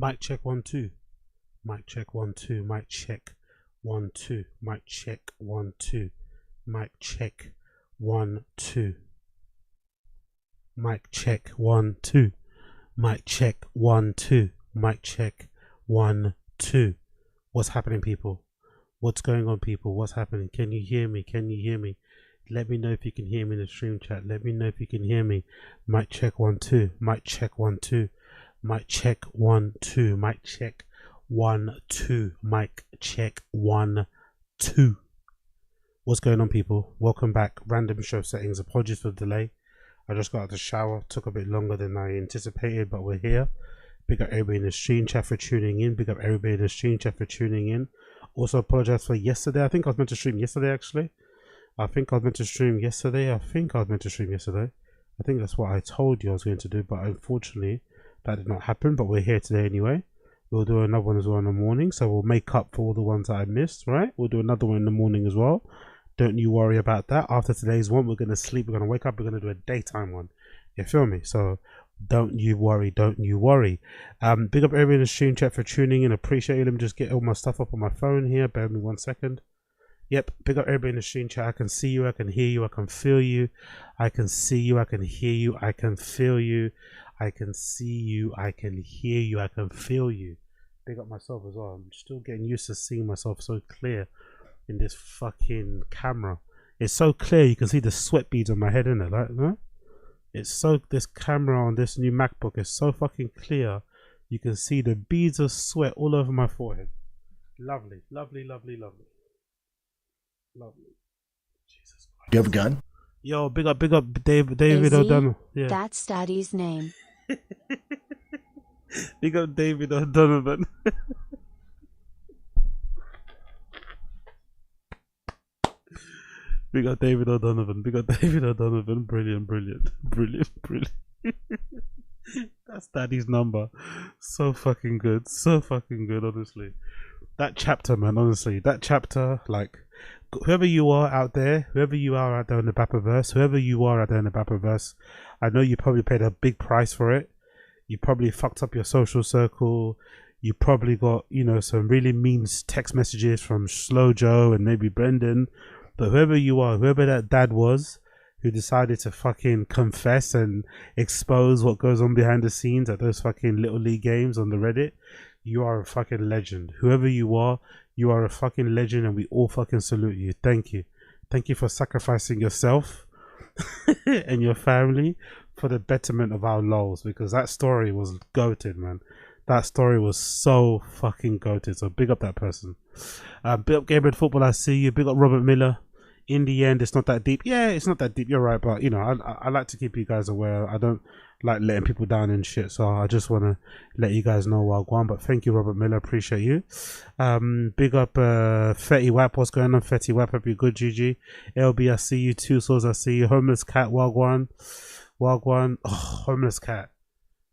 Mic check 1 2. Mic check 1 2. Mic check 1 2. Mic check 1 2. Mic check 1 2. Mic check 1 2. Mic check 1 2. Mic check 1 2. What's happening, people? What's going on, people? What's happening? Can you hear me? Can you hear me? Let me know if you can hear me in the stream chat. Let me know if you can hear me. Mic check 1 2. Mic check 1 2. Mic check 1 2. Mic check 1 2. Mic check 1 2. What's going on, people? Welcome back. Random show settings. Apologies for the delay. I just got out of the shower. Took a bit longer than I anticipated, but we're here. Big up everybody in the stream chat for tuning in. Big up everybody in the stream chat for tuning in. Also apologize for yesterday. I think I was meant to stream yesterday, actually. I think that's what I told you I was going to do, but unfortunately that did not happen. But we're here today anyway. We'll do another one as well in the morning, so we'll make up for all the ones that I missed, right? We'll do another one in the morning as well. Don't you worry about that. After today's one, we're going to sleep, we're going to wake up, we're going to do a daytime one. You feel me? So don't you worry, don't you worry. Big up everybody in the stream chat for tuning in. Appreciate it. Let me just get all my stuff up on my phone here. Bear with me 1 second. Yep, big up everybody in the stream chat. I can see you, I can hear you, I can feel you. I can see you, I can hear you, I can feel you. I can see you, I can hear you, I can feel you. Big up myself as well. I'm still getting used to seeing myself so clear in this fucking camera. It's so clear you can see the sweat beads on my head, innit? Like, no? It's so, this camera on this new MacBook is so fucking clear. You can see the beads of sweat all over my forehead. Lovely, lovely, lovely, lovely. Lovely. Jesus Christ. Do you have a gun? Yo, big up David O'Donnell. Yeah. That's Daddy's name. Big up David O'Donovan. Big up David O'Donovan. Big up David O'Donovan. Brilliant, brilliant, brilliant, brilliant. That's Daddy's number. So fucking good. So fucking good, honestly. That chapter, man, honestly. That chapter, like, whoever you are out there in the Bappaverse, I know you probably paid a big price for it. You probably fucked up your social circle. You probably got, you know, some really mean text messages from Slow Joe and maybe Brendan. But whoever you are, whoever that dad was who decided to fucking confess and expose what goes on behind the scenes at those fucking Little League games on the Reddit, you are a fucking legend. Whoever you are a fucking legend, and we all fucking salute you. Thank you. Thank you for sacrificing yourself and your family for the betterment of our lols, because that story was goated, man. That story was so fucking goated. So big up that person. Big up Gabriel Football, I see you. Big up Robert Miller. In the end, it's not that deep. Yeah, it's not that deep. You're right, but you know, I like to keep you guys aware. I don't like letting people down and shit, so I just want to let you guys know while going. But thank you, Robert Miller, appreciate you. Big up Fetty Wap. What's going on, Fetty Wap? Hope you're good, GG. LB, I see you. Two Souls, I see you. Homeless Cat, Wagwan. Oh, Homeless Cat,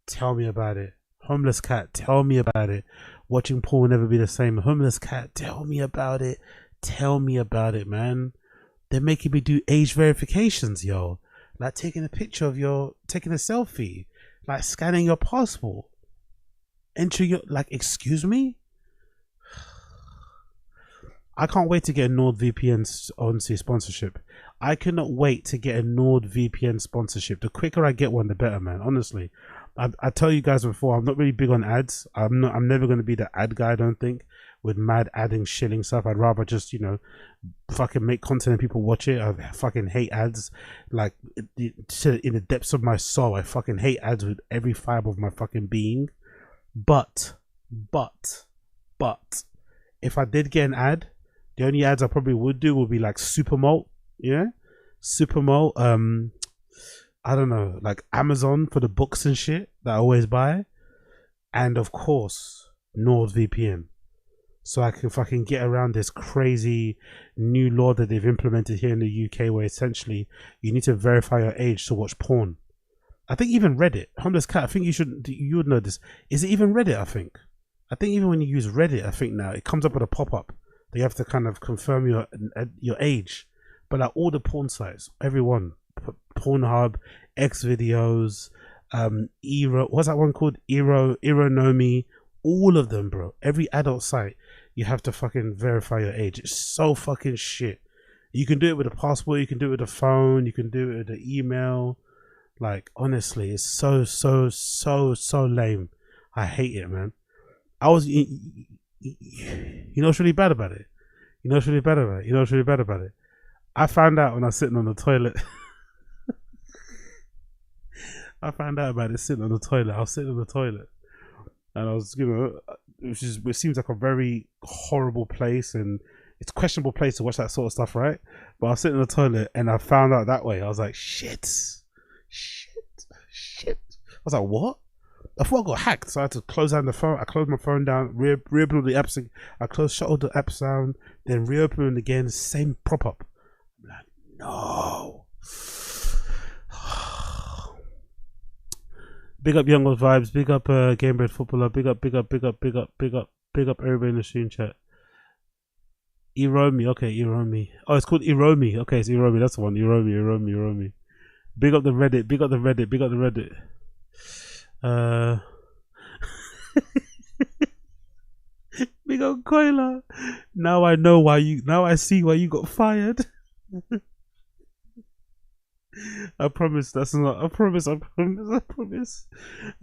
tell me about it. Homeless Cat, tell me about it. Watching Paul will never be the same. Homeless Cat, tell me about it. Tell me about it, man. They're making me do age verifications, yo. Like taking a picture of taking a selfie, like scanning your passport, enter your, like, excuse me. I can't wait to get a NordVPN honestly sponsorship. I cannot wait to get a NordVPN sponsorship. The quicker I get one, the better, man. Honestly, I tell you guys before, I'm not really big on ads. I'm never going to be the ad guy, I don't think, with mad adding shilling stuff. I'd rather just, you know, fucking make content and people watch it. I fucking hate ads, like, in the depths of my soul. I fucking hate ads with every fiber of my fucking being. But if I did get an ad, the only ads I probably would do would be like Supermalt, yeah, Supermalt. I don't know, like Amazon for the books and shit that I always buy, and of course NordVPN, so I can fucking get around this crazy new law that they've implemented here in the UK, where essentially you need to verify your age to watch porn. I think even Reddit, Homeless Cat, I think you would know this. Is it even Reddit? I think even when you use Reddit, I think now it comes up with a pop-up that you have to kind of confirm your age. But like all the porn sites, everyone, Pornhub, X videos, what's that one called? Eronomi, all of them, bro. Every adult site, you have to fucking verify your age. It's so fucking shit. You can do it with a passport, you can do it with a phone, you can do it with an email. Like, honestly, it's so lame. I hate it, man. You know what's really bad about it? You know what's really bad about it? You know what's really bad about it? I found out when I was sitting on the toilet. I found out about it sitting on the toilet. I was sitting on the toilet. And I was, it seems like a very horrible place, and it's a questionable place to watch that sort of stuff, right? But I was sitting in the toilet and I found out that way. I was like, shit. I was like, what? I thought I got hacked, so I had to close down the phone. I closed my phone down, reopened all the apps. I shut all the apps down, then reopened again. Same prop up. I'm like, no. Big up Young Old Vibes. Big up Gamebred Footballer. Big up everybody in the stream chat. Iromi, okay, Iromi. Oh, it's called Iromi. Okay, it's Iromi. That's the one. Iromi. Big up the Reddit. Big up the Reddit. Big up Koila. Now I know why you. Now I see why you got fired. I promise that's not. I promise. I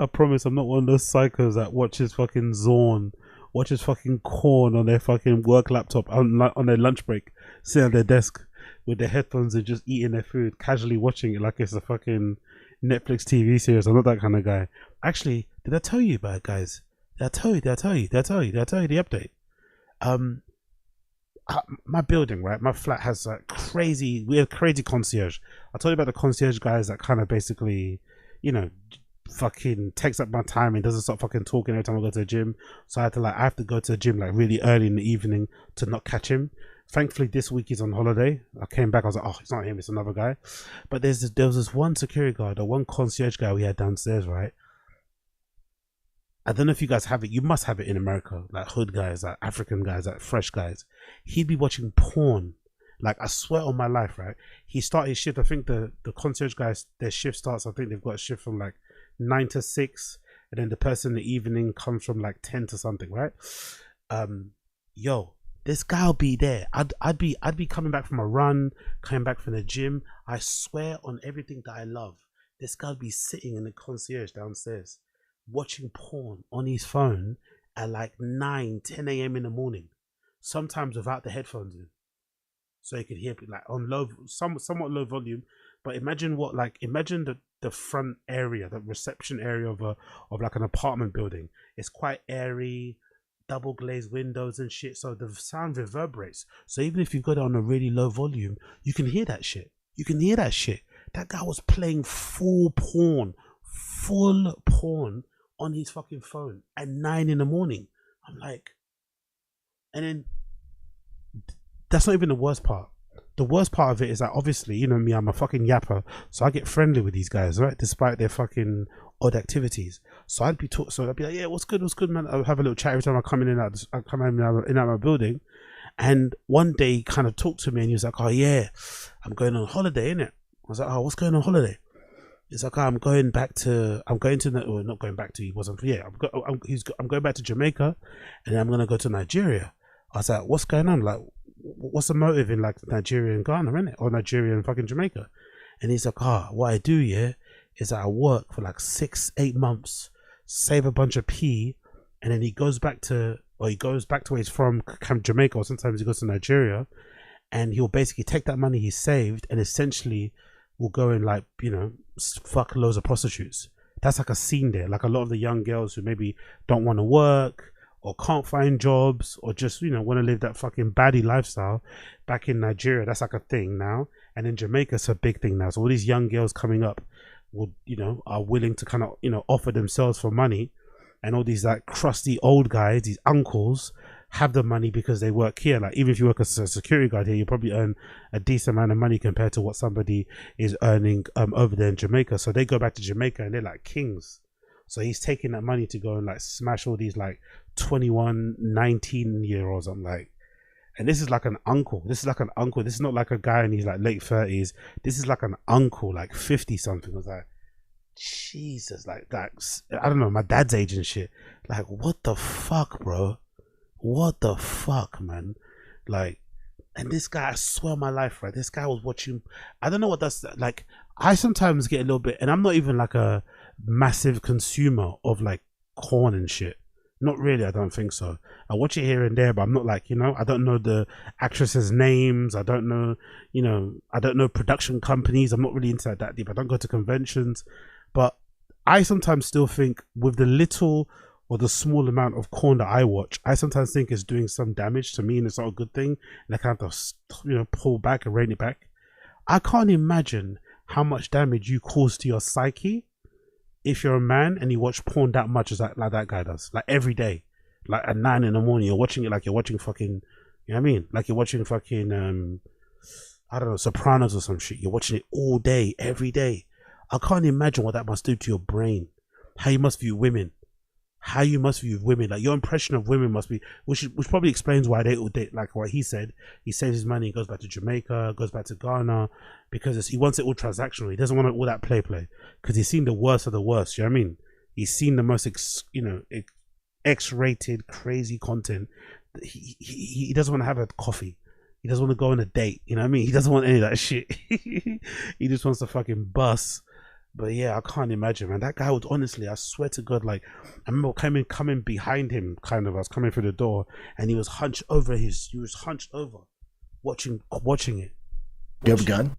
promise. I'm not one of those psychos that watches fucking Zorn, watches fucking Corn on their fucking work laptop on their lunch break, sitting at their desk with their headphones and just eating their food, casually watching it like it's a fucking Netflix TV series. I'm not that kind of guy. Actually, did I tell you about it, guys? Did I tell you the update? My building, right? My flat has we have crazy concierge. I told you about the concierge guys that kind of basically, fucking takes up my time and doesn't stop fucking talking every time I go to the gym. So I have to go to the gym like really early in the evening to not catch him. Thankfully, this week he's on holiday. I came back, I was like, oh, it's not him, it's another guy. But there was this one security guard or one concierge guy we had downstairs, right? I don't know if you guys have it. You must have it in America. Like hood guys, like African guys, like fresh guys. He'd be watching porn. Like, I swear on my life, right? He started his shift. I think the concierge guys, their shift starts, I think they've got a shift from like 9 to 6. And then the person in the evening comes from like 10 to something, right? Yo, this guy'll be there. I'd be coming back from a run, coming back from the gym. I swear on everything that I love. This guy'll be sitting in the concierge downstairs, watching porn on his phone at like 9-10 a.m. in the morning, sometimes without the headphones in, so you could hear like on low, somewhat low volume. But imagine the front area, the reception area of like an apartment building. It's quite airy, double glazed windows and shit, so the sound reverberates. So even if you've got it on a really low volume, you can hear that shit. That guy was playing full porn on his fucking phone at 9 in the morning. I'm like, and then that's not even the worst part. The worst part of it is that obviously, you know me, I'm a fucking yapper, so I get friendly with these guys, right? Despite their fucking odd activities. So I'd be like, yeah, what's good, man? I'll have a little chat every time I come in and out my building. And one day he kind of talked to me and he was like, oh yeah, I'm going on holiday, innit? I was like, oh, what's going on holiday? It's like, oh, I'm going back to Jamaica, and then I'm gonna go to Nigeria. I was like, what's going on? Like, what's the motive in like Nigeria and Ghana, innit? Or Nigeria and fucking Jamaica? And he's like, what I do, yeah, is that I work for like 6-8 months, save a bunch of P, and then he goes back to where he's from, Jamaica, or sometimes he goes to Nigeria, and he'll basically take that money he saved and essentially will go and like, fuck loads of prostitutes. That's like a scene there. Like a lot of the young girls who maybe don't want to work or can't find jobs or just, want to live that fucking baddie lifestyle. Back in Nigeria, that's like a thing now. And in Jamaica, it's a big thing now. So all these young girls coming up would, are willing to kind of, offer themselves for money. And all these like crusty old guys, these uncles, have the money because they work here. Like, even if you work as a security guard here, you probably earn a decent amount of money compared to what somebody is earning over there in Jamaica. So they go back to Jamaica and they're like kings. So he's taking that money to go and like smash all these like 21, 19-year-olds. I'm like, and this is like an uncle. This is not like a guy in his like late 30s. This is like an uncle, like 50 something. I was like, Jesus, like I don't know, my dad's age and shit. Like, what the fuck, bro? What the fuck, man? Like, and this guy, I swear on my life, right? This guy was watching. I don't know what that's like. I sometimes get a little bit, and I'm not even like a massive consumer of like corn and shit. Not really, I don't think so. I watch it here and there, but I'm not like, you know, I don't know the actresses' names. I don't know, you know, I don't know production companies. I'm not really into that deep. I don't go to conventions. But I sometimes still think with the little or the small amount of corn that I watch, I sometimes think it's doing some damage to me, and it's not a good thing. And I kind of, you know, pull back and rein it back. I can't imagine how much damage you cause to your psyche if you're a man and you watch porn that much as like that guy does, like every day, like at 9 in the morning, you're watching it like you're watching fucking, you know what I mean? Like you're watching fucking, I don't know, Sopranos or some shit. You're watching it all day, every day. I can't imagine what that must do to your brain. How you must view women. How you must view women. Like your impression of women must be, which probably explains why they like what he said. He saves his money, goes back to Jamaica, goes back to Ghana, because he wants it all transactional. He doesn't want all that play, because he's seen the worst of the worst. You know what I mean? He's seen the most, X-rated, crazy content. He doesn't want to have a coffee. He doesn't want to go on a date. You know what I mean? He doesn't want any of that shit. He just wants to fucking bust. But yeah, I can't imagine, man. That guy would, honestly, I swear to God, like, I remember coming behind him, kind of. I was coming through the door, and he was hunched over watching it. You have a gun?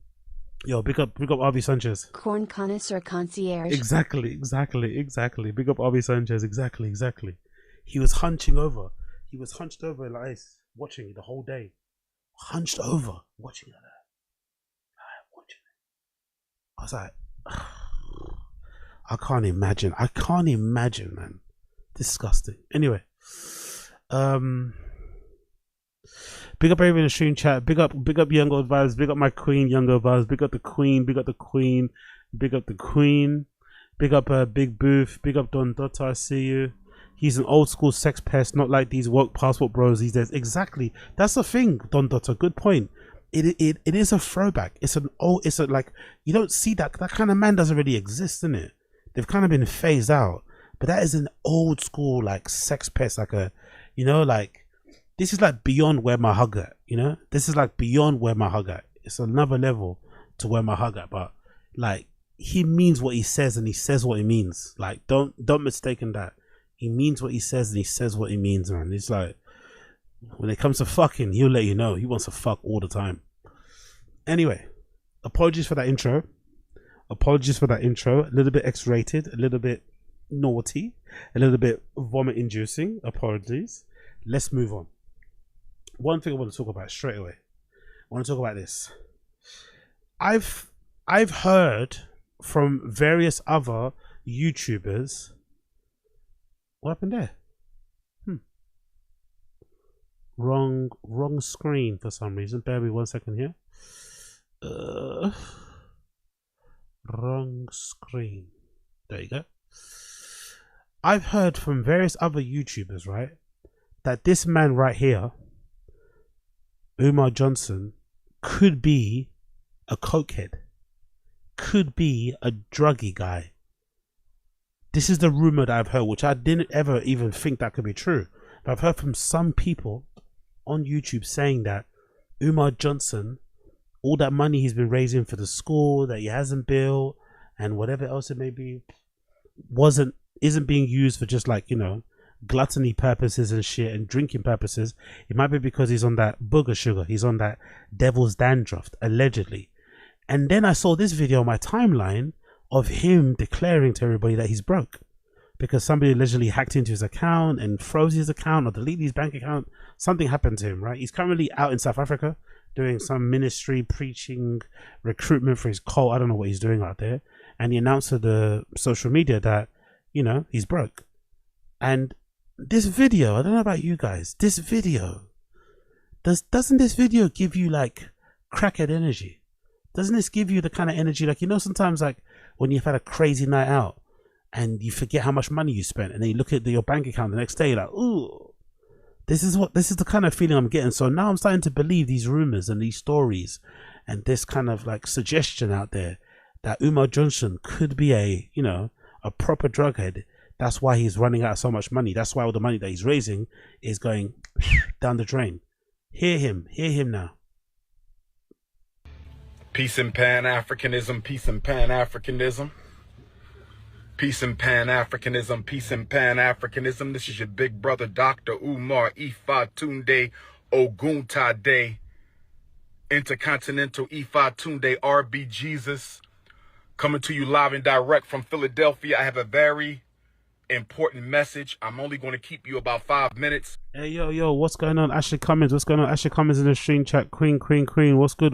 Yo, big up RB Sanchez. Corn connoisseur concierge. Exactly. Big up RB Sanchez. Exactly. He was hunched over like this, watching it the whole day. Hunched over, watching it like that. Watching it. I was like, I can't imagine, man. Disgusting. Anyway, big up everyone in the stream chat. Big up Youngo Vibes. Big up my queen, Youngo Vibes. Big up the queen. Big up the queen. Big up the queen. Big up Big Booth. Big up Don Dota. I see you. He's an old school sex pest, not like these woke passport bros these days. Exactly. That's the thing, Don Dota. Good point. It is a throwback. It's like, you don't see that kind of man doesn't really exist, in it. They've kind of been phased out. But that is an old school like sex pest, like a, you know, like this is like beyond where my hug at, you know? This is like beyond where my hug at. It's another level to where my hug at, but like he means what he says and he says what he means. Like don't mistake that. He means what he says and he says what he means, man. It's like, when it comes to fucking, he'll let you know. He wants to fuck all the time. Anyway, apologies for that intro. A little bit X-rated, a little bit naughty, a little bit vomit-inducing. Apologies. Let's move on. One thing I want to talk about straight away. I want to talk about this. I've heard from various other YouTubers. What happened there? Wrong screen for some reason. Bear with me 1 second here. Wrong screen. There you go. I've heard from various other YouTubers, right, that this man right here, Umar Johnson, could be a cokehead, could be a druggy guy. This is the rumor that I've heard, which I didn't ever even think that could be true. But I've heard from some people on YouTube saying that Umar Johnson, all that money he's been raising for the school that he hasn't built and whatever else it may be, isn't being used for just like, you know, gluttony purposes and shit and drinking purposes. It might be because he's on that booger sugar, he's on that devil's dandruff, allegedly. And then I saw this video on my timeline of him declaring to everybody that he's broke because somebody allegedly hacked into his account and froze his account or deleted his bank account. Something happened to him, right? He's currently out in South Africa doing some ministry, preaching, recruitment for his cult. I don't know what he's doing out there. And he announced to the social media that, you know, he's broke. And this video, I don't know about you guys, this video, doesn't this video give you like crackhead energy? Doesn't this give you the kind of energy, like, you know, sometimes like when you've had a crazy night out and you forget how much money you spent and then you look at your bank account the next day, you're like, ooh, this is the kind of feeling I'm getting. So now I'm starting to believe these rumors and these stories and this kind of like suggestion out there that Umar Johnson could be a, you know, a proper drug head. That's why he's running out of so much money. That's why all the money that he's raising is going down the drain. Hear him now. Peace and Pan-Africanism, peace and Pan-Africanism. Peace and Pan-Africanism, peace and Pan-Africanism. This is your big brother, Dr. Umar Ifa Tunde Oguntade, Intercontinental Ifa Tunde RB Jesus, coming to you live and direct from Philadelphia. I have a very important message. I'm only going to keep you about 5 minutes. Hey, yo, what's going on? Ashley Cummins, what's going on? Ashley Cummins in the stream chat. Queen. What's good?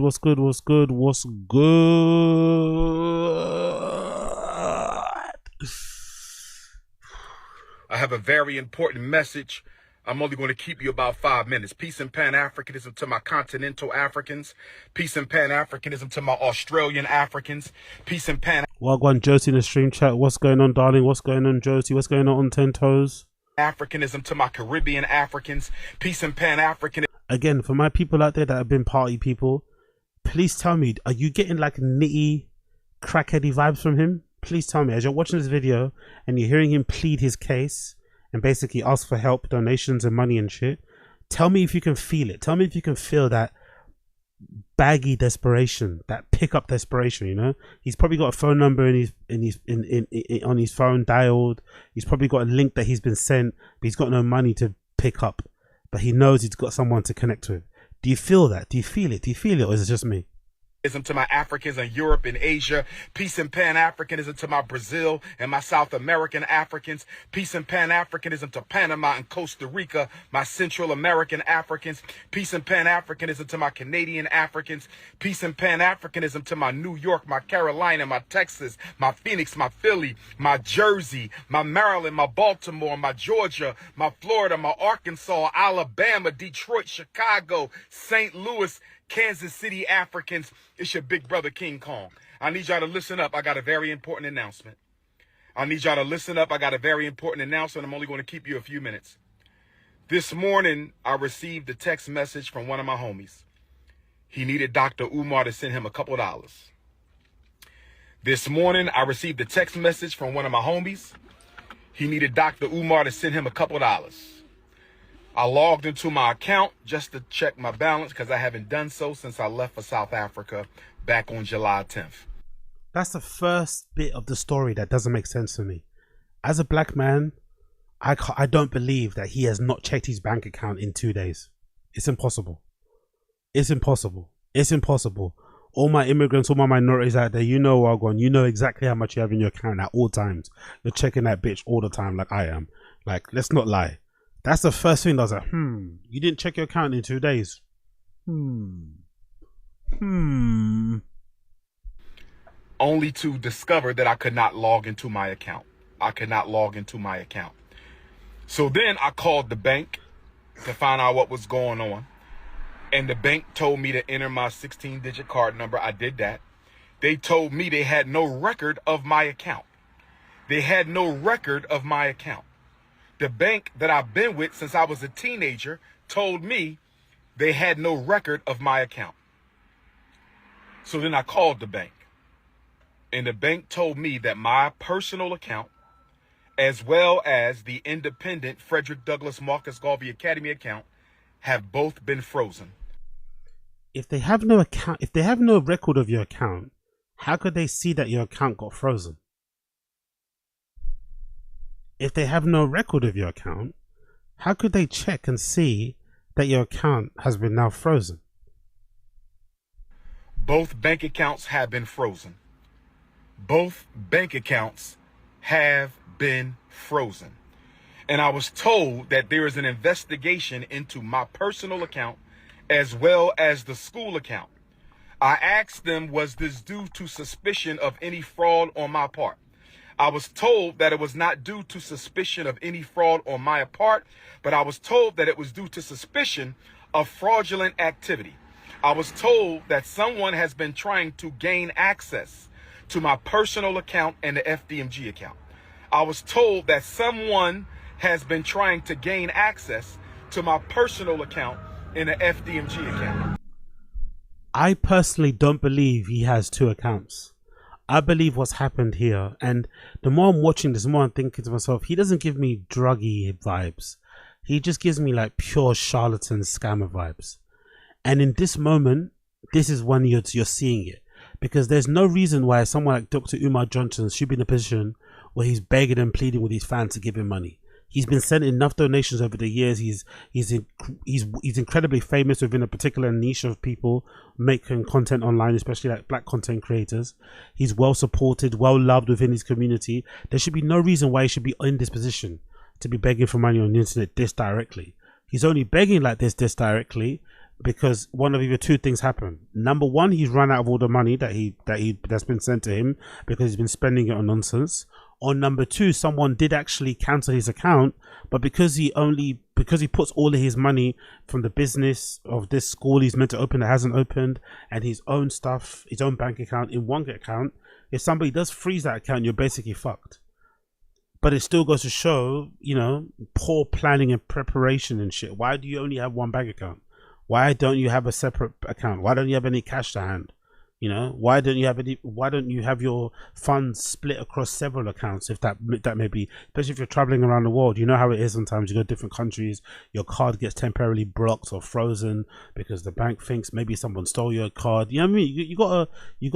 I have a very important message. I'm only going to keep you about 5 minutes. Peace and Pan-Africanism to my continental Africans. Peace and Pan-Africanism to my Australian Africans. Peace and Pan. Wagwan Josie in the stream chat. What's going on, darling? What's going on, Josie? What's going on 10 Toes? Africanism to my Caribbean Africans. Peace and Pan-Africanism. Again, for my people out there that have been party people, please tell me, are you getting like nitty, crackheady vibes from him? Please tell me, as you're watching this video and you're hearing him plead his case and basically ask for help, donations and money and shit, tell me if you can feel it. Tell me if you can feel that baggy desperation, that pickup desperation, you know? He's probably got a phone number on his phone dialed. He's probably got a link that he's been sent, but he's got no money to pick up. But he knows he's got someone to connect with. Do you feel that? Do you feel it? Or is it just me? To my Africans in Europe and Asia. Peace and Pan-Africanism to my Brazil and my South American Africans. Peace and Pan-Africanism to Panama and Costa Rica, my Central American Africans. Peace and Pan-Africanism to my Canadian Africans. Peace and Pan-Africanism to my New York, my Carolina, my Texas, my Phoenix, my Philly, my Jersey, my Maryland, my Baltimore, my Georgia, my Florida, my Arkansas, Alabama, Detroit, Chicago, St. Louis, Kansas City Africans. It's your big brother King Kong. I need y'all to listen up. I got a very important announcement. I'm only going to keep you a few minutes. This morning, I received a text message from one of my homies. He needed Dr. Umar to send him a couple dollars. This morning, I received a text message from one of my homies. He needed Dr. Umar to send him a couple dollars. I logged into my account just to check my balance because I haven't done so since I left for South Africa back on July 10th. That's the first bit of the story that doesn't make sense to me. As a black man, I don't believe that he has not checked his bank account in 2 days. It's impossible. All my immigrants, all my minorities out there, you know, Wagwan, you know exactly how much you have in your account at all times. You're checking that bitch all the time like I am. Like, let's not lie. That's the first thing that I was like, you didn't check your account in 2 days. Only to discover that I could not log into my account. So then I called the bank to find out what was going on. And the bank told me to enter my 16-digit card number. I did that. They told me they had no record of my account. The bank that I've been with since I was a teenager told me they had no record of my account. So then I called the bank. And the bank told me that my personal account, as well as the independent Frederick Douglass Marcus Garvey Academy account, have both been frozen. If they have no account, if they have no record of your account, how could they see that your account got frozen? If they have no record of your account, how could they check and see that your account has been now frozen? Both bank accounts have been frozen. And I was told that there is an investigation into my personal account as well as the school account. I asked them, was this due to suspicion of any fraud on my part? I was told that it was not due to suspicion of any fraud on my part, but I was told that it was due to suspicion of fraudulent activity. I was told that someone has been trying to gain access to my personal account and the FDMG account. I was told that someone has been trying to gain access to my personal account and the FDMG account. I personally don't believe he has two accounts. I believe what's happened here, and the more I'm watching this, the more I'm thinking to myself, he doesn't give me druggy vibes. He just gives me like pure charlatan scammer vibes. And in this moment, this is when you're seeing it. Because there's no reason why someone like Dr. Umar Johnson should be in a position where he's begging and pleading with his fans to give him money. He's been sent enough donations over the years. He's incredibly famous within a particular niche of people making content online, especially like black content creators. He's well supported, well loved within his community. There should be no reason why he should be in this position to be begging for money on the internet this directly. He's only begging like this directly because one of either two things happen. Number one, he's run out of all the money that's been sent to him because he's been spending it on nonsense. Or number two, someone did actually cancel his account, but because he puts all of his money from the business of this school he's meant to open that hasn't opened, and his own stuff, his own bank account in one account, if somebody does freeze that account, you're basically fucked. But it still goes to show, you know, poor planning and preparation and shit. Why do you only have one bank account? Why don't you have a separate account? Why don't you have any cash to hand? You know, why don't you have your funds split across several accounts, if that may be, especially if you're traveling around the world. You know how it is sometimes. You go to different countries, your card gets temporarily blocked or frozen because the bank thinks maybe someone stole your card. You know what I mean? You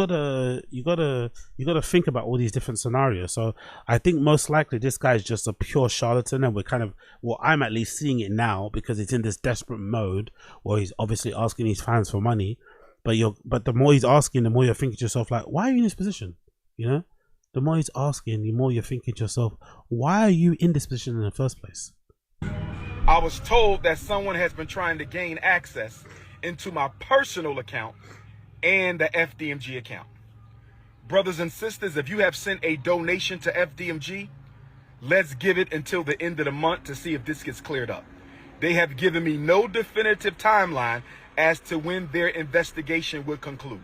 gotta think about all these different scenarios. So I think most likely this guy is just a pure charlatan, and we're kind of, well, I'm at least seeing it now because it's in this desperate mode where he's obviously asking his fans for money. But the more he's asking, the more you're thinking to yourself, like, why are you in this position? You know, the more he's asking, the more you're thinking to yourself, why are you in this position in the first place? I was told that someone has been trying to gain access into my personal account and the FDMG account. Brothers and sisters, if you have sent a donation to FDMG, let's give it until the end of the month to see if this gets cleared up. They have given me no definitive timeline as to when their investigation will conclude.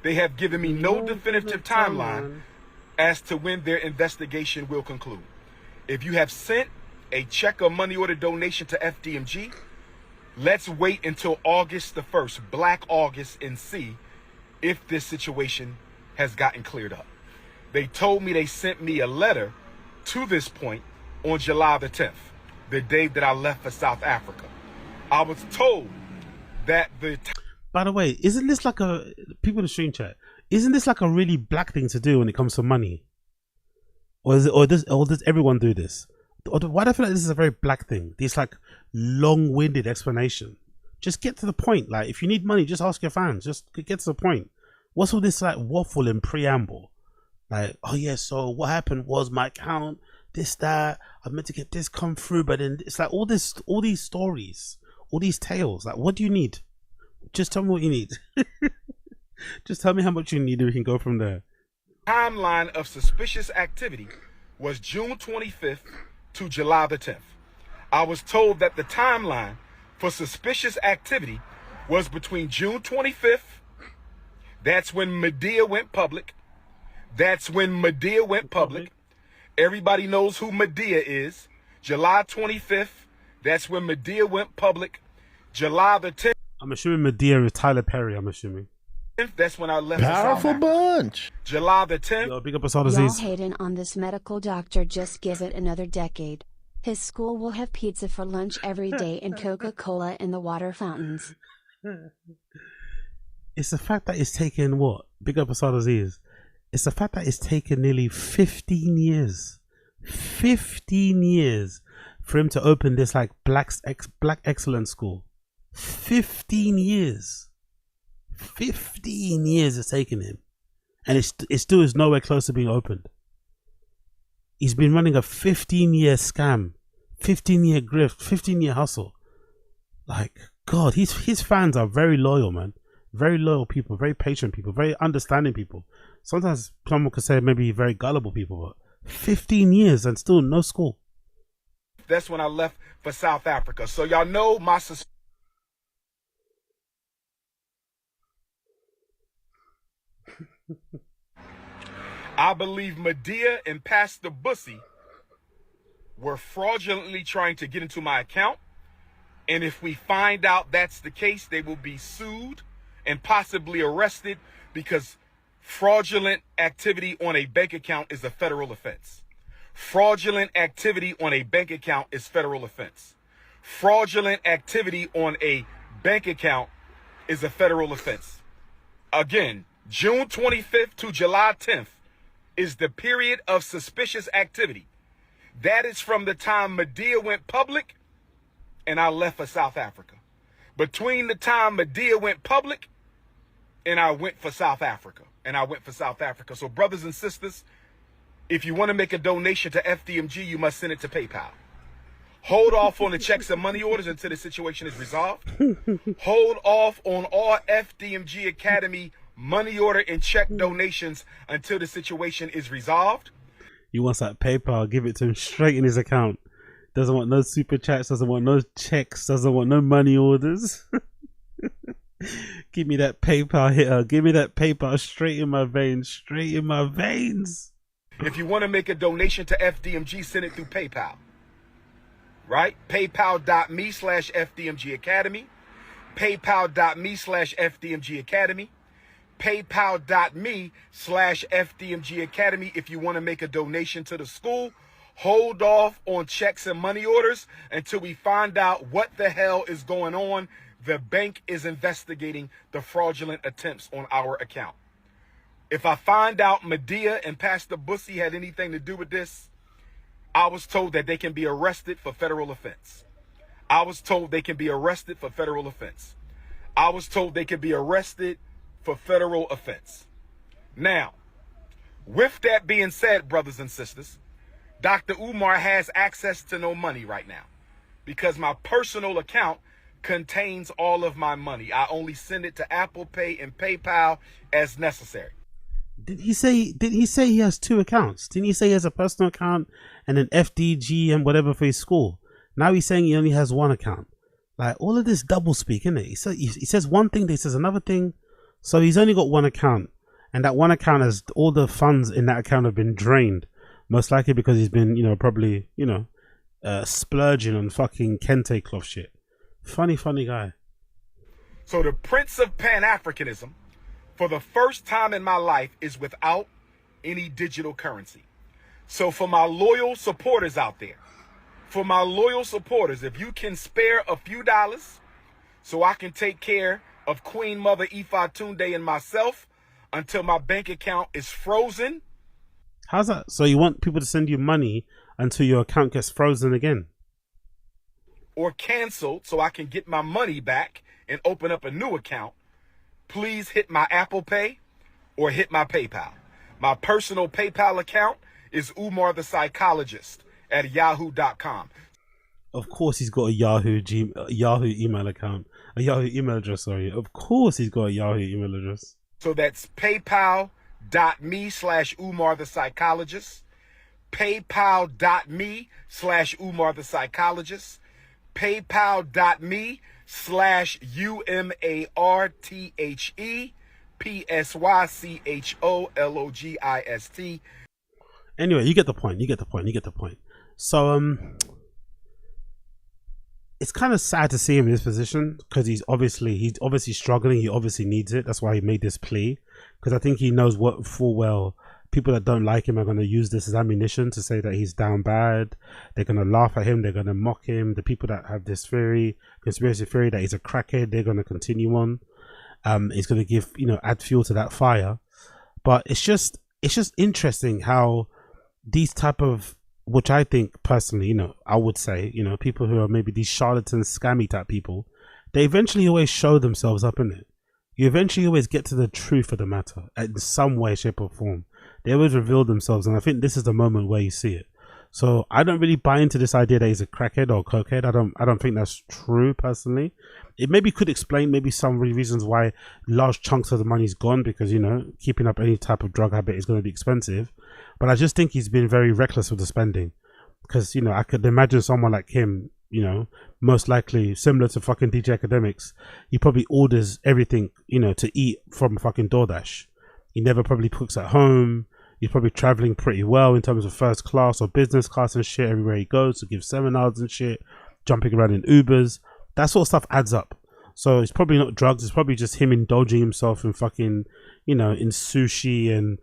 They have given me no definitive timeline as to when their investigation will conclude. If you have sent a check or money order donation to FDMG, let's wait until August the 1st, Black August, and see if this situation has gotten cleared up. They told me they sent me a letter to this point on July the 10th, the day that I left for South Africa. I was told that by the way, isn't this like people in the stream chat, isn't this like a really black thing to do when it comes to money? Or does everyone do this? Why do I feel like this is a very black thing? This like long-winded explanation. Just get to the point. Like, if you need money, just ask your fans. Just get to the point. What's all this like waffle and preamble? Like, oh yeah, so what happened was my account, this, that, I meant to get this come through, but then it's like all these stories, all these tales. Like, what do you need? Just tell me what you need. Just tell me how much you need and we can go from there. Timeline of suspicious activity was June 25th to July the 10th. I was told that the timeline for suspicious activity was between June 25th, that's when Medea went public. Everybody knows who Medea is. July 25th, that's when Medea went public. July the 10th. I'm assuming Medea is Tyler Perry, I'm assuming. That's when I left. Powerful bunch. July the 10th. Yo, big up us Y'all hating on this medical doctor, just give it another decade. His school will have pizza for lunch every day and Coca-Cola in the water fountains. It's the fact that it's taken what? Big up Asad Aziz. It's the fact that it's taken nearly 15 years. 15 years for him to open this like black excellence school. 15 years. 15 years it's taken him. And it still is nowhere close to being opened. He's been running a 15-year scam, 15-year grift, 15-year hustle. Like, God, his fans are very loyal, man. Very loyal people, very patient people, very understanding people. Sometimes someone could say maybe very gullible people, but 15 years and still no school. That's when I left for South Africa. So y'all know my I believe Medea and Pastor Bussy were fraudulently trying to get into my account. And if we find out that's the case, they will be sued and possibly arrested, because Fraudulent activity on a bank account is a federal offense. Fraudulent activity on a bank account is federal offense. Fraudulent activity on a bank account is a federal offense. Again, June 25th to July 10th is the period of suspicious activity. That is from the time Medea went public and I left for South Africa. Between the time Medea went public and I went for South Africa. So brothers and sisters, if you want to make a donation to FDMG, you must send it to PayPal. Hold off on the checks and money orders until the situation is resolved. Hold off on all FDMG Academy money order and check donations until the situation is resolved. He wants that PayPal, give it to him straight in his account. Doesn't want no super chats, doesn't want no checks, doesn't want no money orders. Give me that PayPal hitter, give me that PayPal straight in my veins, If you want to make a donation to FDMG, send it through PayPal. Right? PayPal.me/FDMG Academy. PayPal.me/FDMG Academy. PayPal.me/FDMG Academy. If you want to make a donation to the school, hold off on checks and money orders until we find out what the hell is going on. The bank is investigating the fraudulent attempts on our account. If I find out Medea and Pastor Bussy had anything to do with this, I was told that they can be arrested for federal offense. I was told they can be arrested for federal offense. Now, with that being said, brothers and sisters, Dr. Umar has access to no money right now because my personal account contains all of my money. I only send it to Apple Pay and PayPal as necessary. Did he say he has two accounts? Didn't he say he has a personal account and an FDG and whatever for his school? Now he's saying he only has one account. Like, all of this double speak, isn't it? He says one thing, he says another thing. So he's only got one account, and that one account has all the funds in that account have been drained, most likely because he's been, probably, splurging on fucking kente cloth shit. Funny guy. So the Prince of Pan-Africanism, for the first time in my life, is without any digital currency. So for my loyal supporters out there, if you can spare a few dollars so I can take care of Queen Mother Ifa Tunde and myself until my bank account is frozen. How's that? So you want people to send you money until your account gets frozen again? Or canceled so I can get my money back and open up a new account. Please hit my Apple Pay or hit my PayPal. My personal PayPal account is Umar the Psychologist at yahoo.com. Of course he's got a Yahoo email account. A Yahoo email address, sorry. Of course he's got a Yahoo email address. So that's paypal.me/Umar the Psychologist. PayPal.me/Umar the Psychologist. PayPal.me/UMARTHEPSYCHOLOGIST. Anyway, you get the point. So it's kind of sad to see him in this position because he's obviously struggling. He obviously needs it. That's why he made this plea, because I think he knows what full well people that don't like him are going to use this as ammunition to say that he's down bad. They're going to laugh at him. They're going to mock him. The people that have this conspiracy theory that he's a crackhead, they're going to continue on. It's going to give, add fuel to that fire. But it's just interesting how these type of, which I think personally, I would say, people who are maybe these charlatan, scammy type people, they eventually always show themselves up in it. You eventually always get to the truth of the matter in some way, shape or form. They always reveal themselves, and I think this is the moment where you see it. So I don't really buy into this idea that he's a crackhead or cokehead. I don't think that's true personally. It maybe could explain maybe some reasons why large chunks of the money's gone, because keeping up any type of drug habit is going to be expensive. But I just think he's been very reckless with the spending, because I could imagine someone like him, most likely similar to fucking DJ AKADEMIKS, he probably orders everything to eat from fucking DOORDASH. He never probably cooks at home. He's probably traveling pretty well in terms of first class or business class and shit everywhere he goes to give seminars and shit, jumping around in Ubers. That sort of stuff adds up. So it's probably not drugs. It's probably just him indulging himself in fucking, you know, in sushi and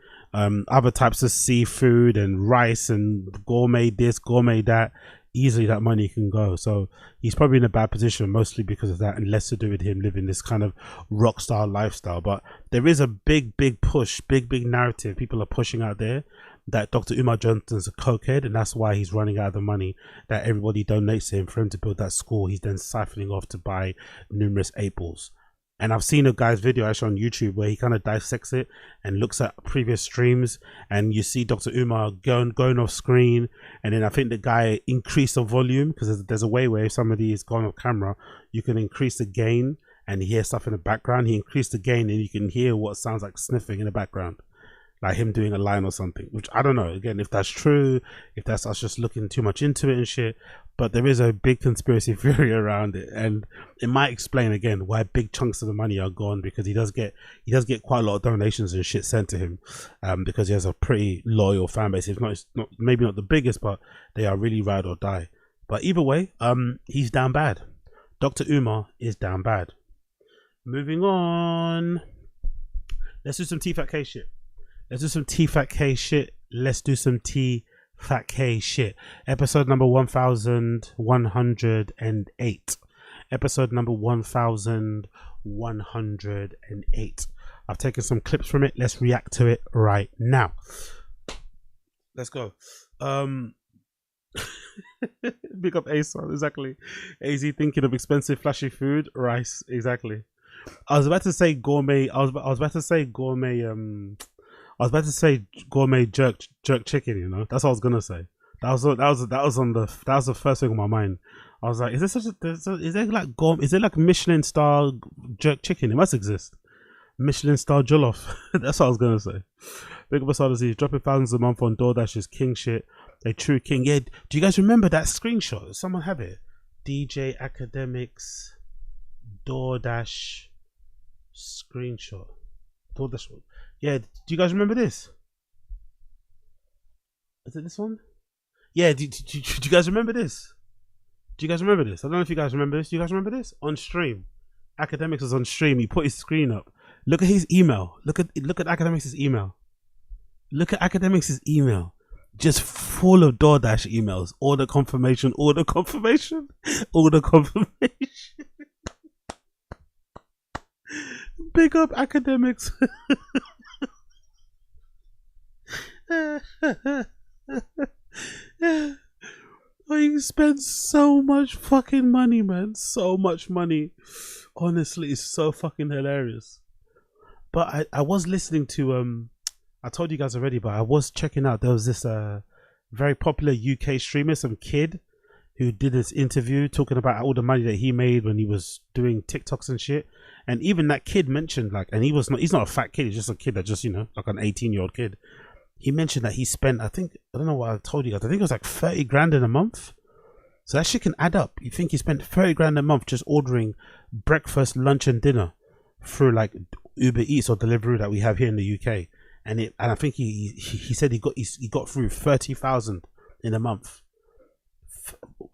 other types of seafood and rice and gourmet this, gourmet that. Easily that money can go. So he's probably in a bad position, mostly because of that, and less to do with him living this kind of rock star lifestyle. But there is a big push, big narrative people are pushing out there that Dr. Umar Johnson's a cokehead, and that's why he's running out of the money that everybody donates to him for him to build that school. He's then siphoning off to buy numerous 8-balls. And I've seen a guy's video actually on YouTube where he kind of dissects it and looks at previous streams, and you see Dr. Umar going off screen, and then I think the guy increased the volume, because there's a way where if somebody is going off camera, you can increase the gain and hear stuff in the background. He increased the gain and you can hear what sounds like sniffing in the background, like him doing a line or something, which I don't know, again, if that's true, if that's us just looking too much into it and shit. But there is a big conspiracy theory around it, and it might explain again why big chunks of the money are gone, because he does get quite a lot of donations and shit sent to him, because he has a pretty loyal fan base. It's not maybe not the biggest, but they are really ride or die. But either way, he's down bad. Dr. Umar is down bad. Moving on, let's do some TFATK shit. Let's do some TFATK shit. Let's do some TFATK shit. Episode number 1108. Episode number 1108. I've taken some clips from it. Let's react to it right now. Let's go. Big up ASON, exactly. AZ thinking of expensive flashy food. Rice, exactly. I was about to say gourmet. I was about to say gourmet. I was about to say gourmet jerk chicken. You know, that's what I was gonna say. That was the first thing on my mind. I was like, is there like gourmet? Is it like Michelin star jerk chicken? It must exist. Michelin star jollof. That's what I was gonna say. Big up Asada Z, dropping thousands a month on DoorDash is king shit. A true king. Yeah. Do you guys remember that screenshot? Does someone have it? DJ AKADEMIKS DoorDash screenshot. DoorDash. Yeah, do you guys remember this? Is it this one? Yeah, do you guys remember this? Do you guys remember this? I don't know if you guys remember this. Do you guys remember this? On stream. AKADEMIKS was on stream. He put his screen up. Look at his email. Look at AKADEMIKS' email. Look at AKADEMIKS' email. Just full of DoorDash emails. Order confirmation, order confirmation, order confirmation. Big up AKADEMIKS. You spend so much fucking money, man. So much money. Honestly, it's so fucking hilarious. But I was listening to I told you guys already, but I was checking out. There was this very popular UK streamer, some kid, who did this interview talking about all the money that he made when he was doing TikToks and shit. And even that kid mentioned, like, and he's not a fat kid, he's just a kid that just, you know, like an 18-year-old kid. He mentioned that he spent, I don't know what I told you guys, I think it was like 30 grand in a month. So that shit can add up. You think he spent 30 grand a month just ordering breakfast, lunch and dinner through like Uber Eats or Deliveroo that we have here in the UK. And I think he said he got through 30,000 in a month.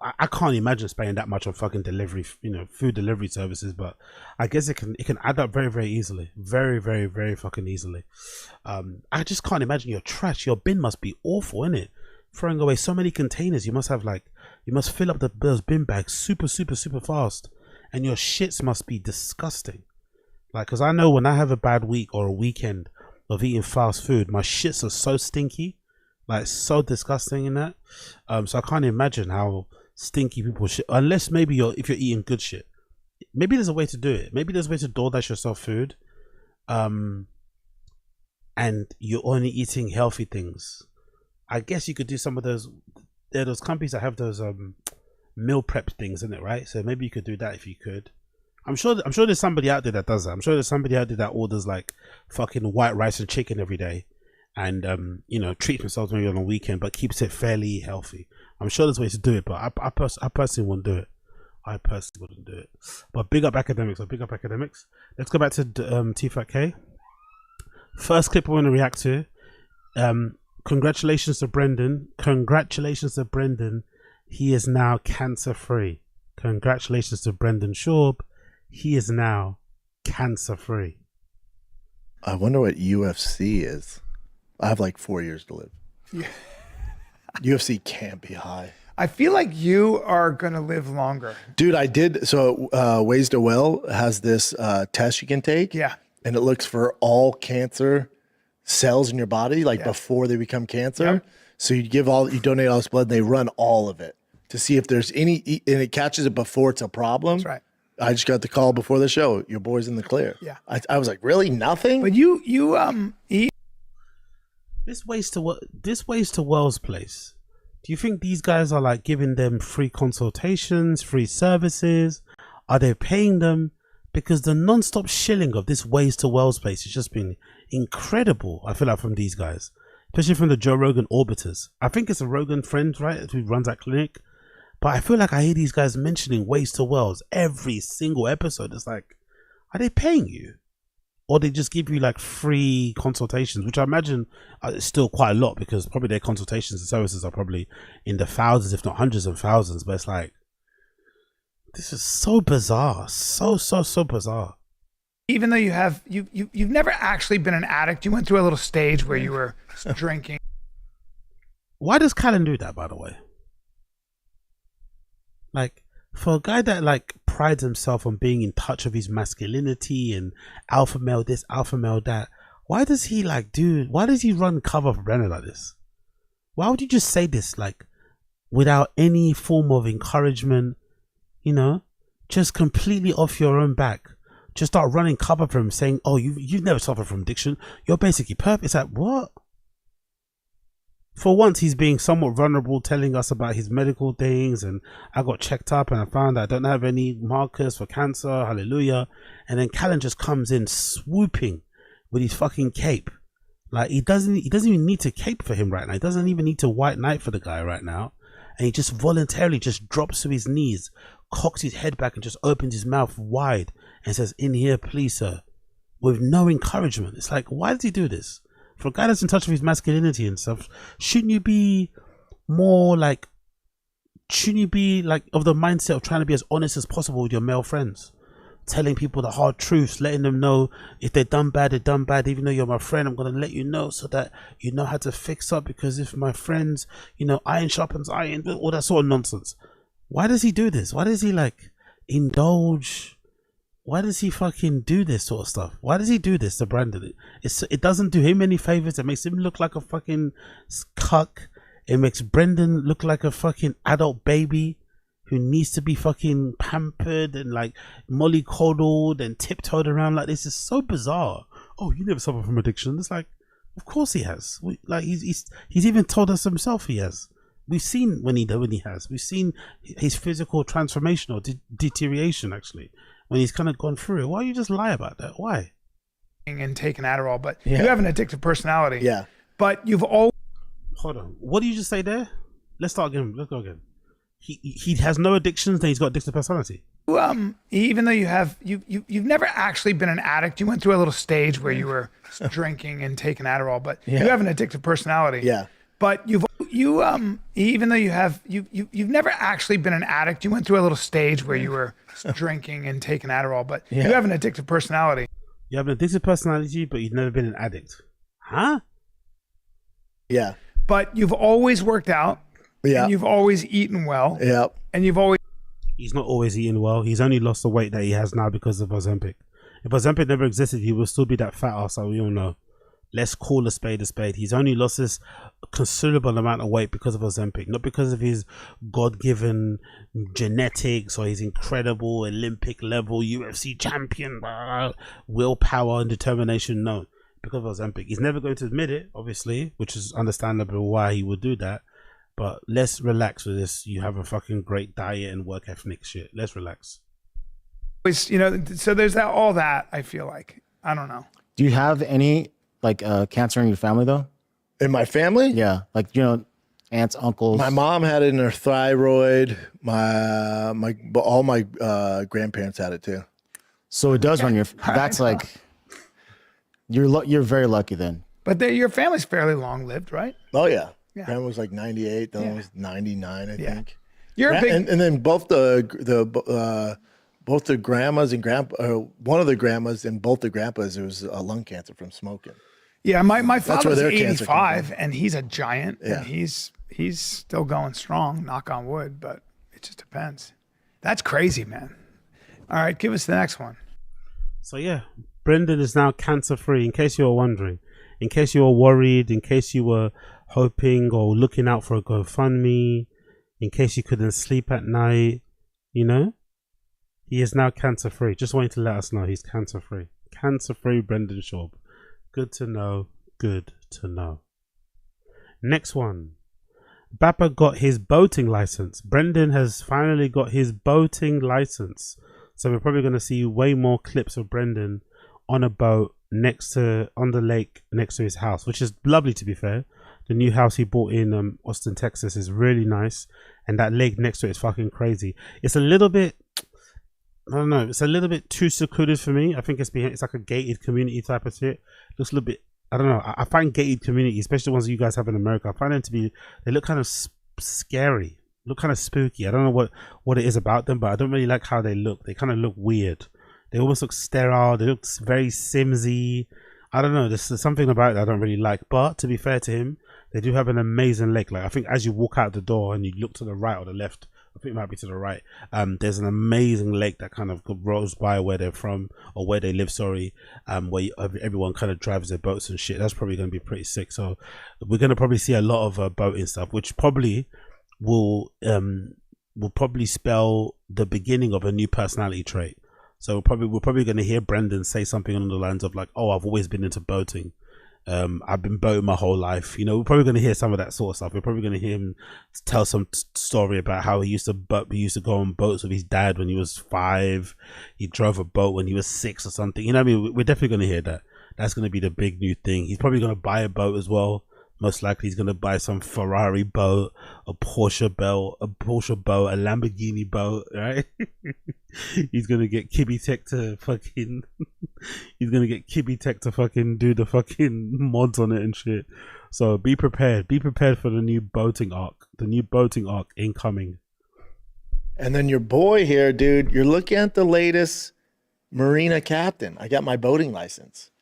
I can't imagine spending that much on fucking delivery, you know, food delivery services, but I guess it can add up very, very easily. Very, very, very fucking easily. I just can't imagine your trash. Your bin must be awful, innit? Throwing away so many containers. You must fill up those bin bags super, super, super fast. And your shits must be disgusting. Like, cause I know when I have a bad week or a weekend of eating fast food, my shits are so stinky. Like, so disgusting in that. So I can't imagine how stinky people shit, unless maybe if you're eating good shit. Maybe there's a way to do it. Maybe there's a way to DoorDash yourself food, and you're only eating healthy things. I guess you could do some of those. There are those companies that have those meal prep things in it, right? So maybe you could do that if you could. I'm sure there's somebody out there that does that. I'm sure there's somebody out there that orders like fucking white rice and chicken every day, and you know, treats themselves maybe on a weekend, but keeps it fairly healthy. I'm sure there's ways to do it, but I personally wouldn't do it. I personally wouldn't do it. But big up AKADEMIKS. Big up AKADEMIKS. Let's go back to TFATK. First clip I want to react to. Congratulations to Brendan. Congratulations to Brendan. He is now cancer free. Congratulations to Brendan Schaub. he is now cancer free. I wonder what UFC is. I have like 4 years to live. Yeah. UFC can't be high. I feel like you are going to live longer. Dude, I did. So Ways to Well has this test you can take. Yeah. And it looks for all cancer cells in your body, like before they become cancer. Yep. So you donate all this blood and they run all of it to see if there's any, and it catches it before it's a problem. That's right. I just got the call before the show. Your boy's in the clear. Yeah. I was like, really? Nothing? But you eat. This Ways to Well's place. Do you think these guys are like giving them free consultations, free services? Are they paying them? Because the non-stop shilling of this Ways to Well's place has just been incredible. I feel like from these guys, especially from the Joe Rogan orbiters. I think it's a Rogan friend, right, who runs that clinic. But I feel like I hear these guys mentioning Ways to Wells every single episode. It's like, are they paying you? Or they just give you like free consultations, which I imagine is still quite a lot because probably their consultations and services are probably in the thousands, if not hundreds of thousands. But it's like, this is so bizarre. So bizarre. Even though you've never actually been an addict, you went through a little stage where you were drinking. Why does Callan do that, by the way? Like, for a guy that like prides himself on being in touch with his masculinity and alpha male this, alpha male that, why does he run cover for Brennan like this? Why would you just say this like without any form of encouragement, you know, just completely off your own back? Just start running cover for him saying, oh, you've never suffered from addiction, you're basically perfect. It's like, what? For once, he's being somewhat vulnerable, telling us about his medical things, and I got checked up and I found I don't have any markers for cancer, hallelujah. And then Callan just comes in swooping with his fucking cape. Like, he doesn't even need to cape for him right now. He doesn't even need to white knight for the guy right now. And he just voluntarily just drops to his knees, cocks his head back and just opens his mouth wide and says, in here, please, sir, with no encouragement. It's like, why does he do this? For a guy that's in touch with his masculinity and stuff, shouldn't you be of the mindset of trying to be as honest as possible with your male friends? Telling people the hard truths, letting them know if they've done bad, even though you're my friend, I'm going to let you know so that you know how to fix up, because if my friends, you know, iron sharpens iron, all that sort of nonsense. Why does he do this? Why does he like indulge? Why does he fucking do this sort of stuff? Why does he do this to Brandon? It doesn't do him any favors. It makes him look like a fucking cuck. It makes Brendan look like a fucking adult baby who needs to be fucking pampered and like mollycoddled and tiptoed around. Like, this is so bizarre. Oh, you never suffered from addiction. It's like, of course he has. He's even told us himself he has. We've seen when he has. We've seen his physical transformation or deterioration, actually, when he's kind of gone through it. Why you just lie about that? Why? And taking Adderall, but you have an addictive personality. Yeah. But you've always... Hold on. What did you just say there? Let's start again. Let's go again. He has no addictions, then he's got addictive personality. Even though you've never actually been an addict, you went through a little stage where you were drinking and taking Adderall, but you have an addictive personality. Yeah. But even though you've never actually been an addict, you went through a little stage where you were drinking and taking Adderall, but you have an addictive personality. You have an addictive personality, but you've never been an addict. Huh? Yeah. But you've always worked out. Yeah. And you've always eaten well. Yeah. And you've always... He's not always eating well. He's only lost the weight that he has now because of Ozempic. If Ozempic never existed, he would still be that fat ass that we all know. Let's call a spade a spade. He's only lost this considerable amount of weight because of Ozempic, not because of his God-given genetics or his incredible Olympic level UFC champion willpower and determination. No, because of Ozempic. He's never going to admit it, obviously, which is understandable why he would do that. But let's relax with this. You have a fucking great diet and work ethic shit. Let's relax. You know, so there's all that, I feel like. I don't know. Do you have any cancer in your family though? In my family? Yeah. Like, you know, aunts, uncles. My mom had it in her thyroid. All my grandparents had it too. So it does run your, that's like, you're very lucky then. But your family's fairly long lived, right? Oh yeah. Yeah. Grandma was like 98. The other was 99, I think. You're a big... and then both both the grandmas and one of the grandmas and both the grandpas, it was lung cancer from smoking. Yeah, my father's their cancer comes 85 and he's a giant and he's still going strong, knock on wood, but it just depends. That's crazy, man. All right, give us the next one. So yeah, Brendan is now cancer free, in case you were wondering. In case you were worried, in case you were hoping or looking out for a GoFundMe, in case you couldn't sleep at night, you know, he is now cancer free. Just wanting to let us know he's cancer free. Cancer free Brendan Schaub. Good to know. Good to know. Next one. Bappa got his boating license. Brendan has finally got his boating license. So we're probably going to see way more clips of Brendan on a boat on the lake next to his house, which is lovely, to be fair. The new house he bought in Austin, Texas is really nice. And that lake next to it is fucking crazy. It's a little bit, I don't know, it's a little bit too secluded for me. I think it's like a gated community type of shit. Looks a little bit, I don't know. I find gated communities, especially the ones you guys have in America, I find them to be, they look kind of scary, look kind of spooky. I don't know what it is about them, but I don't really like how they look. They kind of look weird. They almost look sterile. They look very Simsy. I don't know. There's something about it that I don't really like. But to be fair to him, they do have an amazing lake. Like, I think as you walk out the door and you look to the right or the left, I think it might be to the right, there's an amazing lake that kind of rolls by where they're from, or where they live, sorry, where everyone kind of drives their boats and shit. That's probably going to be pretty sick. So we're going to probably see a lot of boating stuff, which probably will probably spell the beginning of a new personality trait. So we're probably going to hear Brendan say something along the lines of like, "Oh, I've always been into boating. I've been boating my whole life." You know, we're probably going to hear some of that sort of stuff. We're probably going to hear him tell some story about how he used to go on boats with his dad when he was 5. He drove a boat when he was 6 or something. You know what I mean? We're definitely going to hear that. That's going to be the big new thing. He's probably going to buy a boat as well. Most likely he's going to buy some Ferrari boat, a Porsche boat, a Lamborghini boat, right? He's going to get Kibby Tech to fucking do the fucking mods on it and shit. So be prepared for the new boating arc incoming. And then your boy here, dude, you're looking at the latest Marina captain. I got my boating license.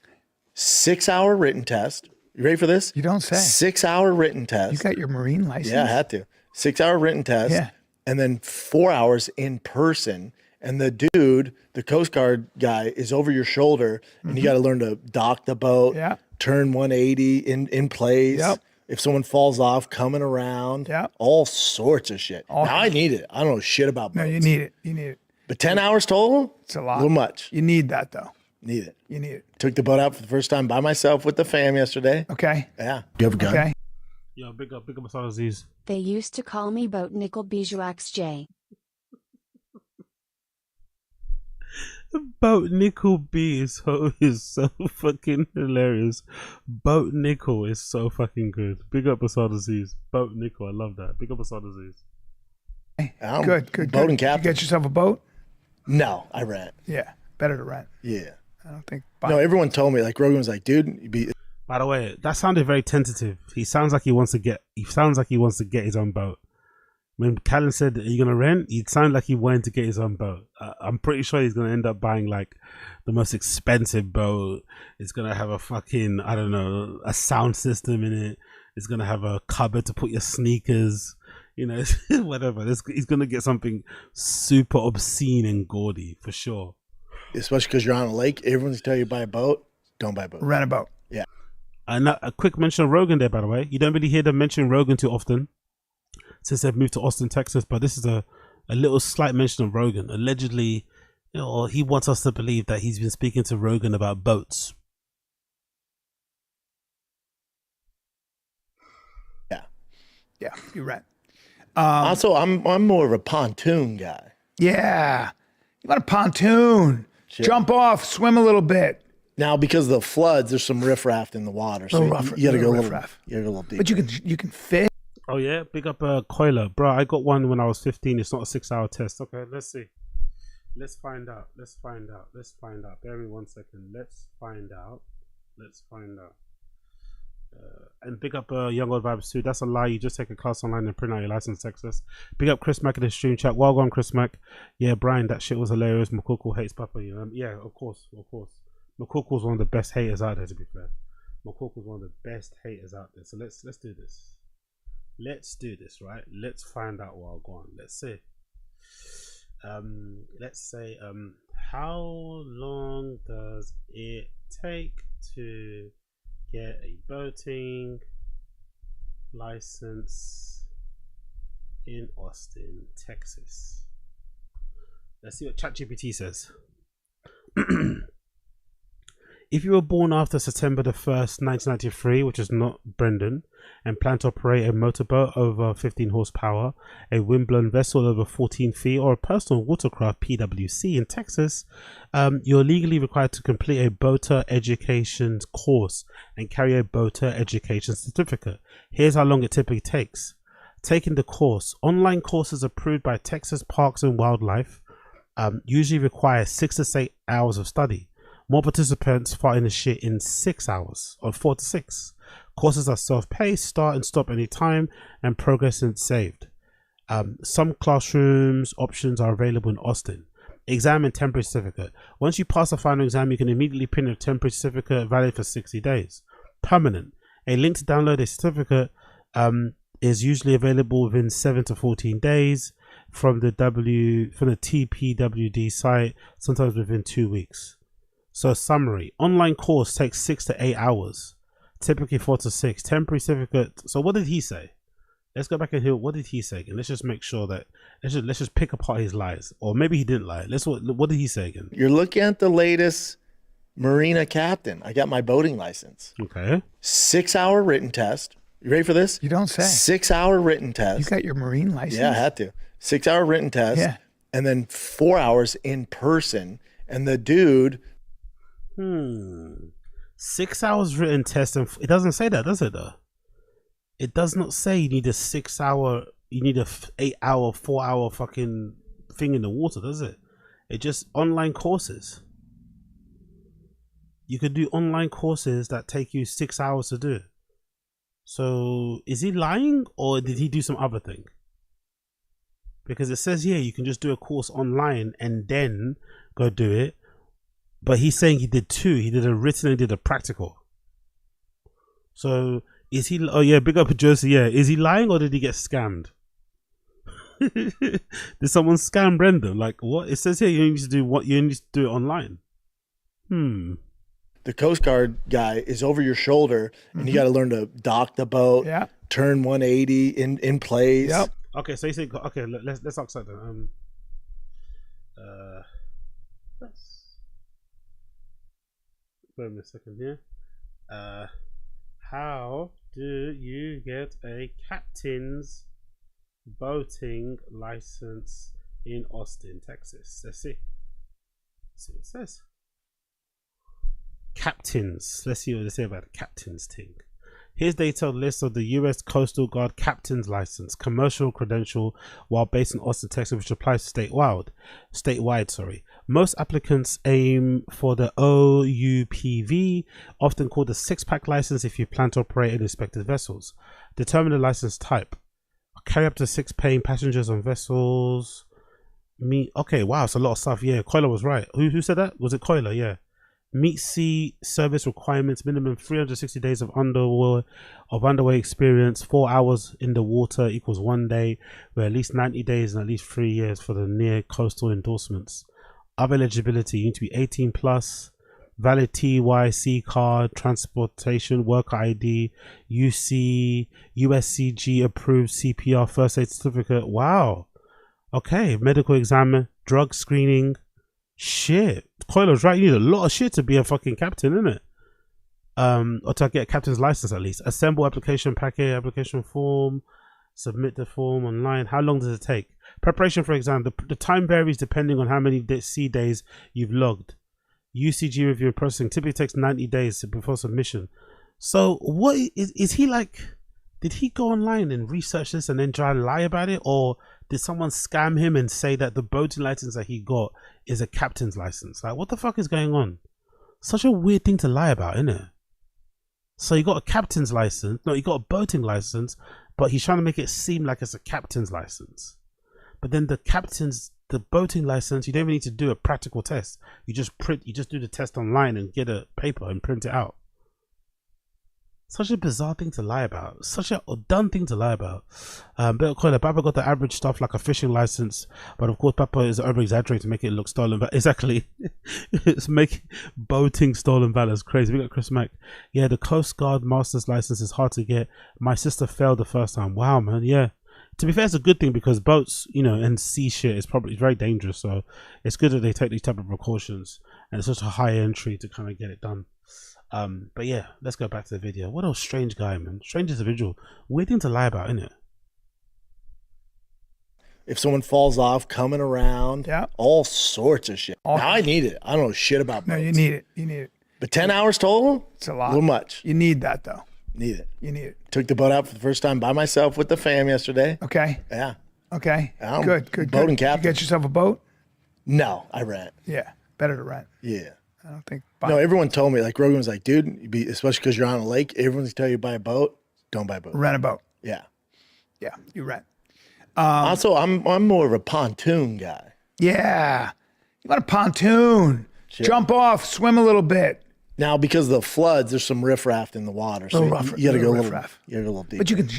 6-hour written test. You ready for this? You don't say. 6-hour written test. You got your Marine license? Yeah, I had to. 6-hour written test. Yeah. And then 4 hours in person. And the dude, the Coast Guard guy, is over your shoulder, and you got to learn to dock the boat, turn 180 in place. Yep. If someone falls off, coming around, all sorts of shit. Now I need it. I don't know shit about boats. No, you need it. You need it. But 10 hours total? It's a lot. A little much. You need that though. Need it. You need it. Took the boat out for the first time by myself with the fam yesterday. Okay. Yeah. Do you have a gun? Okay. Yo, big up Aziz. They used to call me Boat Nickel Bijouax J. Boat Nickel B is so fucking hilarious. Boat Nickel is so fucking good. Big up Asad Aziz. Boat Nickel, I love that. Big up Asad Aziz. Good. Boating Did you captain. get yourself a boat? No, I rent. Yeah. Better to rent. Yeah. I don't think. No, everyone told me, like, Rogan was like, dude, you'd be. By the way, that sounded very tentative. He sounds like he wants to get his own boat. When Callan said, "Are you gonna rent?" It sounded like he wanted to get his own boat. I'm pretty sure he's gonna end up buying like the most expensive boat. It's gonna have a fucking, I don't know, a sound system in it. It's gonna have a cupboard to put your sneakers. You know, whatever. He's gonna get something super obscene and gaudy for sure. Especially because you're on a lake. Everyone's telling you to buy a boat. Don't buy a boat. Rent a boat. Yeah. And a quick mention of Rogan there, by the way. You don't really hear them mention Rogan too often since they've moved to Austin, Texas. But this is a little slight mention of Rogan. Allegedly, you know, he wants us to believe that he's been speaking to Rogan about boats. Yeah. Yeah, you're right. Also, I'm more of a pontoon guy. Yeah. You want a pontoon. Shit. Jump off, swim a little bit. Now, because of the floods, there's some riffraff in the water, so you got to go a little deep. But you can fish. Oh yeah, big up Coiler, bro. I got one when I was 15. It's not a 6-hour test. Okay, let's see. Let's find out. Bear with me 1 second. Let's find out. And big up Young Old Vibes too. That's a lie. You just take a class online and print out your license, Texas. Big up Chris Mack in the stream chat. Well gone, Chris Mack. Yeah, Bryan, that shit was hilarious. McCookle hates Papa. You know? Yeah, of course. McCookle's one of the best haters out there, to be fair. McCookle's one of the best haters out there. So let's do this. Let's do this, right? Let's find out what I'll go on. Let's see. Let's say how long does it take to get a boating license in Austin, Texas? Let's see what ChatGPT says. If you were born after September the 1st, 1993, which is not Brendan, and plan to operate a motorboat over 15 horsepower, a windblown vessel over 14 feet, or a personal watercraft PWC in Texas, you're legally required to complete a boater education course and carry a boater education certificate. Here's how long it typically takes. Taking the course. Online courses approved by Texas Parks and Wildlife usually require 6 to 8 hours of study. More participants fighting the shit in 6 hours, or 4 to 6. Courses are self-paced, start and stop anytime, and progress is saved. Some classrooms options are available in Austin. Exam and temporary certificate. Once you pass the final exam, you can immediately print a temporary certificate valid for 60 days. Permanent. A link to download a certificate is usually available within 7 to 14 days from the TPWD site, sometimes within 2 weeks. So summary, online course takes 6 to 8 hours, typically 4 to 6. Temporary certificate. So what did he say? Let's go back and hear what did he say again. Let's just make sure that let's just pick apart his lies, or maybe he didn't lie. What did he say again? You're looking at the latest marina captain. I got my boating license. Okay. 6-hour written test. You ready for this? You don't say. 6-hour written test. You got your marine license? Yeah, I had to. 6-hour written test. Yeah. And then 4 hours in person. And the dude. 6 hours written test, and it doesn't say that, does it? Though it does not say you need a 6 hour, you need a 8 hour, 4 hour fucking thing in the water, does it? It just online courses. You could do online courses that take you 6 hours to do. So is he lying, or did he do some other thing? Because it says here you can just do a course online and then go do it. But he's saying he did two. He did a written and did a practical. So is he? Oh yeah, big up Josie. Yeah, is he lying, or did he get scammed? Did someone scam Brendan? Like what? It says here you need to do what you need to do it online. The Coast Guard guy is over your shoulder, and you got to learn to dock the boat. Yeah. Turn 180 in place. Yep. Okay, so you say okay. Let's ask that then. Wait a second here. How do you get a captain's boating license in Austin, Texas? Let's see. Let's see what it says. Captains. Let's see what they say about the captain's thing. Here's detailed list of the U.S. Coastal Guard Captain's License, commercial credential, while based in Austin, Texas, which applies statewide. Sorry. Most applicants aim for the OUPV, often called a 6-pack license if you plan to operate in inspected vessels. Determine the license type. Carry up to 6 paying passengers on vessels. Okay, wow, it's a lot of stuff. Yeah, Coiler was right. Who said that? Was it Coiler? Yeah. Meet sea service requirements, minimum 360 days of underway experience, 4 hours in the water equals 1 day, with at least 90 days and at least 3 years for the near coastal endorsements. Other eligibility, you need to be 18 plus, valid TYC card, transportation, worker ID, USCG approved CPR first aid certificate. Wow. Okay, medical exam, drug screening. Shit, Coiler's right. You need a lot of shit to be a fucking captain, innit? Or to get a captain's license at least. Assemble application packet, application form, submit the form online. How long does it take? Preparation for exam. The time varies depending on how many sea days you've logged. UCG review and processing typically takes 90 days before submission. So what is he like? Did he go online and research this and then try and lie about it? Or did someone scam him and say that the boating license that he got is a captain's license? Like, what the fuck is going on? Such a weird thing to lie about, isn't it? So you got a captain's license. No, you got a boating license, but he's trying to make it seem like it's a captain's license. But then the boating license, you don't even need to do a practical test. You just do the test online and get a paper and print it out. Such a bizarre thing to lie about. Such a dumb thing to lie about. But Papa got the average stuff like a fishing license, but of course Papa is over exaggerating to make it look stolen. But exactly, it's making boating stolen valor is crazy. We got Chris Mack. Yeah, the Coast Guard master's license is hard to get. My sister failed the first time. Wow, man. Yeah. To be fair, it's a good thing because boats, you know, and sea shit is probably very dangerous. So it's good that they take these type of precautions, and it's such a high entry to kind of get it done. But yeah, let's go back to the video. What a strange guy, man. Strange individual. Weird thing to lie about, isn't it? If someone falls off, coming around, all sorts of shit. Now I need it. I don't know shit about boats. No, you need it. You need it. But 10 hours total? It's a lot. A little much. You need that though. Need it. You need it. Took the boat out for the first time by myself with the fam yesterday. Okay. Yeah. Okay. Good. Boating captain. Did you get yourself a boat? No, I rent. Yeah. Better to rent. Yeah. I don't think. No, everyone told me, like Rogan was like, dude, especially because you're on a lake, everyone's tell you buy a boat. Don't buy a boat. Rent a boat. Yeah. Yeah, you rent. Also, I'm more of a pontoon guy. Yeah. You want a pontoon. Shit. Jump off, swim a little bit. Now, because of the floods, there's some riffraff in the water. So you gotta go a little deep. But you can.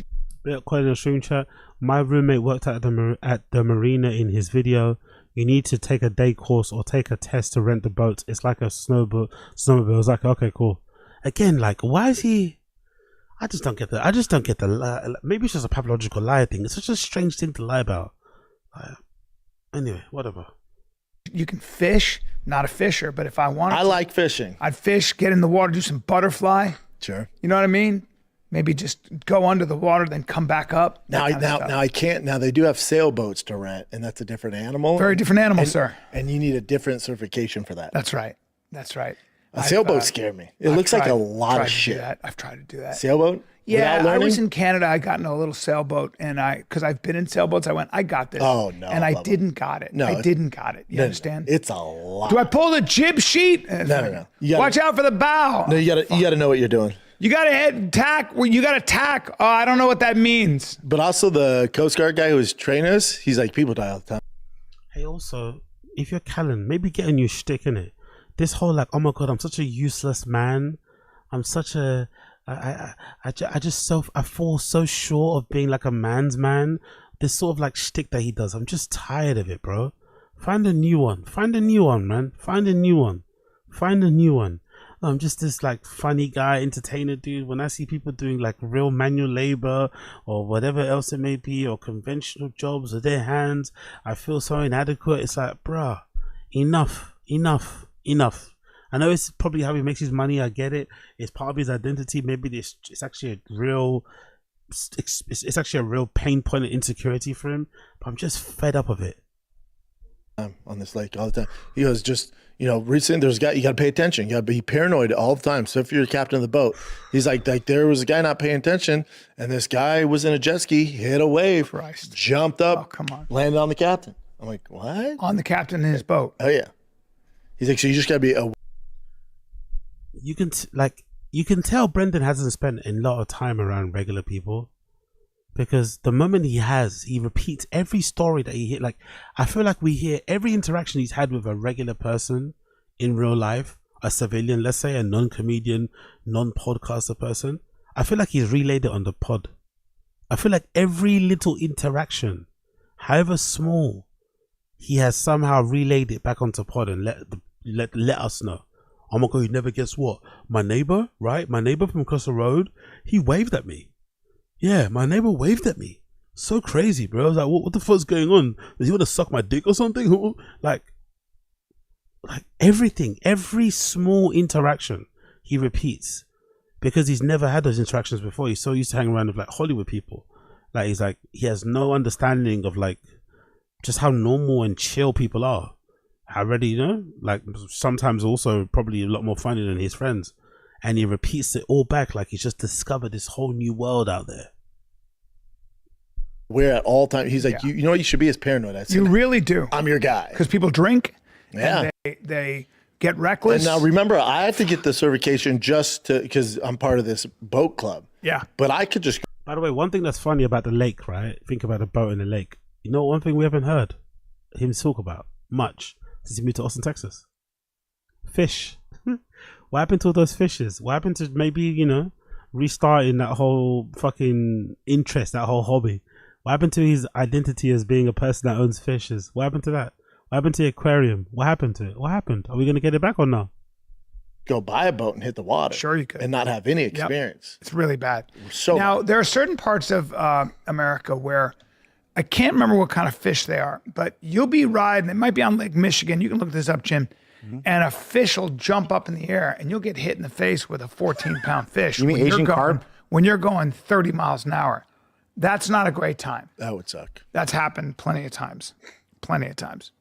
Quite in the stream chat. My roommate worked at the marina in his video. You need to take a day course or take a test to rent the boat. It's like a snowmobile. I was like, okay, cool. Again, like, why is he? I just don't get the. Maybe it's just a pathological lie thing. It's such a strange thing to lie about. Anyway, whatever. You can fish. Not a fisher, but if I wanted I like fishing. I'd fish, get in the water, do some butterfly. Sure. You know what I mean? Maybe just go under the water, then come back up. Now I can't. Now they do have sailboats to rent, and that's a different animal. Very different animal, sir. And you need a different certification for that. That's right. That's right. A sailboat scared me. It looks like a lot of shit. I've tried to do that. Sailboat? Yeah, I was in Canada. I got in a little sailboat, and because I've been in sailboats, I went, I got this. Oh no! And I didn't got it. No, I didn't got it. You understand? It's a lot. Do I pull the jib sheet? No. Watch out for the bow. No, you gotta know what you're doing. You gotta head tack. Well, you gotta tack. Oh, I don't know what that means. But also the Coast Guard guy who was training us, he's like, people die all the time. Hey, also, if you're Callan, maybe get a new shtick in it. This whole like, oh my god, I'm such a useless man. I'm such a I fall so short of being like a man's man. This sort of like shtick that he does, I'm just tired of it, bro. Find a new one. Find a new one, man. Find a new one. Find a new one. I'm just this like funny guy, entertainer dude. When I see people doing like real manual labor or whatever else it may be, or conventional jobs with their hands, I feel so inadequate. It's like, bruh, enough. I know it's probably how he makes his money. I get it. It's part of his identity. Maybe it's actually a real, it's actually a real pain point and insecurity for him. But I'm just fed up of it. On this lake all the time. He goes, just, you know, recently there's a guy, you got to pay attention. You got to be paranoid all the time. So if you're the captain of the boat, he's like there was a guy not paying attention, and this guy was in a jet ski, hit a wave, jumped up, come on, landed on the captain. I'm like, what? On the captain in his boat. Oh yeah. He's like, so you just got to be a. You can tell Brendan hasn't spent a lot of time around regular people, because the moment he repeats every story that he hear. Like, I feel like we hear every interaction he's had with a regular person in real life, a civilian, let's say a non-comedian, non-podcaster person. I feel like he's relayed it on the pod. I feel like every little interaction, however small, he has somehow relayed it back onto pod and let us know. Oh my god, you never guess what? My neighbor, right? My neighbor from across the road, he waved at me. Yeah, my neighbor waved at me. So crazy, bro. I was like, what the fuck's going on? Does he want to suck my dick or something? Like everything, every small interaction he repeats, because he's never had those interactions before. He's so used to hanging around with like Hollywood people. Like, he has no understanding of like just how normal and chill people are. Already, you know, like sometimes also probably a lot more funny than his friends, and he repeats it all back like he's just discovered this whole new world out there. Where at all times he's like, you know what you should be as paranoid. You really do. I'm your guy, because people drink. Yeah, and they get reckless. And now remember, I had to get the certification just because I'm part of this boat club. Yeah. But I could just. By the way, one thing that's funny about the lake, right? Think about a boat in the lake. You know, one thing we haven't heard him talk about much since he moved to Austin, Texas. Fish. What happened to all those fishes? What happened to maybe, you know, restarting that whole fucking interest, that whole hobby? What happened to his identity as being a person that owns fishes? What happened to that? What happened to the aquarium? What happened to it? What happened? Are we going to get it back or no? Go buy a boat and hit the water. Sure you could. And not have any experience. It's really bad. So now, there are certain parts of America where I can't remember what kind of fish they are, but you'll be riding, it might be on Lake Michigan. You can look this up, Jim. And a fish will jump up in the air and you'll get hit in the face with a 14-pound fish. You mean Asian carp? When you're going 30 miles an hour. That's not a great time. That would suck. That's happened plenty of times. Plenty of times.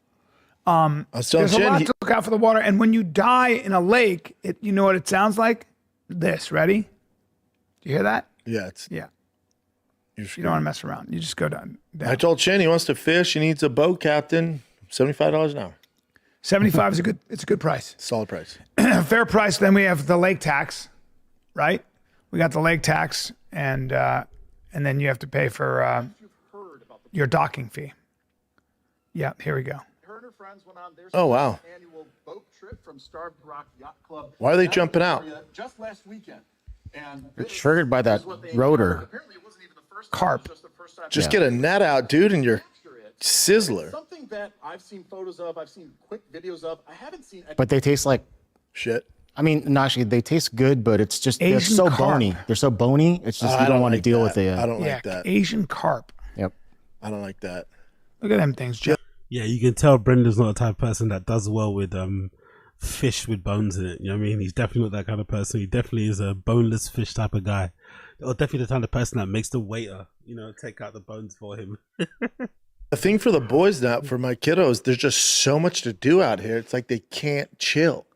There's a lot to look out for the water. And when you die in a lake, you know what it sounds like? This. Ready? Do you hear that? Yeah. Yeah. You don't want to mess around. You just go down. I told Chin he wants to fish. He needs a boat captain. $75 an hour. 75 is a good price. Solid price. Fair price. Then we have the lake tax, right? We got the lake tax, and then you have to pay for your docking fee. Yeah, here we go. Oh, wow. Annual boat trip from Starved Rock Yacht Club. Why are they jumping out? Just last weekend. And It's triggered by that rotor. apparently it wasn't even the first Carp. Just the first time. Just get a net out, dude, and you're sizzler. Something that I've seen photos of, I've seen quick videos of. I haven't seen. But they taste like shit. I mean, no, actually, they taste good, but it's just they're Asian so carp. bony. They're so bony. It's just you don't want to deal with it. I don't Yeah, like that. Asian carp. Yep. I don't like that. Look at them things, Joe. Yeah, you can tell Brendan's not the type of person that does well with fish with bones in it. You know what I mean? He's definitely not that kind of person. He definitely is a boneless fish type of guy. Or definitely the kind of person that makes the waiter, you know, take out the bones for him. The thing for the boys now, for my kiddos, there's just so much to do out here. It's like they can't chill.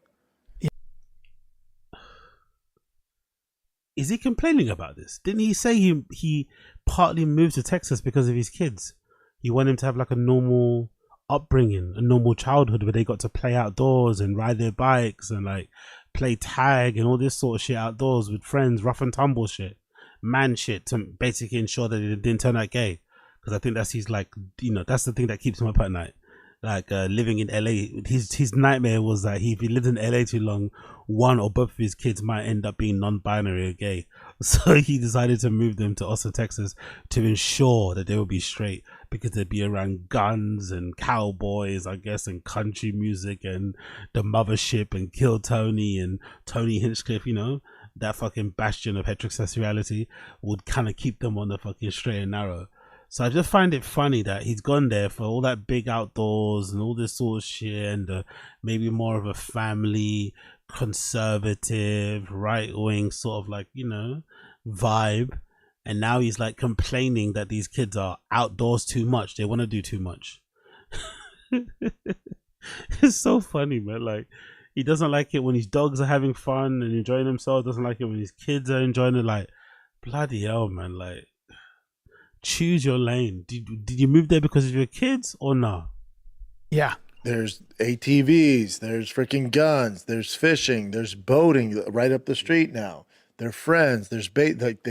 Is he complaining about this? Didn't he say he partly moved to Texas because of his kids? He wanted him to have like a normal upbringing, a normal childhood where they got to play outdoors and ride their bikes and like play tag and all this sort of shit outdoors with friends, rough and tumble shit, man shit, to basically ensure that they didn't turn out gay. Because I think that's his, like, you know, that's the thing that keeps him up at night. Like living in LA, his nightmare was that if he lived in LA too long, one or both of his kids might end up being non-binary or gay. So he decided to move them to Austin, Texas, to ensure that they would be straight, because they'd be around guns and cowboys, I guess, and country music and the mothership and Kill Tony and Tony Hinchcliffe. You know, that fucking bastion of heterosexuality would kind of keep them on the fucking straight and narrow. So I just find it funny that he's gone there for all that big outdoors and all this sort of shit, and maybe more of a family, conservative, right-wing sort of, like, you know, vibe. And now he's like complaining that these kids are outdoors too much. They want to do too much. It's so funny, man. Like, he doesn't like it when his dogs are having fun and enjoying themselves. Doesn't like it when his kids are enjoying it. Like, bloody hell, man. Like, choose your lane. Did you move there because of your kids or no? Yeah. There's ATVs, there's freaking guns, there's fishing, there's boating right up the street now. They're friends, there's bait. Like,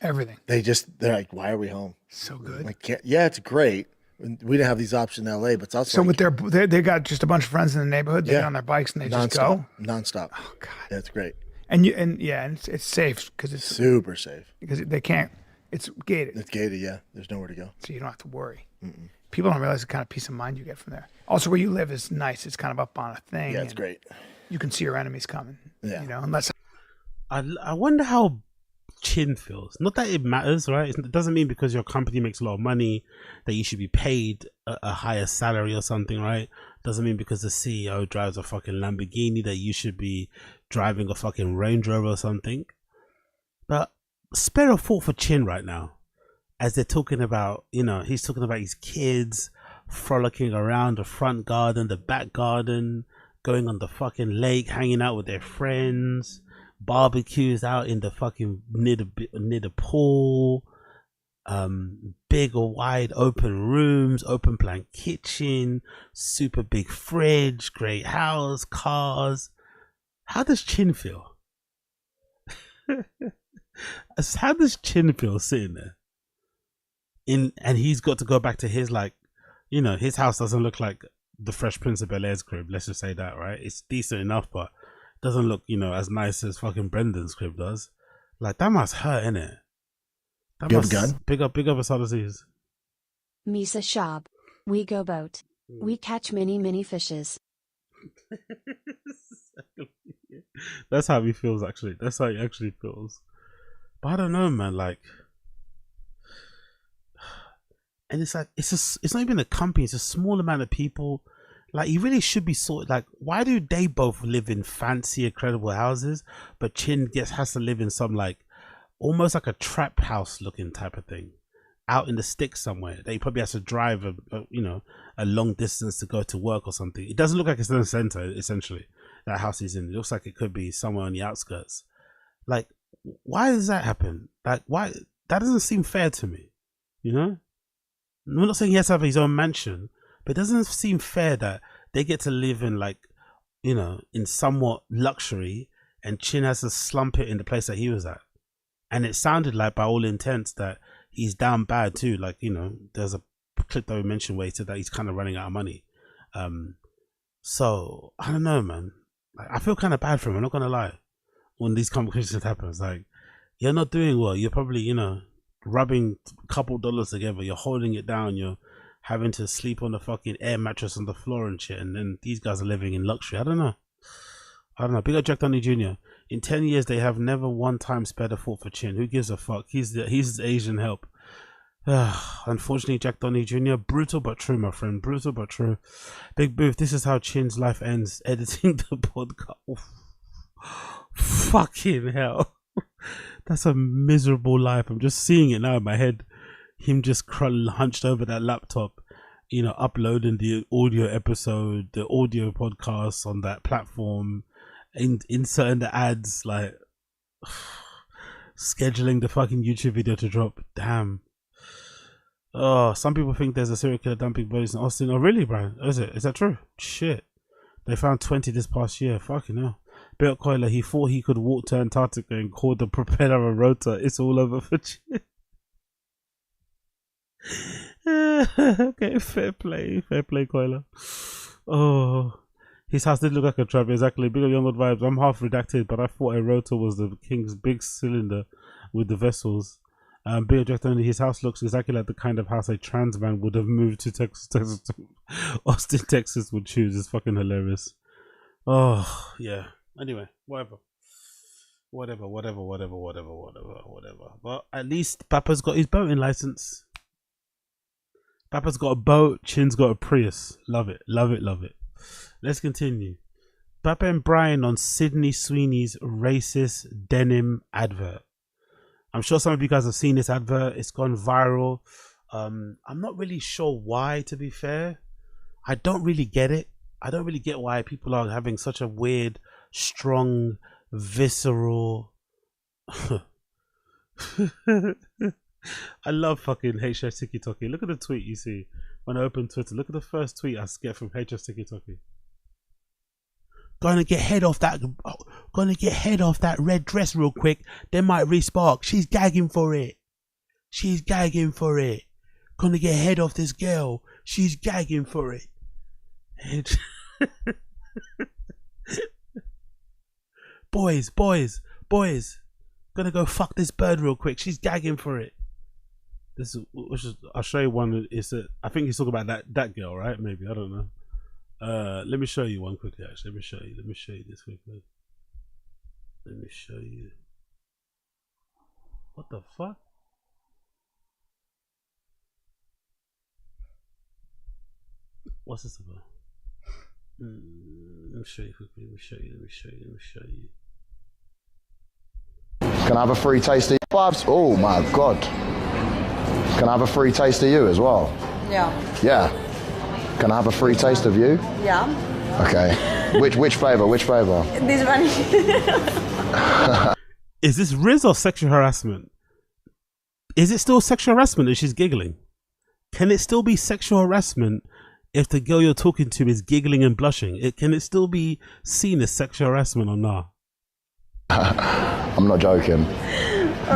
Everything. They're like, why are we home? So good. Like, yeah, it's great. We didn't have these options in LA, but it's also So with they got just a bunch of friends in the neighborhood. They get on their bikes and they just go nonstop. Oh God, yeah, it's great. And it's safe because it's super safe because they can't. It's gated. It's gated. Yeah, there's nowhere to go, so you don't have to worry. People don't realize the kind of peace of mind you get from there. Also, where you live is nice. It's kind of up on a thing. Yeah, it's great. You can see your enemies coming. Yeah, you know, unless. I wonder how Chin feels. Not that it matters, right? It doesn't mean because your company makes a lot of money that you should be paid a higher salary or something, right? Doesn't mean because the CEO drives a fucking Lamborghini that you should be driving a fucking Range Rover or something. But spare a thought for Chin right now, as they're talking about, you know, he's talking about his kids frolicking around the front garden, the back garden, going on the fucking lake, hanging out with their friends, barbecues out in the fucking near the pool. Big or wide open rooms, open plan kitchen, super big fridge, great house, cars. How does Chin feel? How does Chin feel sitting there? And he's got to go back to his, like, you know, his house doesn't look like the Fresh Prince of Bel-Air's crib. Let's just say that, right? It's decent enough, but it doesn't look, you know, as nice as fucking Brendan's crib does. Like, that must hurt, innit? You have a gun? Big up Asada Seas. Misa Schaub. We go boat. We catch many fishes. That's how he feels, actually. That's how he actually feels. But I don't know, man. Like, and it's like it's not even a company. It's a small amount of people. Like, you really should be sorted. Like, why do they both live in fancy, incredible houses, but Chin has to live in some, like, almost like a trap house looking type of thing, out in the sticks somewhere. They probably has to drive a long distance to go to work or something. It doesn't look like it's in the center, essentially. That house he's in. It looks like it could be somewhere on the outskirts. Like, why does that happen? Like, why? That doesn't seem fair to me. You know? I'm not saying he has to have his own mansion, but it doesn't seem fair that they get to live in, like, you know, in somewhat luxury, and Chin has to slump it in the place that he was at. And it sounded like, by all intents, that he's down bad too. Like, you know, there's a clip that we mentioned where he said that he's kind of running out of money. So I don't know, man. Like, I feel kind of bad for him. I'm not gonna lie. When these conversations happen, it's like, you're not doing well. You're probably, you know, rubbing a couple dollars together. You're holding it down. You're having to sleep on the fucking air mattress on the floor and shit. And then these guys are living in luxury. I don't know. Big up Jack Downey Jr. In 10 years, they have never one time spared a thought for Chin. Who gives a fuck? He's the Asian help. Unfortunately, Jack Downey Jr. Brutal but true, my friend. Brutal but true. Big Booth, this is how Chin's life ends. Editing the podcast. Oof. Fucking hell. That's a miserable life. I'm just seeing it now in my head. Him just hunched over that laptop, you know, uploading the audio episode, the audio podcast on that platform, inserting the ads, like scheduling the fucking YouTube video to drop. Damn. Oh, some people think there's a serial killer dumping bodies in Austin. Oh, really, Bryan? Is it? Is that true? Shit. They found 20 this past year. Fucking hell. Bill Coiler, he thought he could walk to Antarctica and call the propeller a rotor. It's all over for Chin. Okay, fair play, Coiler. Oh, his house did look like a trap. Exactly. Bigger younger vibes. I'm half redacted, but I thought a rotor was the king's big cylinder with the vessels. Bigger Jack Downey, his house looks exactly like the kind of house a trans man would have moved to Texas, Austin, Texas would choose. It's fucking hilarious. Oh yeah. Anyway, whatever. But at least Papa's got his boating license. Papa's got a boat. Chin's got a Prius. Love it. Let's continue. Papa and Bryan on Sydney Sweeney's racist denim advert. I'm sure some of you guys have seen this advert. It's gone viral. I'm not really sure why, to be fair. I don't really get it. I don't really get why people are having such a weird, strong, visceral... I love fucking HSTIKKYTOKKY. Look at the tweet you see when I open Twitter. Look at the first tweet I get from HSTIKKYTOKKY. Gonna get head off that red dress real quick. Then might respark. She's gagging for it. Gonna get head off this girl. She's gagging for it. Boys. Gonna go fuck this bird real quick. She's gagging for it. I'll show you one. I think he's talking about that girl, right? Maybe, I don't know. Let me show you one quickly. Actually, let me show you this quickly. Let me show you. What the fuck? What's this about? Let me show you quickly. Let me show you. Can I have a free taste of you, Babs? Oh my God. Can I have a free taste of you as well? Yeah. Yeah. Can I have a free taste of you? Yeah. Okay. Which flavor? This one. Is this Riz or sexual harassment? Is it still sexual harassment if she's giggling? Can it still be sexual harassment if the girl you're talking to is giggling and blushing? Can it still be seen as sexual harassment or not? I'm not joking.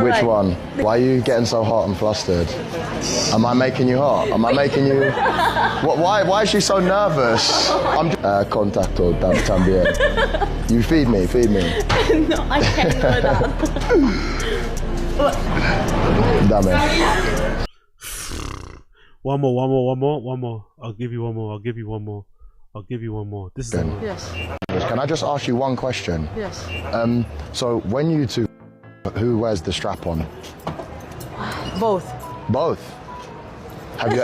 Which one? Why are you getting so hot and flustered? Am I making you hot? Am I making you... Why is she so nervous? I'm contacto también. You feed me. No, I can't do that. Dame. One more. I'll give you one more. This is the one. Yes. Can I just ask you one question? Yes. So when you two, who wears the strap on? Both. Both? Have you...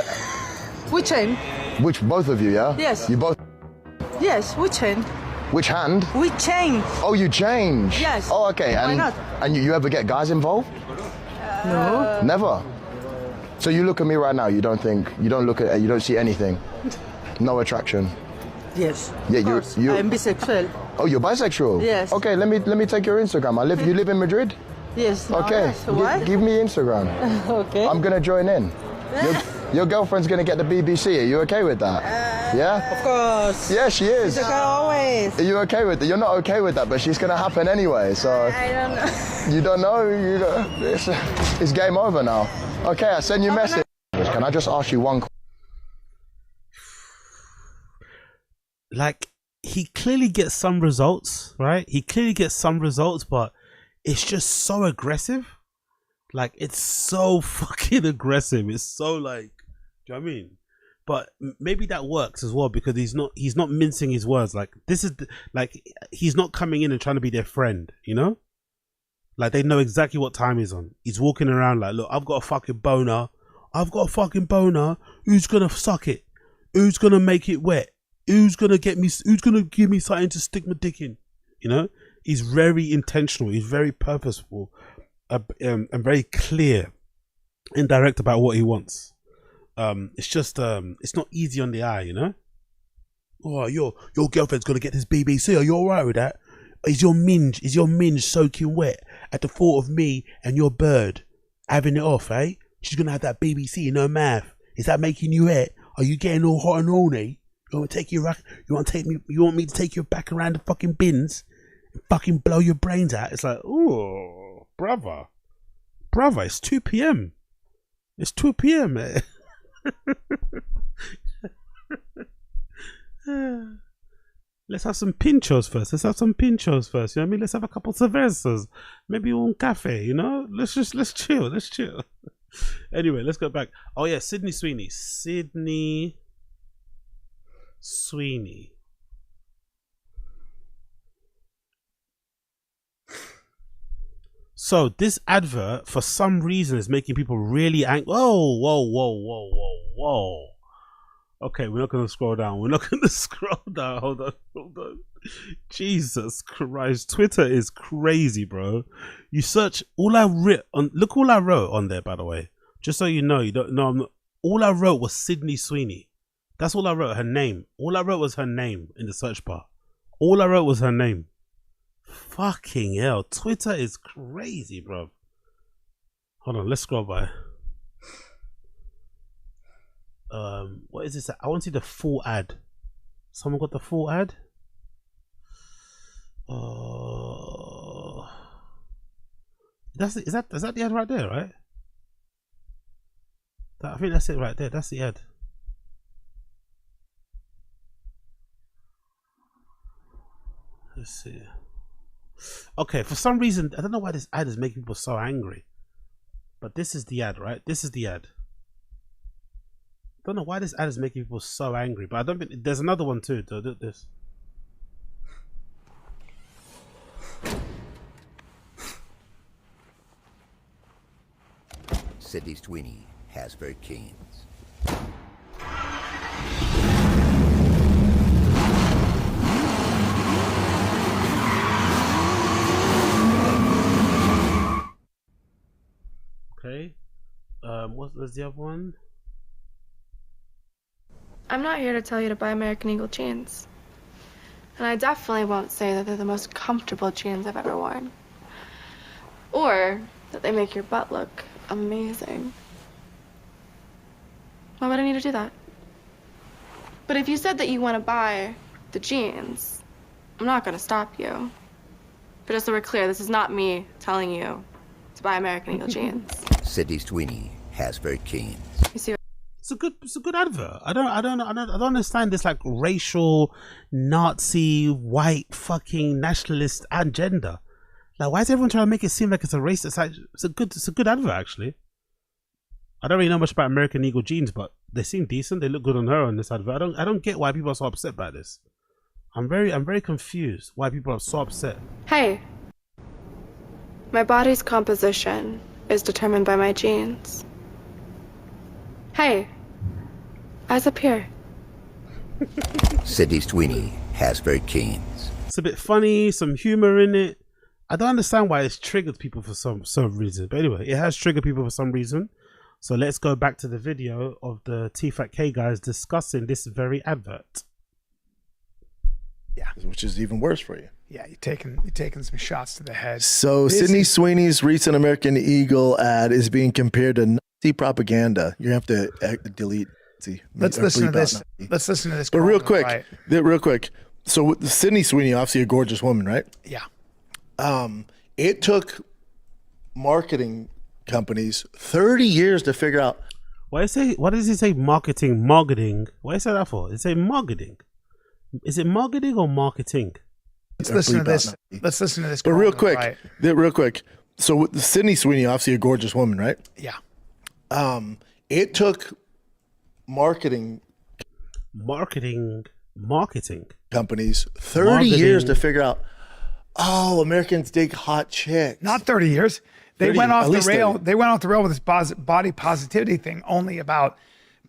Which hand? Which, both of you, yeah? Yes. You both... Yes, which hand? Which hand? We change. Oh, you change? Yes. Oh, okay. Why not? And you ever get guys involved? No. Never? So you look at me right now, you don't see anything? No attraction? Yes. Yeah, you. I'm bisexual. Oh, you're bisexual? Yes. Okay, let me take your Instagram. You live in Madrid? Yes. Okay. Yes. Why? Give me Instagram. Okay. I'm gonna join in. Your girlfriend's gonna get the BBC. Are you okay with that? Yeah? Of course. Yeah, she is. It's okay always. Are you okay with it? You're not okay with that, but she's gonna happen anyway, so... I don't know. You don't know? It's game over now. Okay, I send you a message. Can I just ask you one question? Like, he clearly gets some results, right? He clearly gets some results, but it's just so aggressive. Like, it's so fucking aggressive. It's so like, do you know what I mean? But maybe that works as well because he's not mincing his words. Like, this is like, he's not coming in and trying to be their friend, you know? Like, they know exactly what time he's on. He's walking around like, look, I've got a fucking boner. Who's gonna suck it? Who's gonna make it wet? Who's gonna give me something to stick my dick in? You know? He's very intentional. He's very purposeful. And very clear and direct about what he wants. It's just it's not easy on the eye, you know. Oh, your girlfriend's gonna get this BBC. Are you alright with that? Is your minge soaking wet at the thought of me and your bird having it off, eh? She's gonna have that BBC in her mouth. Is that making you wet? Are you getting all hot and horny? You want me to take you back around the fucking bins and fucking blow your brains out? It's like, ooh, brother, it's 2 p.m. It's 2 p.m. man. Let's have some pinchos first. You know what I mean? Let's have a couple cervezas. Maybe un cafe, you know? Let's chill. Anyway, let's go back. Oh yeah, Sydney Sweeney. So this advert, for some reason, is making people really angry. Whoa. Okay, we're not going to scroll down. Hold on. Jesus Christ. Twitter is crazy, bro. You search, look all I wrote on there, by the way. Just so you know, you don't know. All I wrote was Sydney Sweeney. That's all I wrote, her name. All I wrote was her name in the search bar. All I wrote was her name. Fucking hell. Twitter is crazy, bro. Hold on, let's scroll by. What is this? I want to see the full ad. Someone got the full ad? Is that the ad right there, right? I think that's it right there. That's the ad. Let's see. Okay, for some reason, I don't know why this ad is making people so angry. But this is the ad, right? This is the ad. I don't know why this ad is making people so angry, but I don't think there's another one too. So do this. Sydney Sweeney has very canes. Okay. What's the other one? I'm not here to tell you to buy American Eagle jeans. And I definitely won't say that they're the most comfortable jeans I've ever worn. Or that they make your butt look amazing. Why would I need to do that? But if you said that you want to buy the jeans, I'm not going to stop you. But just so we're clear, this is not me telling you to buy American Eagle jeans. Sydney Sweeney has very keen. You see? It's a good advert. I don't understand this like racial, Nazi, white, fucking nationalist agenda. Like, why is everyone trying to make it seem like it's a race? It's a good advert actually. I don't really know much about American Eagle jeans, but they seem decent. They look good on her on this advert. I don't get why people are so upset by this. I'm very confused why people are so upset. Hey, my body's composition is determined by my genes. Hey, eyes up here. Sydney Sweeney has very keen. It's a bit funny, some humor in it. I don't understand why it's triggered people for some reason. But anyway, it has triggered people for some reason. So let's go back to the video of the TFATK guys discussing this very advert. Yeah, which is even worse for you. Yeah, you're taking some shots to the head. So Sydney Sweeney's recent American Eagle ad is being compared to Nazi propaganda. You have to delete. Let's listen to this. Let's listen to this. But real quick. So Sydney Sweeney, obviously a gorgeous woman, right? Yeah. It took marketing companies 30 years to figure out. What does he say? Marketing. What is that for? It say marketing. Is it marketing or marketing? Let's listen to this. Let's listen to this. But real quick. So Sydney Sweeney, obviously a gorgeous woman, right? Yeah. It took marketing companies 30 years to figure out. Oh, Americans dig hot chicks. Not 30 years. They went off the rail. 30. They went off the rail with this body positivity thing only about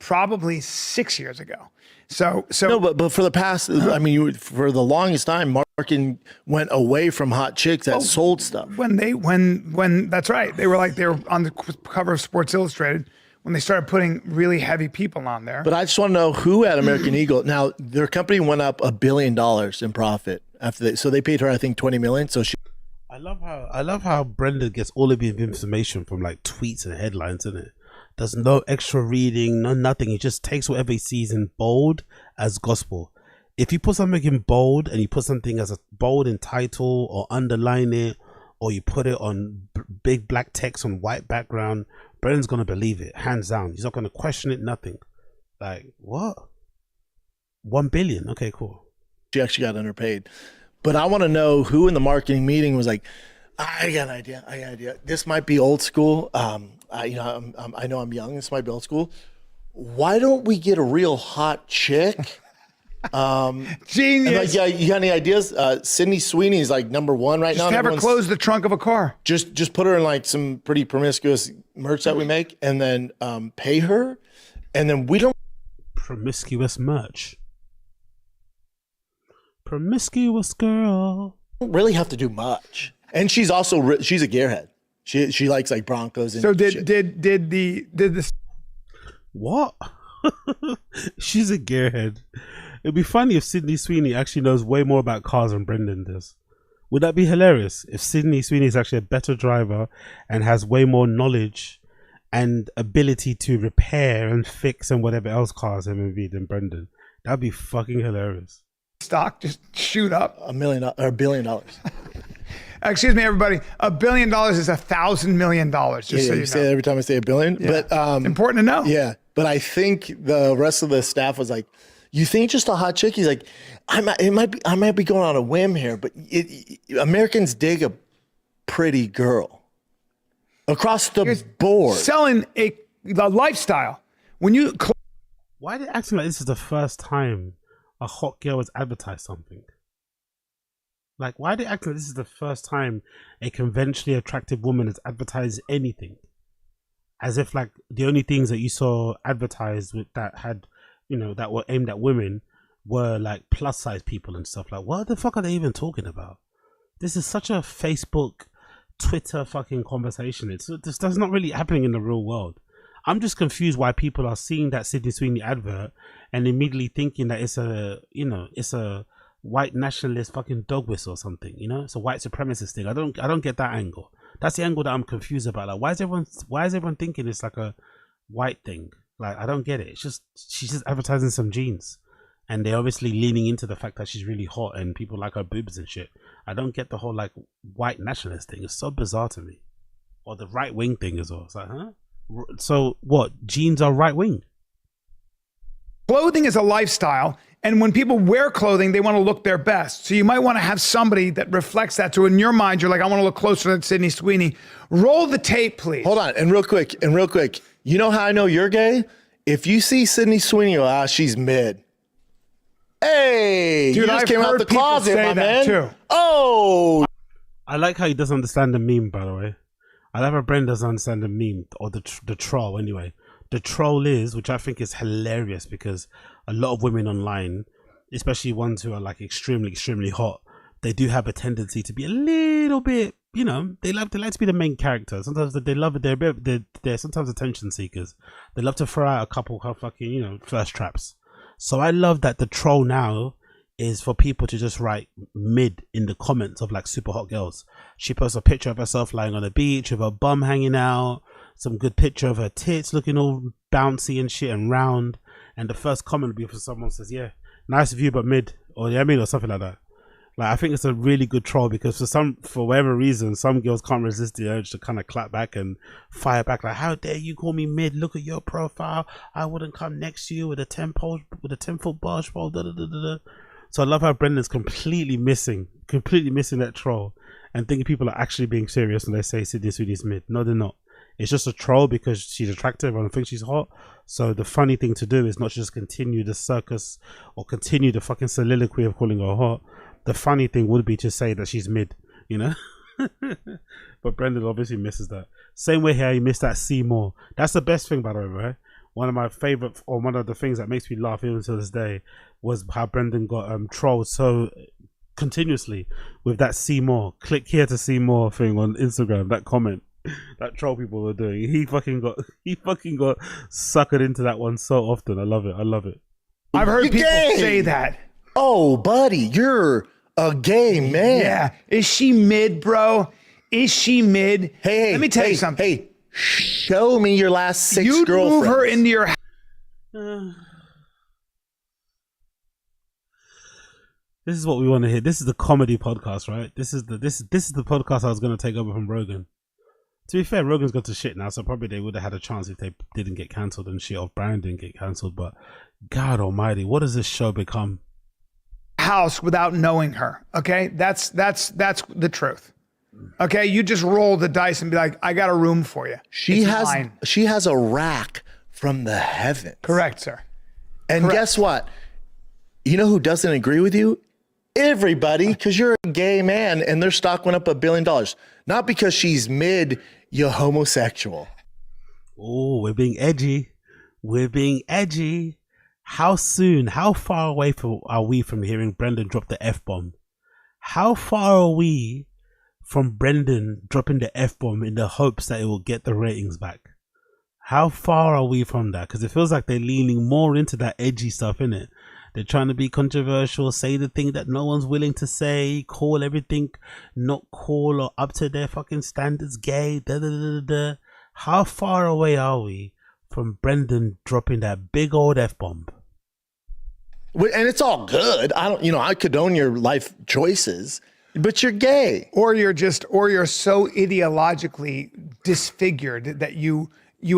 probably 6 years ago. So no, but for the past, I mean, for the longest time, marketing went away from hot chicks that sold stuff. When that's right, they were on the cover of Sports Illustrated when they started putting really heavy people on there. But I just want to know who had American Eagle. Now their company went up $1 billion in profit after so they paid her, I think, $20 million. So she. I love how Brendan gets all of the information from like tweets and headlines, isn't it? There's no extra reading, nothing. He just takes whatever he sees in bold as gospel. If you put something in bold and you put something as a bold in title or underline it, or you put it on big black text on white background, Brendan's going to believe it, hands down. He's not going to question it, nothing. Like, what? 1 billion. Okay, cool. She actually got underpaid. But I want to know who in the marketing meeting was like, I got an idea. This might be old school. I know I'm young. This might be old school. Why don't we get a real hot chick? Genius. Like, you got any ideas? Sydney Sweeney is like #1 right now. Just have her close the trunk of a car. Just put her in like some pretty promiscuous merch that we make, and then pay her, and then we don't promiscuous merch. Promiscuous girl. Really have to do much. And she's also she's a gearhead. She likes like Broncos and so did this what? She's a gearhead. It'd be funny if Sydney Sweeney actually knows way more about cars than Brendan does. Would that be hilarious if Sydney Sweeney is actually a better driver and has way more knowledge and ability to repair and fix and whatever else cars MMV than Brendan? That'd be fucking hilarious. Stock just shoot up. $1 million or $1 billion. Excuse me, everybody. $1 billion is $1,000 million. Just so you know. Say that every time I say $1 billion. Yeah. But important to know. Yeah, but I think the rest of the staff was like, "You think just a hot chick?" He's like, I might be going on a whim here, but Americans dig a pretty girl across the board. Selling the lifestyle. When you why are they acting like this is the first time a hot girl has advertised something? Like, why are they acting like this is the first time a conventionally attractive woman has advertised anything? As if like the only things that you saw advertised with that had, you know, that were aimed at women were like plus size people and stuff. Like, what the fuck are they even talking about? This is such a Facebook, Twitter fucking conversation. That's not really happening in the real world. I'm just confused why people are seeing that Sydney Sweeney advert and immediately thinking that it's a, you know, it's a white nationalist fucking dog whistle or something, you know? It's a white supremacist thing. I don't get that angle. That's the angle that I'm confused about. Like, why is everyone thinking it's like a white thing? Like, I don't get it. It's just she's just advertising some jeans, and they're obviously leaning into the fact that she's really hot and people like her boobs and shit. I don't get the whole like white nationalist thing. It's so bizarre to me, or the right wing thing as well. It's like, huh? So what? Jeans are right wing. Clothing is a lifestyle, and when people wear clothing, they want to look their best. So you might want to have somebody that reflects that. So in your mind, you're like, I want to look closer than Sydney Sweeney. Roll the tape, please. Hold on, and real quick, you know how I know you're gay? If you see Sydney Sweeney, she's mid. Hey, dude, you just came out the closet, my man. Too. Oh, I like how he doesn't understand the meme, by the way. I like how Brent doesn't understand the meme, or the troll anyway. The troll is, which I think is hilarious, because a lot of women online, especially ones who are like extremely, extremely hot, they do have a tendency to be a little bit, you know, they like to be the main character. Sometimes they love it. They're sometimes attention seekers. They love to throw out a couple of fucking, you know, thirst traps. So I love that the troll now is for people to just write mid in the comments of like super hot girls. She posts a picture of herself lying on the beach with her bum hanging out, some good picture of her tits looking all bouncy and shit and round, and the first comment will be for someone says, yeah, nice view but mid, or yeah, I mean, or something like that. Like, I think it's a really good troll, because for whatever reason, some girls can't resist the urge to kind of clap back and fire back, like, how dare you call me mid? Look at your profile. I wouldn't come next to you with a 10-foot barge pole. Da, da, da, da, da. So I love how Brendan's completely missing that troll, and thinking people are actually being serious when they say Sydney Sweeney's mid. No, they're not. It's just a troll because she's attractive and I think she's hot. So the funny thing to do is not just continue the circus or continue the fucking soliloquy of calling her hot. The funny thing would be to say that she's mid, you know. But Brendan obviously misses that. Same way here, he missed that see more. That's the best thing, by the way, right? One of my favorite, or one of the things that makes me laugh even to this day, was how Brendan got trolled so continuously with that see more, click here to see more thing on Instagram. That comment that troll people were doing, he fucking got suckered into that one so often. I love it. I've heard people say that. Oh, buddy, you're a gay man. Yeah. Is she mid, bro? Is she mid? Hey, let me tell you something. Hey, show me your last 6 You'd girlfriends. move her into your house. This is what we want to hear. This is the comedy podcast, right? This is the podcast I was going to take over from Rogan. To be fair, Rogan's got to shit now, so probably they would have had a chance if they didn't get cancelled and shit, or Bryan didn't get cancelled. But God Almighty, what does this show become? House without knowing her. Okay, that's the truth. Okay, you just roll the dice and be like, I got a room for you. She has a rack from the heavens. Correct, sir. And Correct. Guess what? You know who doesn't agree with you? Everybody, because you're a gay man and their stock went up $1 billion. Not because she's mid, you're homosexual. Oh, we're being edgy. How soon, how far away are we from hearing Brendan drop the F-bomb? How far are we from Brendan dropping the F-bomb in the hopes that it will get the ratings back? How far are we from that? Because it feels like they're leaning more into that edgy stuff, innit? They're trying to be controversial, say the thing that no one's willing to say, call everything not cool or up to their fucking standards gay, da da da da da. How far away are we from Brendan dropping that big old F-bomb? And it's all good. I condone your life choices, but you're gay. Or you're so ideologically disfigured that you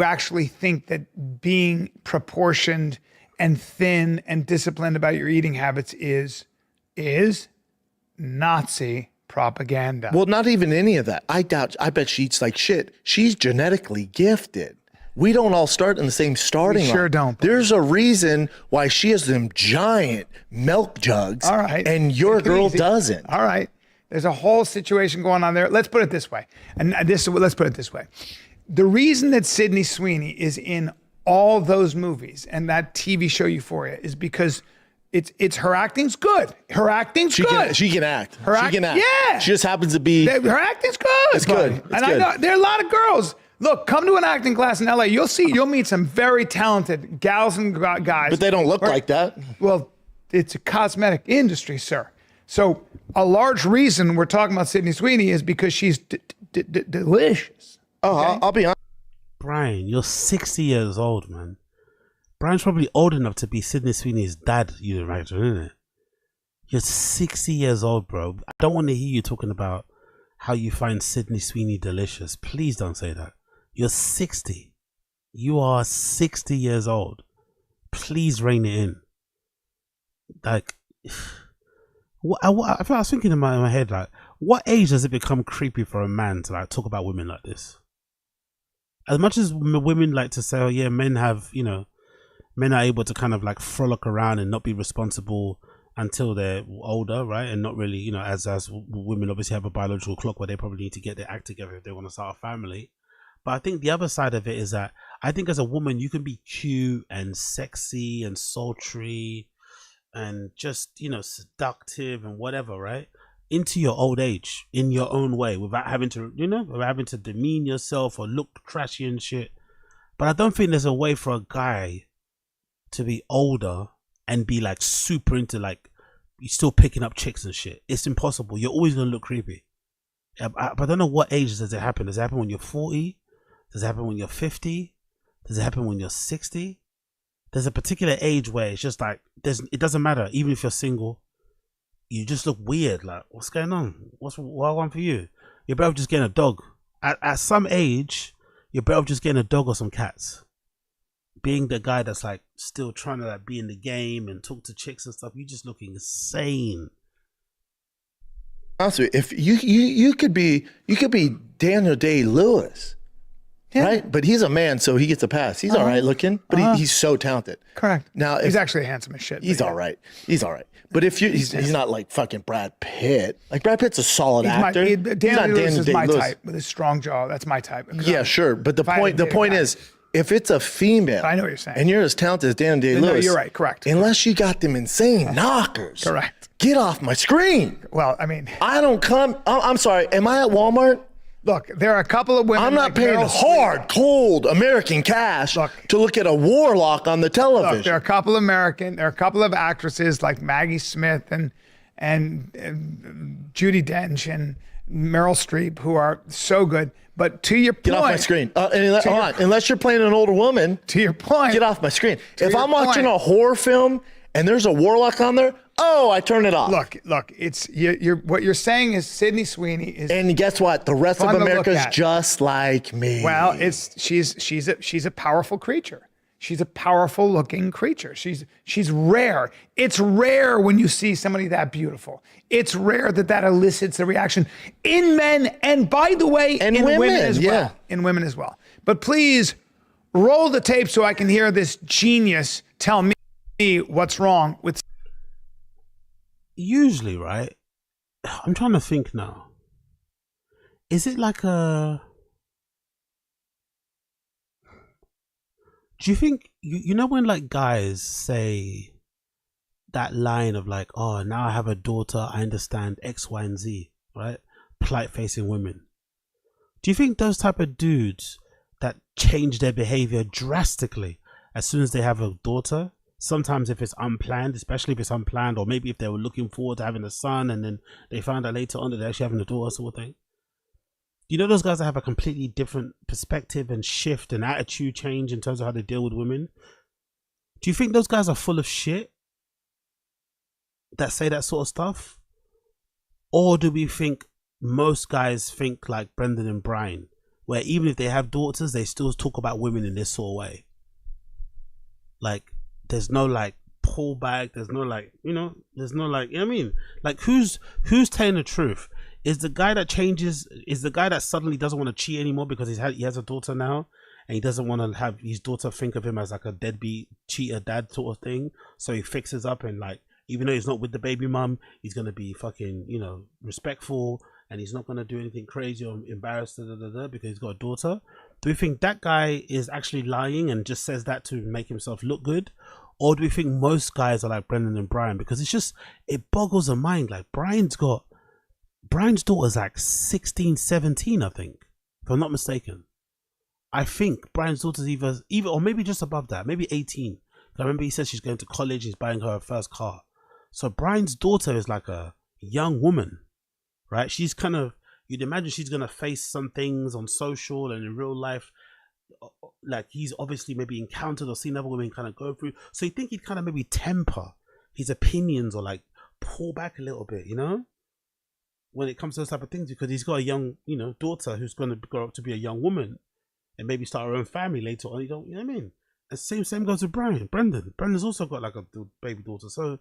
actually think that being proportioned and thin and disciplined about your eating habits is Nazi propaganda. Well, not even any of that. I bet she eats like shit. She's genetically gifted. We don't all start in the same starting line. Sure don't. There's a reason why she has them giant milk jugs. All right. And your girl doesn't. All right. There's a whole situation going on there. Let's put it this way. Let's put it this way. The reason that Sydney Sweeney is in all those movies and that TV show Euphoria is because it's her acting's good. Her acting's good. She can act. She can act. Yeah. She just happens to be. Her acting's good. It's good. And I know there are a lot of girls. Look, come to an acting class in LA. You'll meet some very talented gals and guys. But they don't look like that. Well, it's a cosmetic industry, sir. So a large reason we're talking about Sydney Sweeney is because she's delicious. Oh, I'll be honest. Bryan, you're 60 years old, man. Bryan's probably old enough to be Sydney Sweeney's dad, you imagine, isn't it? You're 60 years old, bro. I don't want to hear you talking about how you find Sydney Sweeney delicious. Please don't say that. You're 60. You are 60 years old. Please rein it in. Like, I was thinking in my head, like, what age does it become creepy for a man to like talk about women like this? As much as women like to say, oh yeah, men have, you know, men are able to kind of like frolic around and not be responsible until they're older, right? And not really, you know, as women obviously have a biological clock where they probably need to get their act together if they want to start a family. But I think the other side of it is that I think as a woman, you can be cute and sexy and sultry and just, you know, seductive and whatever, right? Into your old age in your own way without having to, you know, without having to demean yourself or look trashy and shit. But I don't think there's a way for a guy to be older and be like super into like, you're still picking up chicks and shit. It's impossible. You're always going to look creepy. But I don't know what age does it happen. Does it happen when you're 40? Does it happen when you're 50? Does it happen when you're 60? There's a particular age where it's just like, it doesn't matter. Even if you're single, you just look weird. Like, what's going on? What I want for you? You're better off just getting a dog. At some age, you're better off just getting a dog or some cats. Being the guy that's like still trying to like be in the game and talk to chicks and stuff, you just look insane. Honestly, if you could be Daniel Day-Lewis. Yeah. Right, but he's a man, so he gets a pass. He's all right looking, but he's so talented. Correct. Now he's actually handsome as shit. He's all right. He's all right. But if he's not like fucking Brad Pitt. Like Brad Pitt's a solid actor. Daniel Day-Lewis is my type with his strong jaw. That's my type. Yeah, sure. But the point is, if it's a female, I know what you're saying, and you're as talented as Daniel Day-Lewis, no, you're right. Correct. Unless you got them insane knockers. Correct. Get off my screen. Well, I mean, I don't come. I'm sorry. Am I at Walmart? Look, there are a couple of women. I'm not paying hard, cold American cash to look at a warlock on the television. Look, there are a couple of actresses like Maggie Smith and Judi Dench and Meryl Streep who are so good. But to your point, get off my screen. Unless you're playing an older woman. To your point, get off my screen. If I'm watching a horror film and there's a warlock on there, I turn it off. Look, it's what you're saying is Sydney Sweeney is. And guess what? The rest of America's just like me. Well, she's a powerful creature. She's a powerful looking creature. She's rare. It's rare when you see somebody that beautiful. It's rare that elicits a reaction in men, and by the way, in women as well. Yeah. In women as well. But please roll the tape so I can hear this genius tell me what's wrong with. Usually, right? I'm trying to think now. Is it like a... Do you think, you know when like guys say that line of like, oh, now I have a daughter, I understand X, Y, and Z, right? Polite facing women. Do you think those type of dudes that change their behavior drastically as soon as they have a daughter, sometimes if it's unplanned, especially if it's unplanned, or maybe if they were looking forward to having a son and then they found out later on that they're actually having a daughter sort of thing. You know those guys that have a completely different perspective and shift and attitude change in terms of how they deal with women? Do you think those guys are full of shit that say that sort of stuff? Or do we think most guys think like Brendan and Bryan, where even if they have daughters, they still talk about women in this sort of way? Like, there's no like pullback, there's no like, you know, there's no like, you know what I mean? Like who's telling the truth? Is the guy that changes, is the guy that suddenly doesn't want to cheat anymore because he has a daughter now and he doesn't want to have his daughter think of him as like a deadbeat cheater dad sort of thing, so he fixes up and like, even though he's not with the baby mum, he's going to be fucking, you know, respectful and he's not going to do anything crazy or embarrassed because he's got a daughter? Do we think that guy is actually lying and just says that to make himself look good? Or do we think most guys are like Brendan and Bryan? Because it's just, it boggles the mind. Like Brian's daughter's like 16, 17, I think, if I'm not mistaken. I think Brian's daughter's either or maybe just above that, maybe 18. I remember he said she's going to college, he's buying her first car. So Brian's daughter is like a young woman, right? She's kind of, you'd imagine she's going to face some things on social and in real life, like he's obviously maybe encountered or seen other women kind of go through. So you think he'd kind of maybe temper his opinions or like pull back a little bit, you know, when it comes to those type of things, because he's got a young, you know, daughter who's going to grow up to be a young woman and maybe start her own family later on. You know what I mean? And same goes with Brendan's also got like a baby daughter. So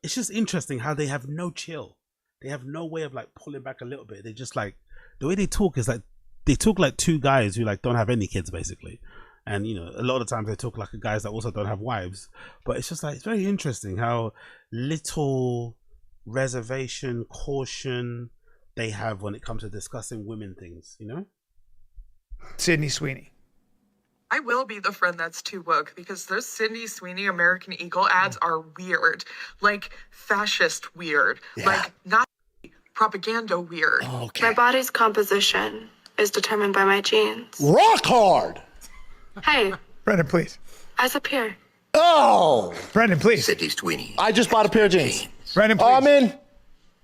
it's just interesting how they have no chill. They have no way of like pulling back a little bit. They just like, the way they talk is like, they talk like two guys who like don't have any kids basically. And you know, a lot of times they talk like guys that also don't have wives. But it's just like, it's very interesting how little reservation, caution they have when it comes to discussing women things, you know? Sydney Sweeney. I will be the friend that's too woke because those Sydney Sweeney American Eagle ads are weird. Like fascist weird. Yeah. Like Nazi propaganda weird. Okay. My body's composition is determined by my genes. Rock hard. Hey, Brendan, please. eyes up here. Oh. Brendan, please. Sydney Sweeney. I just bought a pair of jeans. Brendan, please. Oh,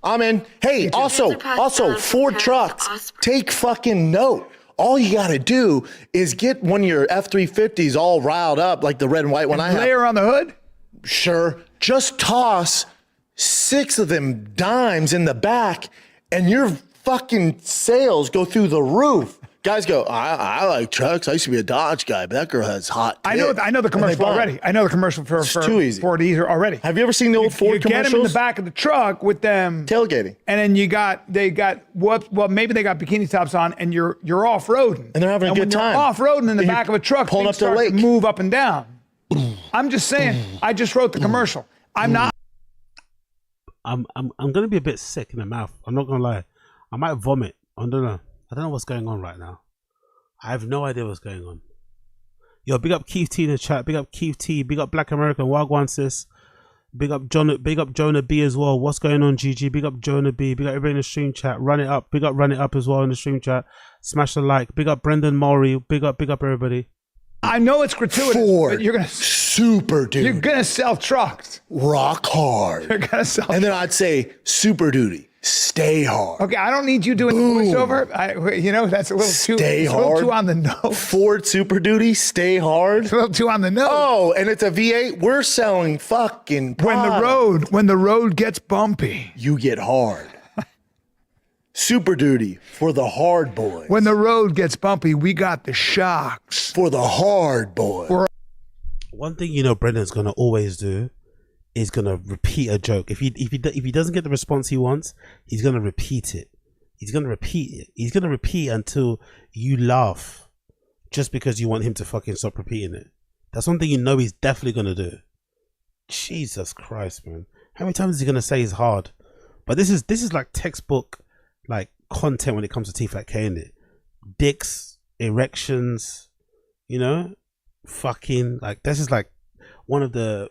I'm in. Hey, also, Ford trucks, take fucking note. All you got to do is get one of your F-350s all riled up, like the red and white one I have. Layer on the hood? Sure. Just toss 6 of them dimes in the back, and your fucking sales go through the roof. Guys go, I like trucks. I used to be a Dodge guy, but that girl has hot tits. I know the commercial already. I know the commerel for too easy. Ford already. Have you ever seen the old Ford commercials? You get them in the back of the truck with them tailgating, and then they got maybe they got bikini tops on, and you're off roading, and they're having a good time. Off roading in the back of a truck, pulling up to the lake, to move up and down. I'm just saying. I just wrote the commercial. I'm not. I'm gonna be a bit sick in the mouth. I'm not gonna lie. I might vomit. I don't know what's going on right now. I have no idea what's going on. Yo, big up Keith T in the chat. Big up Keith T. Big up Black American Wagwan sis. Big up Jonah B as well. What's going on, GG? Big up Jonah B. Big up everybody in the stream chat. Run it up. Big up Run It Up as well in the stream chat. Smash the like. Big up Brendan Maury. Big up everybody. I know it's gratuitous, but you're gonna super dude. You're gonna sell trucks. Rock hard. You're gonna sell. And then I'd say super duty. Stay hard. Okay, I don't need you doing the voiceover. That's a little too on the nose. Ford Super Duty, stay hard. It's a little too on the nose. Oh, and it's a V8. We're selling fucking product. When the road gets bumpy, you get hard. Super Duty for the hard boys. When the road gets bumpy, we got the shocks for the hard boys. One thing Brendan's gonna always do is gonna repeat a joke. If he doesn't get the response he wants, he's gonna repeat it. He's gonna repeat until you laugh, just because you want him to fucking stop repeating it. That's one thing he's definitely gonna do. Jesus Christ, man! How many times is he gonna say it's hard? But this is like textbook like content when it comes to TFATK, isn't it? Dicks, erections, fucking like this is like one of the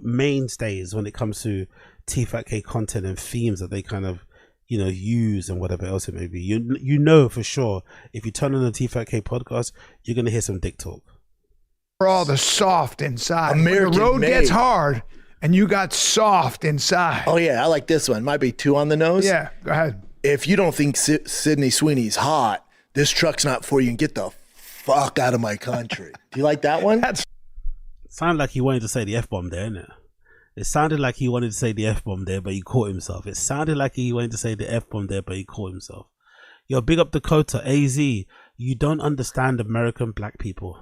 mainstays when it comes to TFATK content and themes that they kind of use and whatever else it may be. For sure if you turn on the TFATK podcast, you're gonna hear some dick talk. For all the soft inside. American when the road made. gets hard and you got soft inside. Oh yeah, I like this one. Might be too on the nose. Yeah, go ahead. If you don't think Sydney Sweeney's hot, this truck's not for you, and get the fuck out of my country. Do you like that one? Sounded like he wanted to say the F-bomb there, innit? It sounded like he wanted to say the F-bomb there, but he caught himself. It sounded like he wanted to say the F-bomb there, but he caught himself. Yo, big up Dakota, AZ. You don't understand American black people.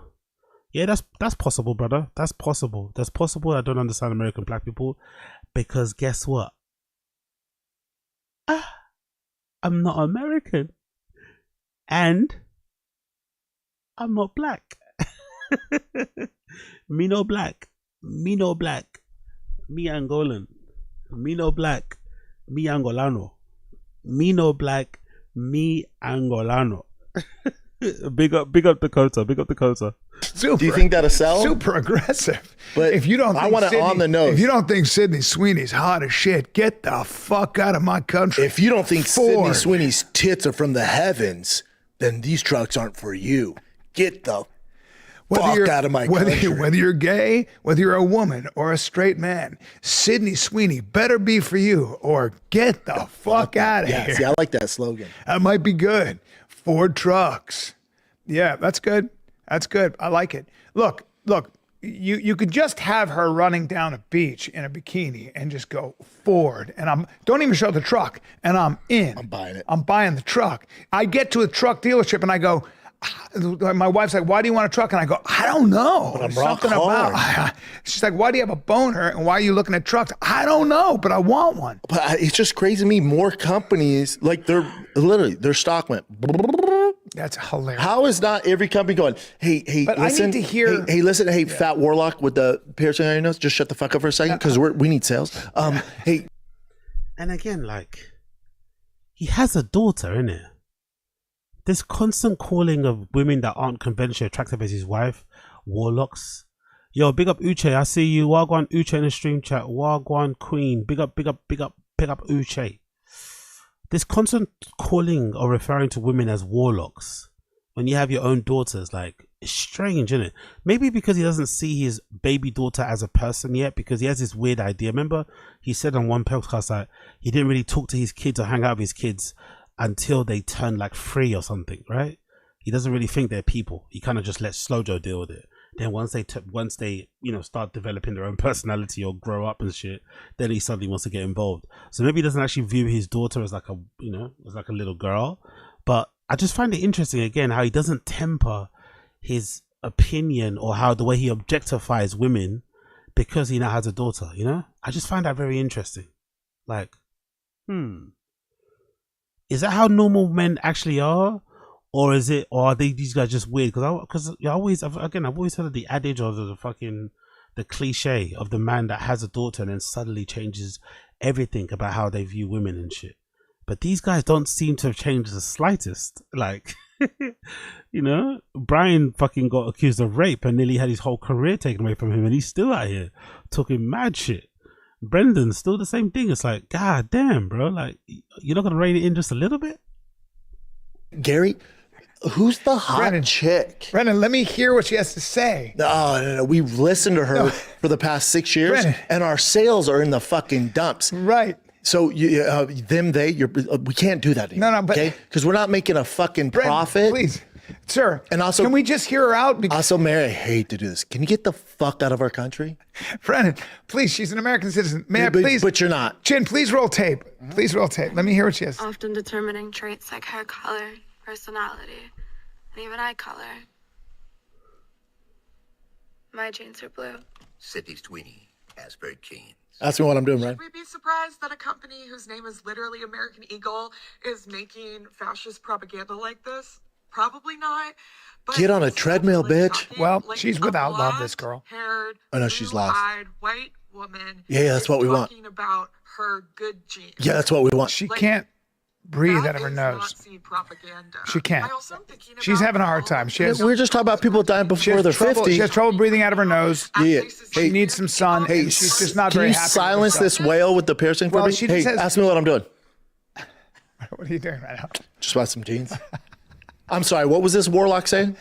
Yeah, that's possible, brother. That's possible. That's possible I don't understand American black people, because guess what? I'm not American. And I'm not black. Me no black. Me no black. Me Angolan. Me no black. Me Angolano. Me no black. Me Angolano. Big up Dakota. Big up Dakota. Super, do you think that'll sell? Super aggressive. But if you don't, I want it on the nose. If you don't think Sydney Sweeney's hot as shit, get the fuck out of my country. If you don't think Sydney Sweeney's tits are from the heavens, then these trucks aren't for you. Get the Fuck out of my country. Whether you're gay, whether you're a woman or a straight man, Sydney Sweeney better be for you or get the fuck out of here. See, I like that slogan. That might be good. Ford trucks. Yeah, that's good. That's good. I like it. Look, you could just have her running down a beach in a bikini and just go Ford. And don't even show the truck. And I'm in. I'm buying it. I'm buying the truck. I get to a truck dealership and I go, my wife's like, why do you want a truck? And I go, I don't know. But I'm rock hard. She's like, why do you have a boner? And why are you looking at trucks? I don't know, but I want one. But it's just crazy to me. More companies, like their stock went. That's hilarious. How is not every company going, hey, but listen, I need to hear. Hey, listen, Fat Warlock with the piercing on your nose, just shut the fuck up for a second because we need sales. Hey. And again, like, he has a daughter, innit? This constant calling of women that aren't conventionally attractive as his wife, warlocks. Yo, big up Uche. I see you. Wagwan Uche in the stream chat. Wagwan Queen. Big up Uche. This constant calling or referring to women as warlocks when you have your own daughters, like, it's strange, isn't it? Maybe because he doesn't see his baby daughter as a person yet, because he has this weird idea. Remember, he said on one podcast that he didn't really talk to his kids or hang out with his kids until they turn like 3 or something, right? He doesn't really think they're people. He kind of just lets Slojo deal with it. Then once they start developing their own personality or grow up and shit, then he suddenly wants to get involved. So maybe he doesn't actually view his daughter as like a little girl. But I just find it interesting again how he doesn't temper his opinion or how the way he objectifies women because he now has a daughter. I just find that very interesting. Like, is that how normal men actually are? Or are these guys just weird? Because I've always heard of the adage or the cliche of the man that has a daughter and then suddenly changes everything about how they view women and shit. But these guys don't seem to have changed the slightest. Like, Bryan fucking got accused of rape and nearly had his whole career taken away from him, and he's still out here talking mad shit. Brendan's still the same thing. It's like, god damn, bro. Like, you're not gonna rein it in just a little bit? Gary, who's the hot chick? Brendan, let me hear what she has to say. No. We've listened to her for the past 6 years, Brendan, and our sales are in the fucking dumps. Right. So we can't do that anymore. No, but okay, because we're not making a fucking profit. Please, sir. And also, can we just hear her out? Also, Mary, I hate to do this. Can you get the fuck out of our country? Brendan, please. She's an American citizen. Please? But you're not. Chin, please roll tape. Please roll tape. Let me hear what she has. Often determining traits like hair color, personality, and even eye color. My jeans are blue. Sydney Sweeney has very keen. Ask me what I'm doing, right? Should we be surprised that a company whose name is literally American Eagle is making fascist propaganda like this? Probably not. But get on a treadmill, bitch. Well, like she's without love, this girl. I know she's lost. White woman. Yeah, that's what we want. Talking about her good genes. Yeah, that's what we want. She can't breathe out of her nose. She can't. She's having a hard time. We're just talking about people dying before they're 50. She has trouble breathing out of her nose. Yeah. She needs some sun. Hey, she's just not very happy. Can you silence this whale with the piercing for me? Hey, ask me what I'm doing. What are you doing right now? Just about some jeans. I'm sorry, what was this warlock saying?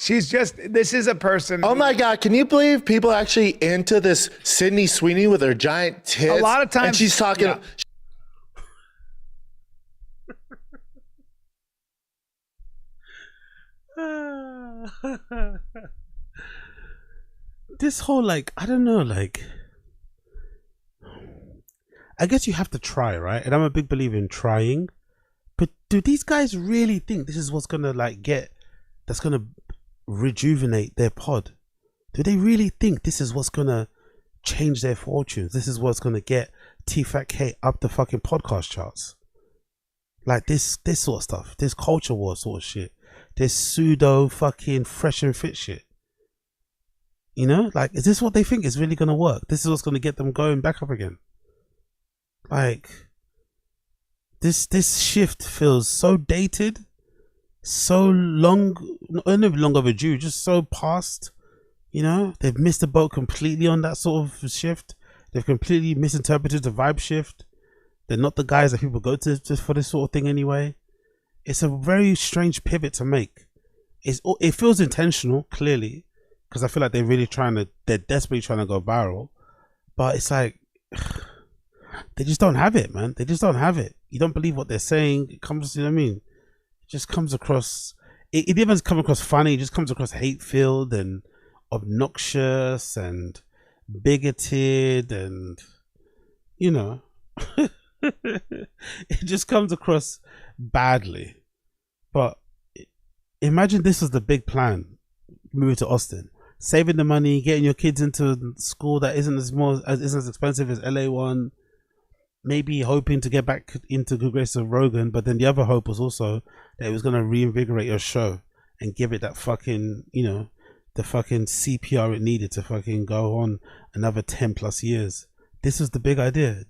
This is a person. Oh my God, can you believe people actually into this Sydney Sweeney with her giant tits? A lot of times. And she's talking. Yeah. This whole, like, I don't know, like, I guess you have to try, right? And I'm a big believer in trying, but do these guys really think this is what's gonna that's gonna rejuvenate their pod? Do they really think this is what's gonna change their fortunes? This is what's gonna get TFATK up the fucking podcast charts? Like this sort of stuff, this culture war sort of shit, this pseudo fucking fresh and fit shit. Like, is this what they think is really gonna work? This is what's gonna get them going back up again. Like, this shift feels so dated, so long overdue, just so past. They've missed the boat completely on that sort of shift. They've completely misinterpreted the vibe shift. They're not the guys that people go to just for this sort of thing anyway. It's a very strange pivot to make. It feels intentional, clearly, because I feel like they're desperately trying to go viral, but it's like they just don't have it, man. They just don't have it. You don't believe what they're saying. It comes, you know what I mean? It just comes across. It even come across funny. It just comes across hate-filled and obnoxious and bigoted, and you know, it just comes across badly. But imagine this was the big plan: moving to Austin, saving the money, getting your kids into school that isn't as expensive as LA one. Maybe hoping to get back into good graces of Rogan, but then the other hope was also that it was going to reinvigorate your show and give it that fucking, you know, the fucking CPR it needed to fucking go on another 10 plus years. This was the big idea.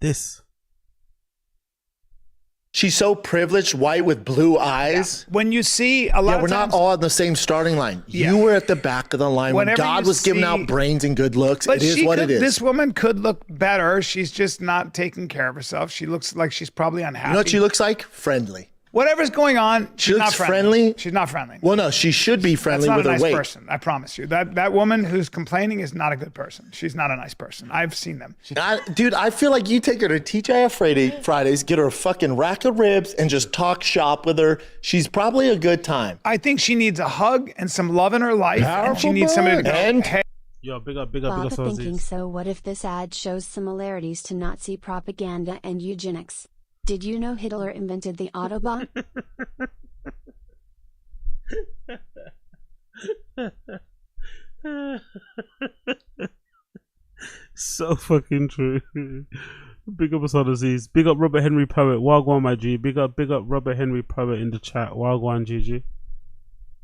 She's so privileged, white with blue eyes. Yeah. When you see a lot of we're times, not all on the same starting line. Yeah. You were at the back of the line when God was giving out brains and good looks. It is what it is. This woman could look better. She's just not taking care of herself. She looks like she's probably unhappy. You know what she looks like? Friendly. Whatever's going on, she's looks not friendly. She's not friendly. Well, no, she should be friendly with her weight. That's not a nice person, I promise you. That woman who's complaining is not a good person. She's not a nice person. I've seen them. Dude, I feel like you take her to TGIF Fridays, get her a fucking rack of ribs, and just talk shop with her. She's probably a good time. I think she needs a hug and some love in her life. Powerful, and she needs somebody to go, hey. Yo, big up, Baba thinking, so what if this ad shows similarities to Nazi propaganda and eugenics? Did you know Hitler invented the Autobahn? So fucking true. Big up Asad Aziz. Big up Robert Henry Poet. Wagwan, my G. Big up Robert Henry Poet in the chat. Wagwan, GG.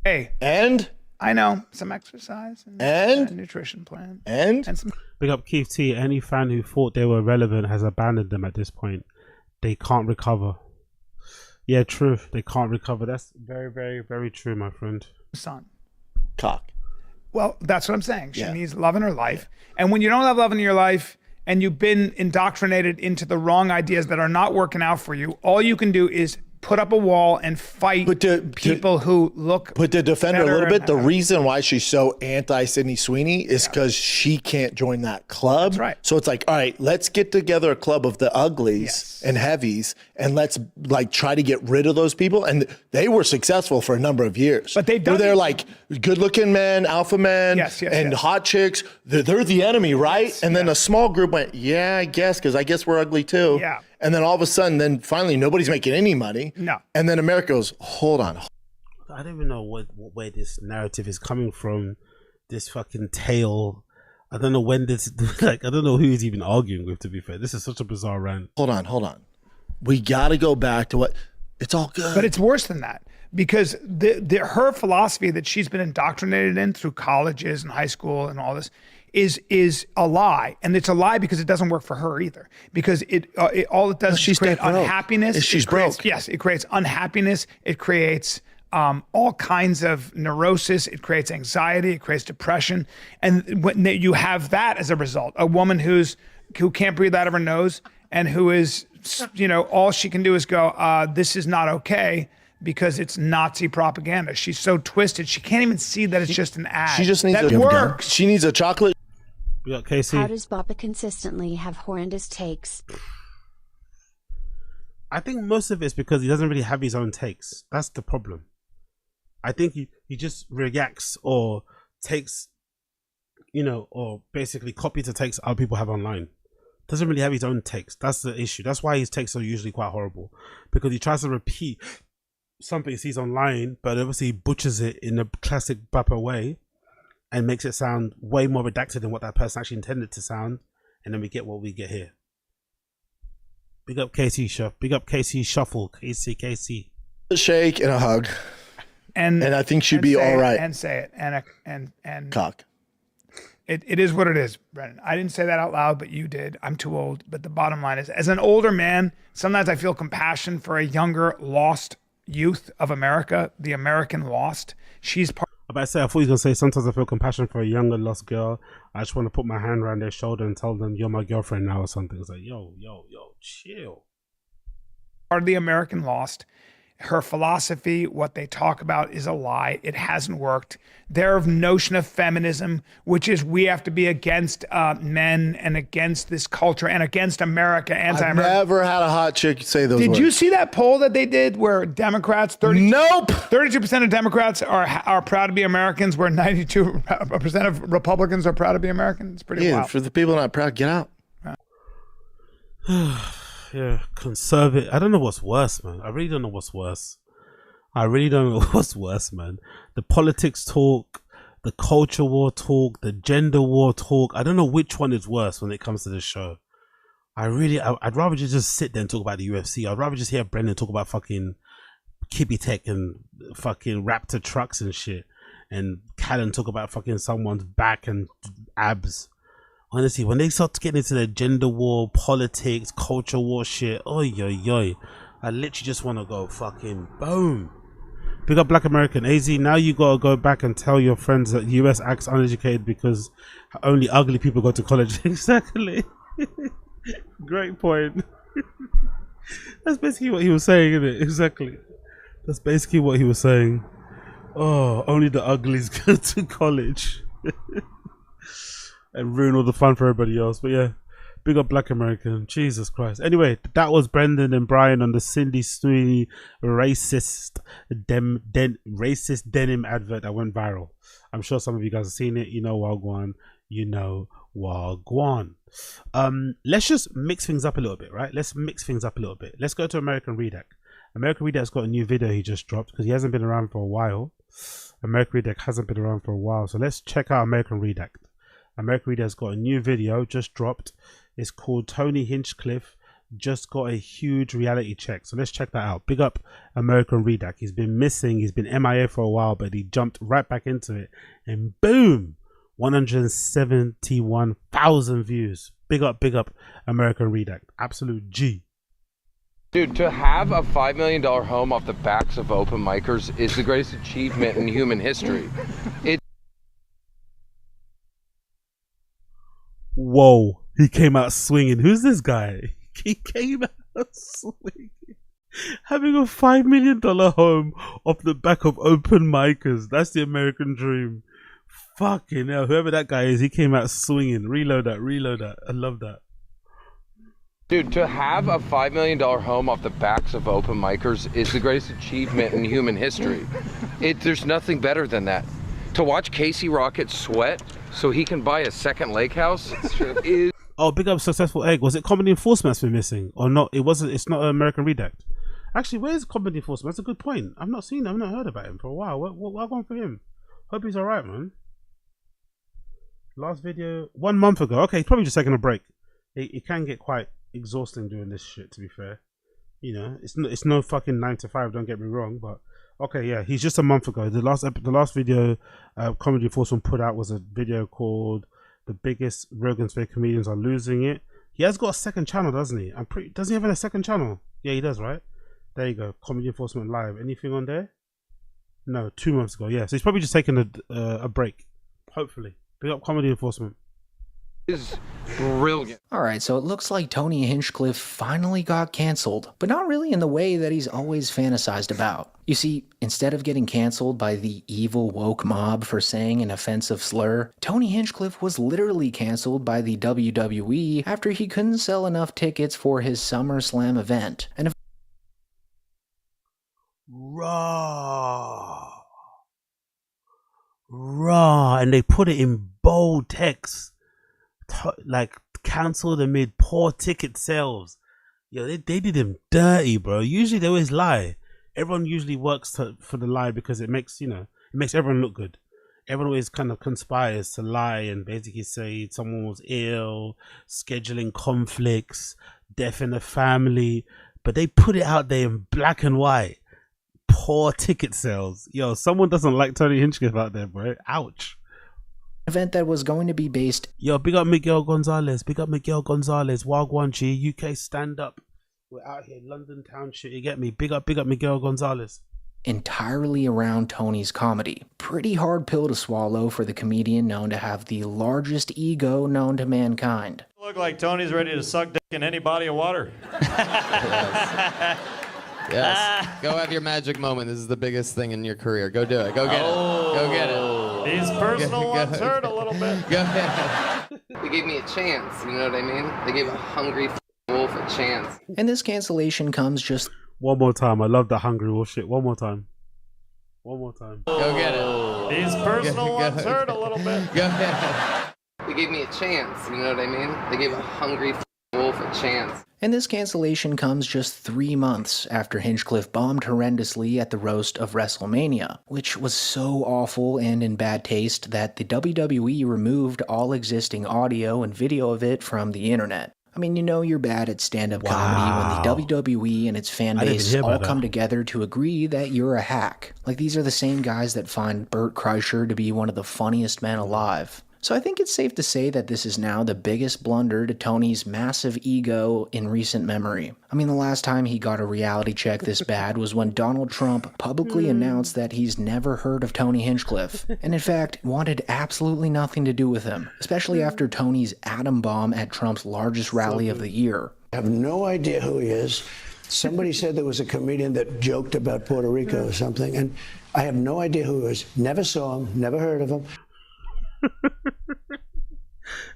Hey. And? I know. Some exercise. And? A nutrition plan. And some. Big up Keith T. Any fan who thought they were relevant has abandoned them at this point. They can't recover. Yeah, true. They can't recover. That's very, very, very true, my friend. Son. Cock. Well, that's what I'm saying. She needs love in her life. And when you don't have love in your life and you've been indoctrinated into the wrong ideas that are not working out for you, all you can do is put up a wall and fight people who look. But to defend her a little bit, the reason why she's so anti-Sydney Sweeney is because she can't join that club. That's right. So it's like, all right, let's get together a club of the uglies and heavies, and let's like try to get rid of those people. And they were successful for a number of years. But they've done. They're like good-looking men, alpha men, and hot chicks. They're the enemy, right? Yes, and then a small group went, yeah, I guess, because I guess we're ugly too. Yeah. And then all of a sudden, then finally nobody's making any money. No. And then America goes, hold on. I don't even know where this narrative is coming from. This fucking tale. I don't know when this, like, I don't know who he's even arguing with, to be fair. This is such a bizarre rant. Hold on. We got to go back to what, it's all good. But it's worse than that. Because her philosophy that she's been indoctrinated in through colleges and high school and all this is a lie, and it's a lie because it doesn't work for her either. Because all it does is create unhappiness. She's broke. Yes, it creates unhappiness. It creates all kinds of neurosis. It creates anxiety. It creates depression, and when you have that as a result, a woman who can't breathe out of her nose and who is, all she can do is go, this is not okay. Because it's Nazi propaganda. She's so twisted. She can't even see that it's just an ad. She just needs that works. She needs a chocolate. Yeah, Casey. How does Baba consistently have horrendous takes? I think most of it's because he doesn't really have his own takes. That's the problem. I think he just reacts or takes, or basically copies the takes other people have online. Doesn't really have his own takes. That's the issue. That's why his takes are usually quite horrible, because he tries to repeat something he sees online, but obviously he butchers it in a classic Bapper way and makes it sound way more redacted than what that person actually intended to sound, and then we get what we get here. Big up KC Big up KC Shuffle. KC. A shake and a hug. And I think she'd be all right. And say it. And cock. It is what it is, Brennan. I didn't say that out loud, but you did. I'm too old. But the bottom line is, as an older man, sometimes I feel compassion for a younger, lost youth of America, the American lost. She's part. I thought he was gonna say, sometimes I feel compassion for a younger lost girl. I just want to put my hand around their shoulder and tell them, you're my girlfriend now, or something. It's like, yo, chill. Part of the American lost. Her philosophy, what they talk about, is a lie. It hasn't worked. Their notion of feminism, which is we have to be against men and against this culture and against America, anti-America. I've never had a hot chick say those words. Did you see that poll that they did where Democrats, 32% of Democrats are proud to be Americans, where 92% of Republicans are proud to be Americans? It's pretty wild. For the people not proud, get out. Yeah, conservative. I don't know what's worse, man. I really don't know what's worse. I really don't know what's worse, man. The politics talk, the culture war talk, the gender war talk. I don't know which one is worse when it comes to this show. I'd rather just sit there and talk about the UFC. I'd rather just hear Brendan talk about fucking Kibitech and fucking Raptor trucks and shit. And Callan talk about fucking someone's back and abs. Honestly, when they start getting into the gender war, politics, culture war shit, I literally just want to go fucking boom. Big up Black American. AZ, now you gotta go back and tell your friends that US acts uneducated because only ugly people go to college. Exactly. Great point. That's basically what he was saying, isn't it? Exactly. That's basically what he was saying. Oh, only the uglies go to college. And ruin all the fun for everybody else. But yeah, big up Black American. Jesus Christ. Anyway, that was Brendan and Bryan on the Cindy Sweeney racist denim advert that went viral. I'm sure some of you guys have seen it. You know Wagwan. You know Wagwan. Let's just mix things up a little bit, right? Let's mix things up a little bit. Let's go to American Redact. American Redact's got a new video he just dropped because he hasn't been around for a while. American Redact hasn't been around for a while. So let's check out American Redact. American Reader's got a new video just dropped. It's called Tony Hinchcliffe just got a huge reality check. So let's check that out. Big up American Redact. He's been missing. He's been MIA for a while, but he jumped right back into it. And boom, 171,000 views. Big up American Redact. Absolute G. Dude, to have a $5 million home off the backs of open micers is the greatest achievement in human history. Whoa, he came out swinging. Who's this guy? He came out swinging. Having a $5 million home off the back of open micers. That's the American dream. Fucking hell, whoever that guy is, he came out swinging. Reload that. I love that. Dude, to have a $5 million home off the backs of open micers is the greatest achievement in human history. There's nothing better than that. To watch Casey Rocket sweat so he can buy a second lake house is... Oh, big up Successful Egg. Was it Comedy Enforcement that's been missing? Or not? It wasn't. It's not American Redact. Actually, where's Comedy Enforcement? That's a good point. I've not heard about him for a while. What going for him? Hope he's alright, man. Last video 1 month ago. Okay, he's probably just taking a break. It can get quite exhausting doing this shit, to be fair. You know, it's no fucking 9 to 5, don't get me wrong, but okay, yeah, he's just a month ago. The last video Comedy Enforcement put out was a video called "The Biggest Rogan's Fake Comedians Are Losing It." He has got a second channel, doesn't he? Doesn't he have a second channel? Yeah, he does, right? There you go. Comedy Enforcement Live. Anything on there? No, 2 months ago. Yeah, so he's probably just taking a break. Hopefully, big up Comedy Enforcement. Is brilliant. All right, so it looks like Tony Hinchcliffe finally got canceled, but not really in the way that he's always fantasized about. You see, instead of getting canceled by the evil woke mob for saying an offensive slur, Tony Hinchcliffe was literally canceled by the WWE after he couldn't sell enough tickets for his SummerSlam event. And Raw, and they put it in bold text. Like cancelled amid poor ticket sales. Yo, they did him dirty, bro. Usually they always lie. Everyone usually works for the lie because it makes everyone look good. Everyone always kind of conspires to lie and basically say someone was ill, scheduling conflicts, death in the family, but they put it out there in black and white. Poor ticket sales. Yo, someone doesn't like Tony Hinchcliffe out there, bro. Ouch. Event that was going to be based... Yo, big up Miguel Gonzalez. Wagwan G, UK stand up. We're out here, London town shit, you get me? Big up Miguel Gonzalez. Entirely around Tony's comedy. Pretty hard pill to swallow for the comedian known to have the largest ego known to mankind. Look like Tony's ready to suck dick in any body of water. Yes. Go have your magic moment. This is the biggest thing in your career. Go do it. Go get it. Go get it. These personal ones hurt a little bit. Go ahead. They gave me a chance, you know what I mean? They gave a hungry wolf a chance. And this cancellation comes just... One more time. I love the hungry wolf shit. One more time. One more time. Go get it. These personal ones hurt a little bit. Go ahead. They gave me a chance, you know what I mean? They gave a hungry wolf a chance. And this cancellation comes just 3 months after Hinchcliffe bombed horrendously at the roast of WrestleMania, which was so awful and in bad taste that the WWE removed all existing audio and video of it from the internet. I mean, you know you're bad at stand-up comedy when the WWE and its fan base all come together to agree that you're a hack. Like, these are the same guys that find Bert Kreischer to be one of the funniest men alive. So I think it's safe to say that this is now the biggest blunder to Tony's massive ego in recent memory. I mean, the last time he got a reality check this bad was when Donald Trump publicly announced that he's never heard of Tony Hinchcliffe, and in fact wanted absolutely nothing to do with him, especially after Tony's atom bomb at Trump's largest rally of the year. I have no idea who he is. Somebody said there was a comedian that joked about Puerto Rico or something, and I have no idea who he is. Never saw him, never heard of him.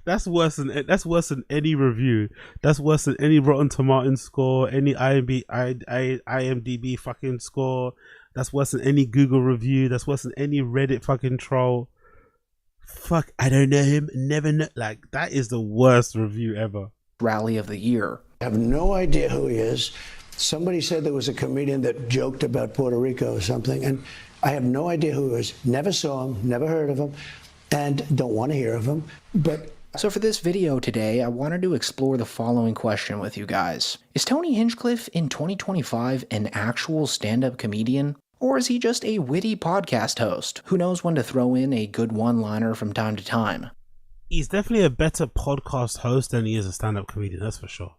That's worse than any review. That's worse than any Rotten Tomatoes score, any IMDb fucking score. That's worse than any Google review. That's worse than any Reddit fucking troll. Fuck, I don't know him. Never know. Like, that is the worst review ever. Rally of the year. I have no idea who he is. Somebody said there was a comedian that joked about Puerto Rico or something, and I have no idea who he is. Never saw him, never heard of him, and don't want to hear of him. But so for this video today, I wanted to explore the following question with you guys. Is Tony Hinchcliffe in 2025 an actual stand-up comedian? Or is he just a witty podcast host who knows when to throw in a good one-liner from time to time? He's definitely a better podcast host than he is a stand-up comedian, that's for sure.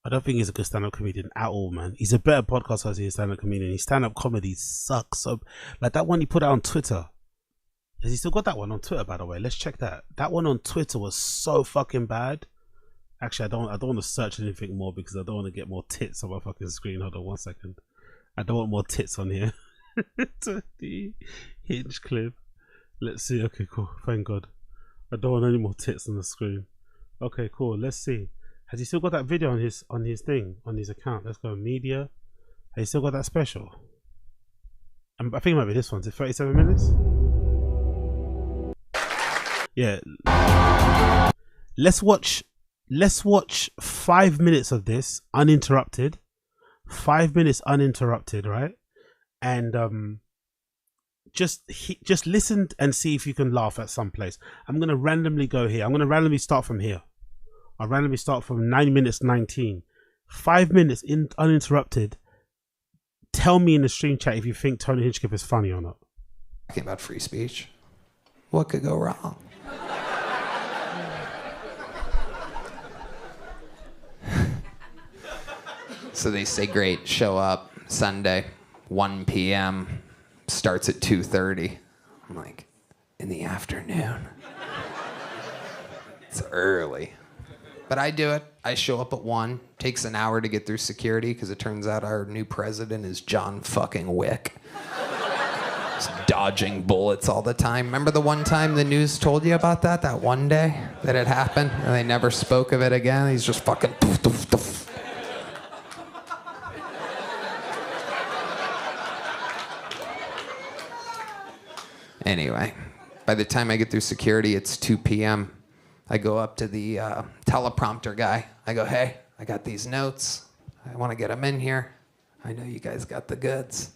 I don't think he's a good stand-up comedian at all, man. He's a better podcast host than he's a stand-up comedian. His stand-up comedy sucks. So, like that one he put out on Twitter. Has he still got that one on Twitter, by the way? Let's check that. That one on Twitter was so fucking bad. Actually, I don't want to search anything more because I don't want to get more tits on my fucking screen. Hold on 1 second. I don't want more tits on here. Tony Hinchcliffe. Let's see. Okay, cool. Thank God. I don't want any more tits on the screen. Okay, cool. Let's see. Has he still got that video on his thing, on his account? Let's go media. Has he still got that special? I think it might be this one. Is it 37 minutes? Yeah. Let's watch 5 minutes of this uninterrupted. 5 minutes uninterrupted, right? And just listen and see if you can laugh at some place. I'm gonna randomly go here. I'm gonna randomly start from here. I'll randomly start from 9 minutes 19. 5 minutes in uninterrupted. Tell me in the stream chat if you think Tony Hinchcliffe is funny or not. Talking about free speech. What could go wrong? So they say, great, show up Sunday, 1 p.m., starts at 2:30. I'm like, in the afternoon. It's early. But I do it. I show up at 1. Takes an hour to get through security because it turns out our new president is John fucking Wick. Just dodging bullets all the time. Remember the one time the news told you about that? That one day that it happened and they never spoke of it again? He's just fucking poof, poof, poof. Anyway, by the time I get through security, it's 2 p.m. I go up to the teleprompter guy. I go, hey, I got these notes. I want to get them in here. I know you guys got the goods.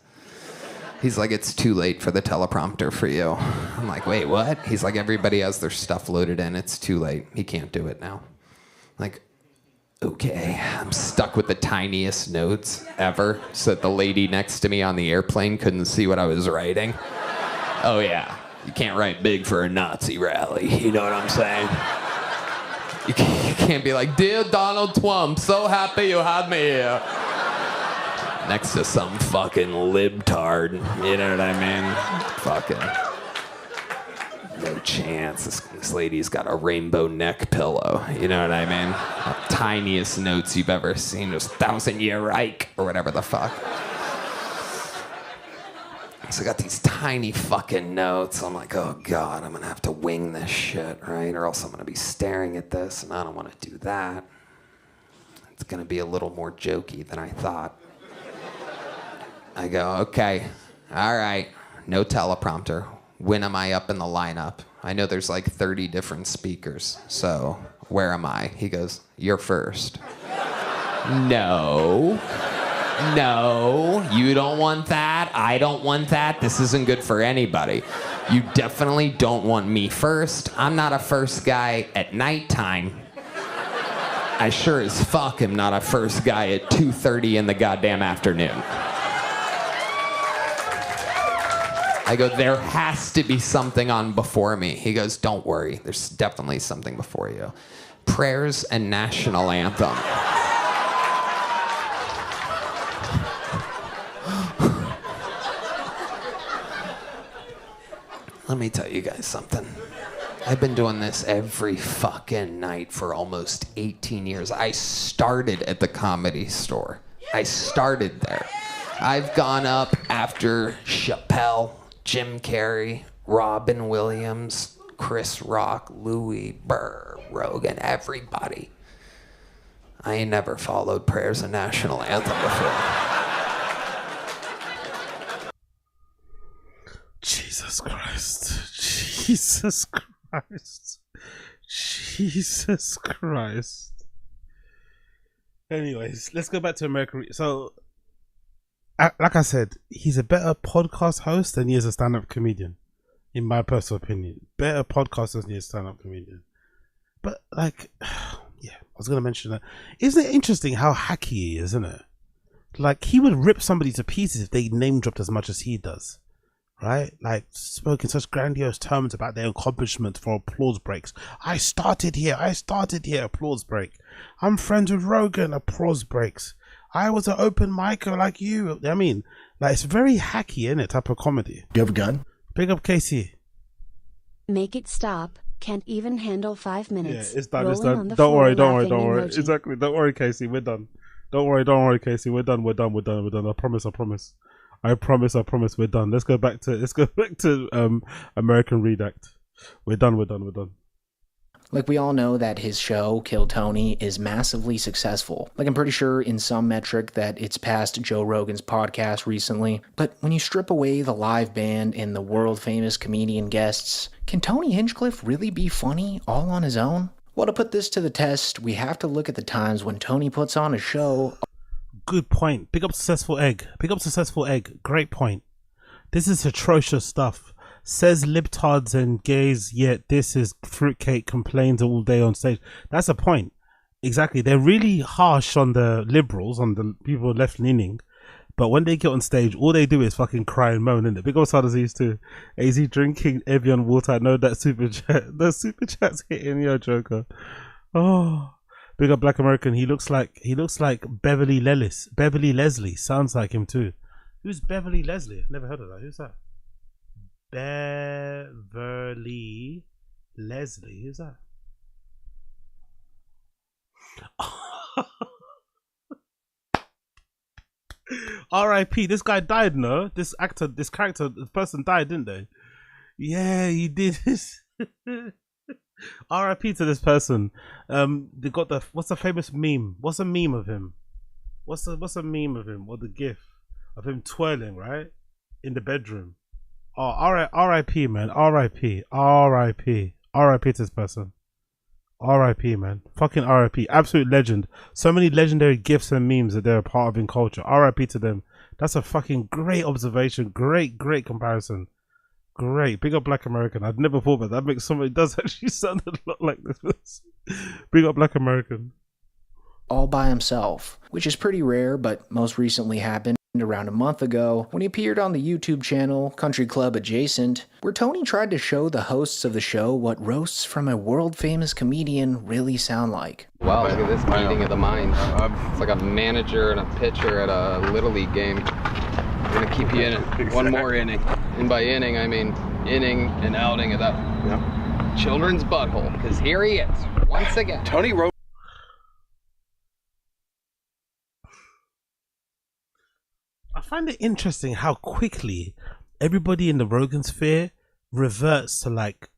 He's like, it's too late for the teleprompter for you. I'm like, wait, what? He's like, everybody has their stuff loaded in. It's too late. He can't do it now. I'm like, okay. I'm stuck with the tiniest notes ever so that the lady next to me on the airplane couldn't see what I was writing. Oh, yeah. You can't write big for a Nazi rally. You know what I'm saying? You can't be like, dear Donald Trump, so happy you had me here. Next to some fucking libtard. You know what I mean? Fucking. no chance. This lady's got a rainbow neck pillow. You know what I mean? The tiniest notes you've ever seen. Those 1,000-year Reich or whatever the fuck. So I got these tiny fucking notes. I'm like, oh God, I'm gonna have to wing this shit, right? Or else I'm gonna be staring at this, and I don't wanna do that. It's gonna be a little more jokey than I thought. I go, okay, all right, no teleprompter. When am I up in the lineup? I know there's like 30 different speakers, so where am I? He goes, you're first. No, you don't want that. I don't want that. This isn't good for anybody. You definitely don't want me first. I'm not a first guy at nighttime. I sure as fuck am not a first guy at 2:30 in the goddamn afternoon. I go, there has to be something on before me. He goes, don't worry. There's definitely something before you. Prayers and national anthem. Let me tell you guys something. I've been doing this every fucking night for almost 18 years. I started at the Comedy Store. I started there. I've gone up after Chappelle, Jim Carrey, Robin Williams, Chris Rock, Louis, Burr, Rogan, everybody. I ain't never followed Prayers and National Anthem before. Jesus Christ. Jesus Christ. Jesus Christ. Anyways, let's go back to American. So, like I said, he's a better podcast host than he is a stand-up comedian, in my personal opinion. Better podcast than he is a stand-up comedian. But, like, yeah, I was going to mention that. Isn't it interesting how hacky he is, isn't it? Like, he would rip somebody to pieces if they name-dropped as much as he does. Right? Like, spoke in such grandiose terms about their accomplishments for applause breaks. I started here, applause break. I'm friends with Rogan, applause breaks. I was an open micer like you. I mean, like, it's very hacky, isn't it, type of comedy. You have a gun? Big up Casey. Make it stop. Can't even handle 5 minutes. Yeah, it's done, it's Rolling on done. the Don't floor, worry. laughing emoji. Exactly. Don't worry, Casey, we're done. Don't worry, Casey, we're done. I promise. I promise we're done. Let's go back to American Redact. We're done. Like, we all know that his show, Kill Tony, is massively successful. Like, I'm pretty sure in some metric that it's passed Joe Rogan's podcast recently. But when you strip away the live band and the world-famous comedian guests, can Tony Hinchcliffe really be funny all on his own? Well, to put this to the test, we have to look at the times when Tony puts on a show. Good point. Big up Successful Egg. Great point. This is atrocious stuff. Says libtards and gays, yet this is fruitcake, complains all day on stage. That's a point. Exactly. They're really harsh on the liberals, on the people left-leaning. But when they get on stage, all they do is fucking cry and moan, isn't it? Big up Sadazis too. Is he drinking Evian water? I know that super chat. The super chat's hitting your Joker. Oh. Big up Black American. He looks like Beverly Leslie. Sounds like him too. Who's Beverly Leslie? Never heard of that. Who's that? Beverly Leslie. Who's that? R.I.P. This guy died, no? This person died, didn't they? Yeah, he did. R.I.P. to this person. They got what's the famous meme? What's a meme of him? What's a meme of him? Or the gif of him twirling, right? In the bedroom. Oh, R.I.P. man. R.I.P. R.I.P. to this person. R.I.P. man. Fucking R.I.P. Absolute legend. So many legendary gifs and memes that they're a part of in culture. R.I.P. to them. That's a fucking great observation. Great comparison. Great. Big up Black American. I'd never thought about that. Makes somebody does actually sound a lot like this. Big up Black American. All by himself, which is pretty rare, but most recently happened around a month ago when he appeared on the YouTube channel Country Club Adjacent, where Tony tried to show the hosts of the show what roasts from a world-famous comedian really sound like. Wow, look at this meeting of the minds. It's like a manager and a pitcher at a Little League game. We're gonna keep you in it. One more inning. And by inning, I mean inning and outing of that children's butthole, because here he is once again. Tony wrote. I find it interesting how quickly everybody in the Rogan sphere reverts to like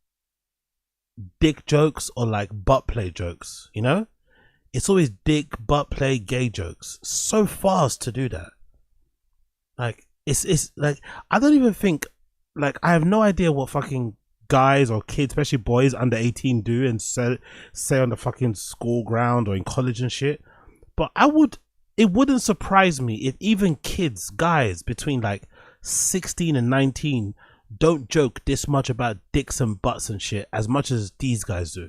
dick jokes or like butt play jokes, you know? It's always dick, butt play, gay jokes. So fast to do that. Like, it's like, I don't even think, like, I have no idea what fucking guys or kids, especially boys under 18 do and say on the fucking school ground or in college and shit. But it wouldn't surprise me if even kids, guys between like 16 and 19 don't joke this much about dicks and butts and shit as much as these guys do.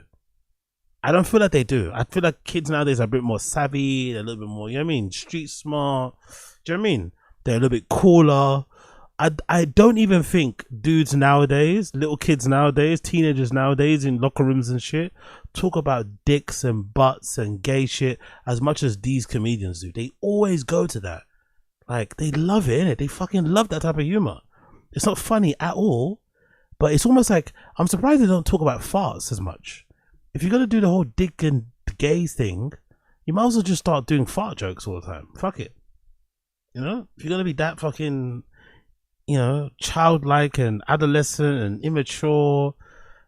I don't feel like they do. I feel like kids nowadays are a bit more savvy, they're a little bit more, you know what I mean, street smart. Do you know what I mean? They're a little bit cooler. I don't even think dudes nowadays, little kids nowadays, teenagers nowadays in locker rooms and shit talk about dicks and butts and gay shit as much as these comedians do. They always go to that. Like, they love it, innit? They fucking love that type of humor. It's not funny at all, but it's almost like, I'm surprised they don't talk about farts as much. If you're gonna do the whole dick and gay thing, you might as well just start doing fart jokes all the time. Fuck it. You know? If you're gonna be that fucking, you know, childlike and adolescent and immature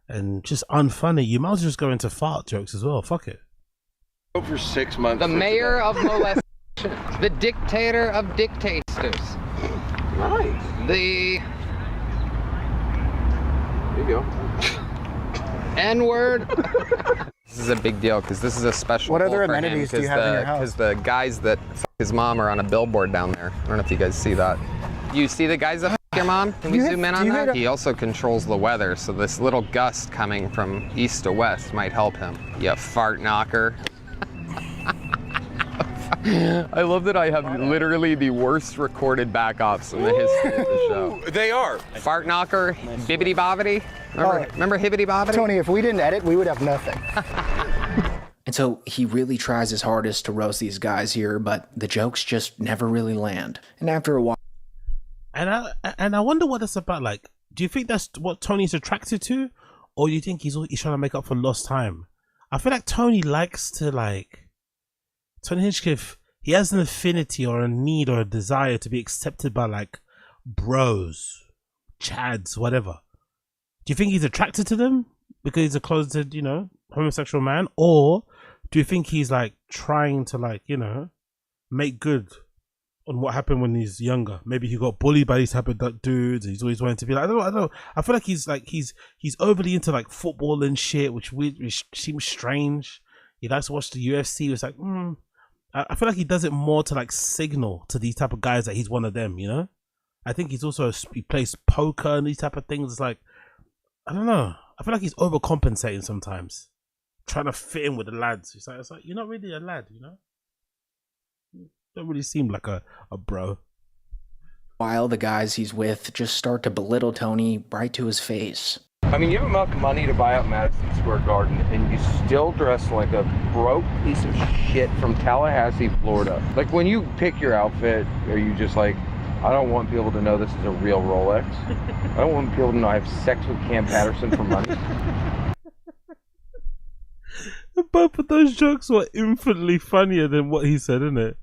and just unfunny, you might as well just go into fart jokes as well. Fuck it. For 6 months. The mayor of molestation. The dictator of dictators. Nice. The... There you go. N-word. This is a big deal because this is a special. What other for him, amenities do you have in your house? Because the guys that f his mom are on a billboard down there. I don't know if you guys see that. You see the guys that f your mom? Can we zoom in on that? He also controls the weather, so this little gust coming from east to west might help him. You fart knocker. I love that I have literally the worst recorded backups in the history of the show. They are. Fart knocker, bibbity bobbity. Remember hibbity bobbity? Tony, if we didn't edit, we would have nothing. And so he really tries his hardest to roast these guys here, but the jokes just never really land. And after a while... And I wonder what that's about. Like, do you think that's what Tony's attracted to? Or do you think he's trying to make up for lost time? I feel like Tony likes to, like... Tony Hinchcliffe, he has an affinity or a need or a desire to be accepted by, like, bros, chads, whatever. Do you think he's attracted to them because he's a closeted, you know, homosexual man? Or do you think he's, like, trying to, like, you know, make good on what happened when he's younger? Maybe he got bullied by these type of dudes and he's always wanting to be like, I don't know. I feel like he's overly into, like, football and shit, which seems strange. He likes to watch the UFC. It's like, I feel like he does it more to, like, signal to these type of guys that he's one of them, you know? I think he plays poker and these type of things. It's like, I don't know. I feel like he's overcompensating sometimes, trying to fit in with the lads. It's like you're not really a lad, you know? You don't really seem like a bro. While the guys he's with just start to belittle Tony right to his face. I mean, you have enough money to buy out Madison Square Garden, and you still dress like a broke piece of shit from Tallahassee, Florida. Like, when you pick your outfit, are you just like, I don't want people to know this is a real Rolex. I don't want people to know I have sex with Cam Patterson for money. Both of those jokes were infinitely funnier than what he said, innit?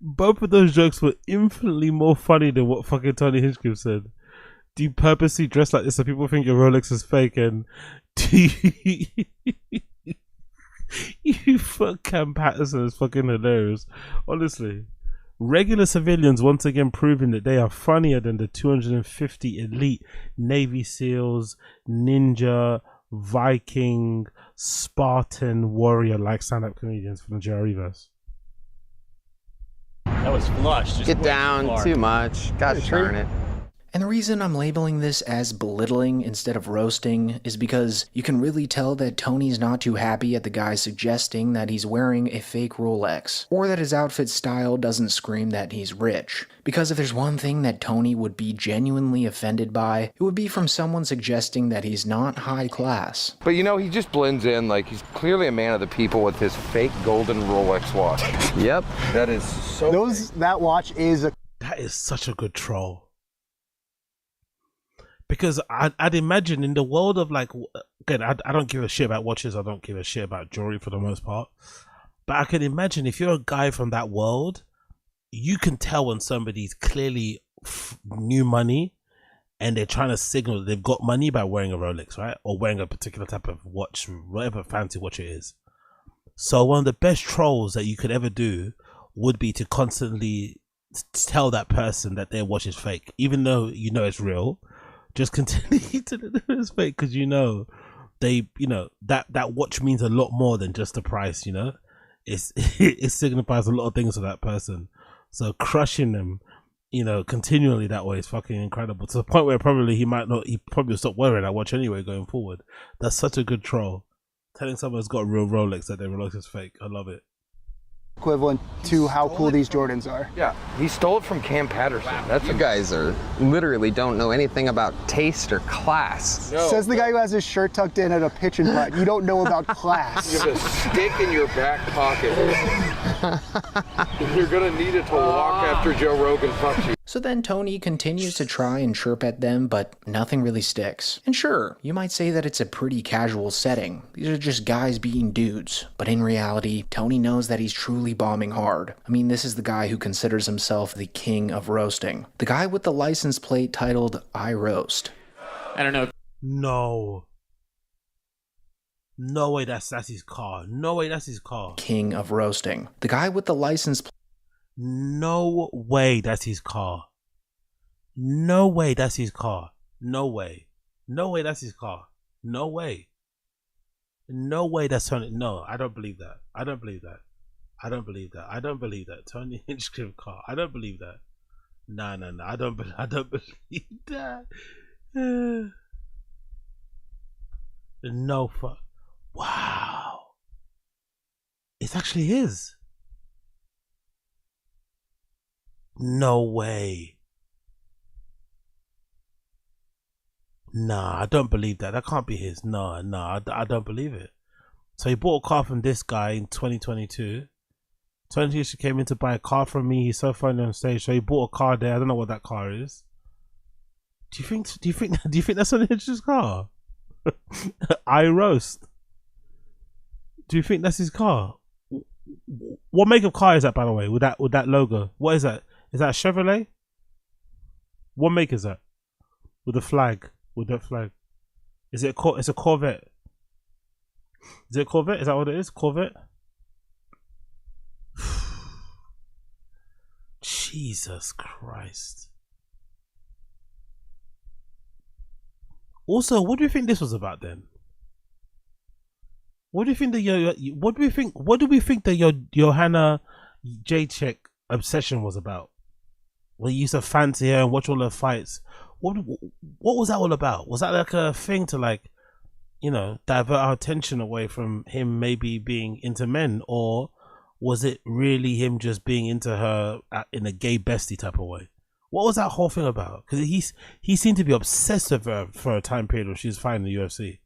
Both of those jokes were infinitely more funny than what fucking Tony Hinchcliffe said. Do you purposely dress like this so people think your Rolex is fake? And do you fuck Cam Patterson is fucking hilarious. Honestly. Regular civilians once again proving that they are funnier than the 250 elite Navy SEALs, ninja, Viking, Spartan, warrior-like stand-up comedians from the JREverse. That was flush. Just get down too much. Gosh darn it. And the reason I'm labeling this as belittling instead of roasting is because you can really tell that Tony's not too happy at the guy suggesting that he's wearing a fake Rolex, or that his outfit style doesn't scream that he's rich. Because if there's one thing that Tony would be genuinely offended by, it would be from someone suggesting that he's not high class. But you know, he just blends in like he's clearly a man of the people with his fake golden Rolex watch. Yep. That is so... That watch is a... That is such a good troll. Because I'd imagine in the world of like, again, I don't give a shit about watches. I don't give a shit about jewelry for the most part. But I can imagine if you're a guy from that world, you can tell when somebody's clearly new money and they're trying to signal that they've got money by wearing a Rolex, right? Or wearing a particular type of watch, whatever fancy watch it is. So one of the best trolls that you could ever do would be to constantly tell that person that their watch is fake, even though you know it's real. Just continue to do it's fake because you know they, you know, that watch means a lot more than just the price. You know, it signifies a lot of things to that person. So crushing them, you know, continually that way is fucking incredible, to the point where probably he probably will stop wearing that watch anyway going forward. That's such a good troll. Telling someone who's got a real Rolex that their Rolex is fake. I love it. Equivalent to how cool these Jordans are. Yeah, he stole it from Cam Patterson. That's You guys are literally don't know anything about taste or class. No. Says the guy who has his shirt tucked in at a pitch and putt. You don't know about class. You have a stick in your back pocket. You're gonna need it to walk after Joe Rogan fucks you. So then Tony continues to try and chirp at them, but nothing really sticks. And sure, you might say that it's a pretty casual setting. These are just guys being dudes. But in reality, Tony knows that he's truly bombing hard. I mean, this is the guy who considers himself the king of roasting. The guy with the license plate titled, I Roast. I don't know. No. No way that's his car. No way that's his car. King of roasting. The guy with the license plate. No way that's his car. No way that's his car. No way. No way that's his car. No way. No way that's Tony. No, I don't believe that. I don't believe that. I don't believe that. I don't believe that. Tony Hinchcliffe car. I don't believe that. No. I don't believe that. No fuck. Wow. It's actually his. No way. Nah, I don't believe that. That can't be his. No, I don't believe it. So he bought a car from this guy in 2022. 2022 came in to buy a car from me. He's so funny on stage. So he bought a car there. I don't know what that car is. Do you think that's an Hinch's car? I Roast. Do you think that's his car? What make of car is that, by the way? With that logo, what is that? Is that a Chevrolet? What make is that? With the flag, with that flag, is it it's a Corvette? Is it a Corvette? Is that what it is? Corvette? Jesus Christ. Also, what do you think this was about then? What do you think the Johanna Jacek obsession was about? Well, you used to fancy her and watch all her fights. What was that all about? Was that like a thing to, like, you know, divert our attention away from him maybe being into men, or was it really him just being into her in a gay bestie type of way? What was that whole thing about? Because he seemed to be obsessed with her for a time period when she was fighting the UFC.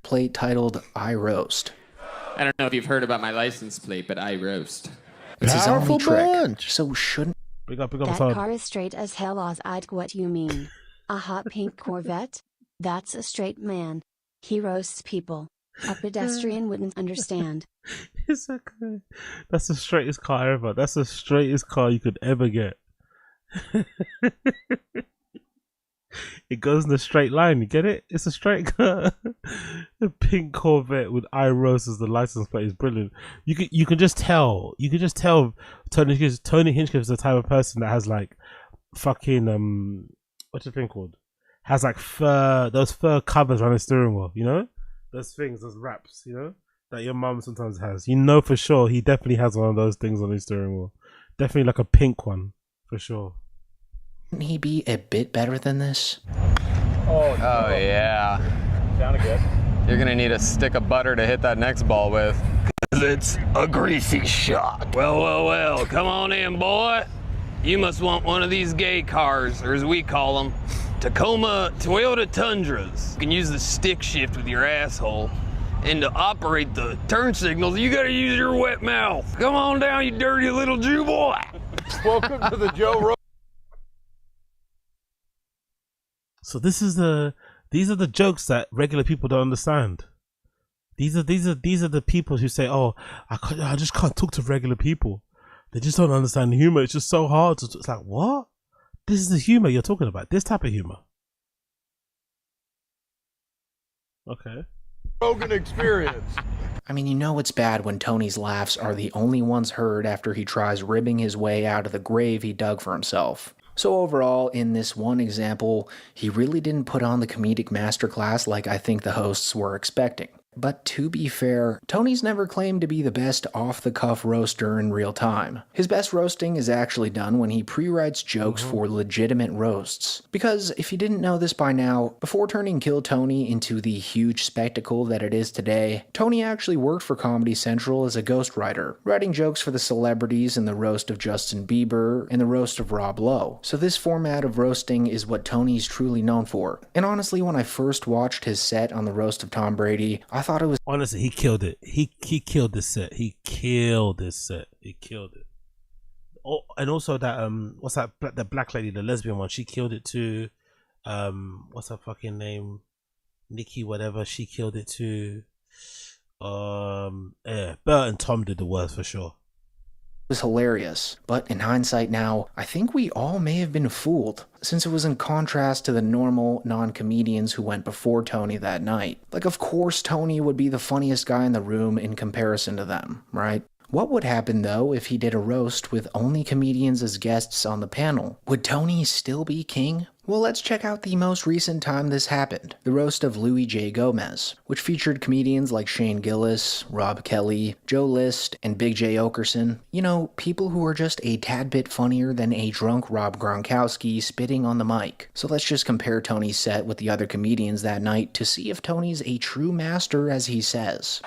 Plate titled, I Roast. I don't know if you've heard about my license plate, but I roast. It's his only Powerful trick. bunch. So shouldn't That car is straight as hell. Ask what you mean. A hot pink Corvette? That's a straight man. He roasts people. A pedestrian wouldn't understand. Exactly. That's the straightest car ever. That's the straightest car you could ever get. It goes in the straight line. You get it? It's a straight car. The pink Corvette with I Roast as the license plate is brilliant. You can just tell. You can just tell Tony Hinchcliffe is the type of person that has like fucking what's the thing called? Has like those fur covers on his steering wheel. You know, those things, those wraps. You know, that your mum sometimes has. You know for sure he definitely has one of those things on his steering wheel. Definitely like a pink one for sure. Wouldn't he be a bit better than this? Oh yeah. Sounded good. You're gonna need a stick of butter to hit that next ball with. 'Cause it's a greasy shot. Well, come on in, boy. You must want one of these gay cars, or as we call them, Tacoma Toyota Tundras. You can use the stick shift with your asshole. And to operate the turn signals, you gotta use your wet mouth. Come on down, you dirty little Jew boy. Welcome to the Joe Rogan. So these are the jokes that regular people don't understand. These are the people who say, "Oh, I just can't talk to regular people. They just don't understand humor. It's just so hard." It's like, what? This is the humor you're talking about. This type of humor. Okay. Rogan experience. I mean, you know it's bad when Tony's laughs are the only ones heard after he tries ribbing his way out of the grave he dug for himself. So overall, in this one example, he really didn't put on the comedic masterclass like I think the hosts were expecting. But to be fair, Tony's never claimed to be the best off-the-cuff roaster in real time. His best roasting is actually done when he pre-writes jokes for legitimate roasts. Because if you didn't know this by now, before turning Kill Tony into the huge spectacle that it is today, Tony actually worked for Comedy Central as a ghostwriter, writing jokes for the celebrities in the roast of Justin Bieber and the roast of Rob Lowe. So this format of roasting is what Tony's truly known for. And honestly, when I first watched his set on the roast of Tom Brady, I thought it was... Honestly, he killed it. He killed this set. He killed this set. He killed it. Oh, and also that what's that? The black lady, the lesbian one. She killed it too. What's her fucking name? Nikki, whatever. She killed it too. Yeah, Bert and Tom did the worst for sure. Was hilarious, but in hindsight now, I think we all may have been fooled, since it was in contrast to the normal non-comedians who went before Tony that night. Like, of course Tony would be the funniest guy in the room in comparison to them, right? What would happen though if he did a roast with only comedians as guests on the panel? Would Tony still be king? Well, let's check out the most recent time this happened, the roast of Louis J. Gomez, which featured comedians like Shane Gillis, Rob Kelly, Joe List, and Big J. Okerson. You know, people who are just a tad bit funnier than a drunk Rob Gronkowski spitting on the mic. So let's just compare Tony's set with the other comedians that night to see if Tony's a true master as he says.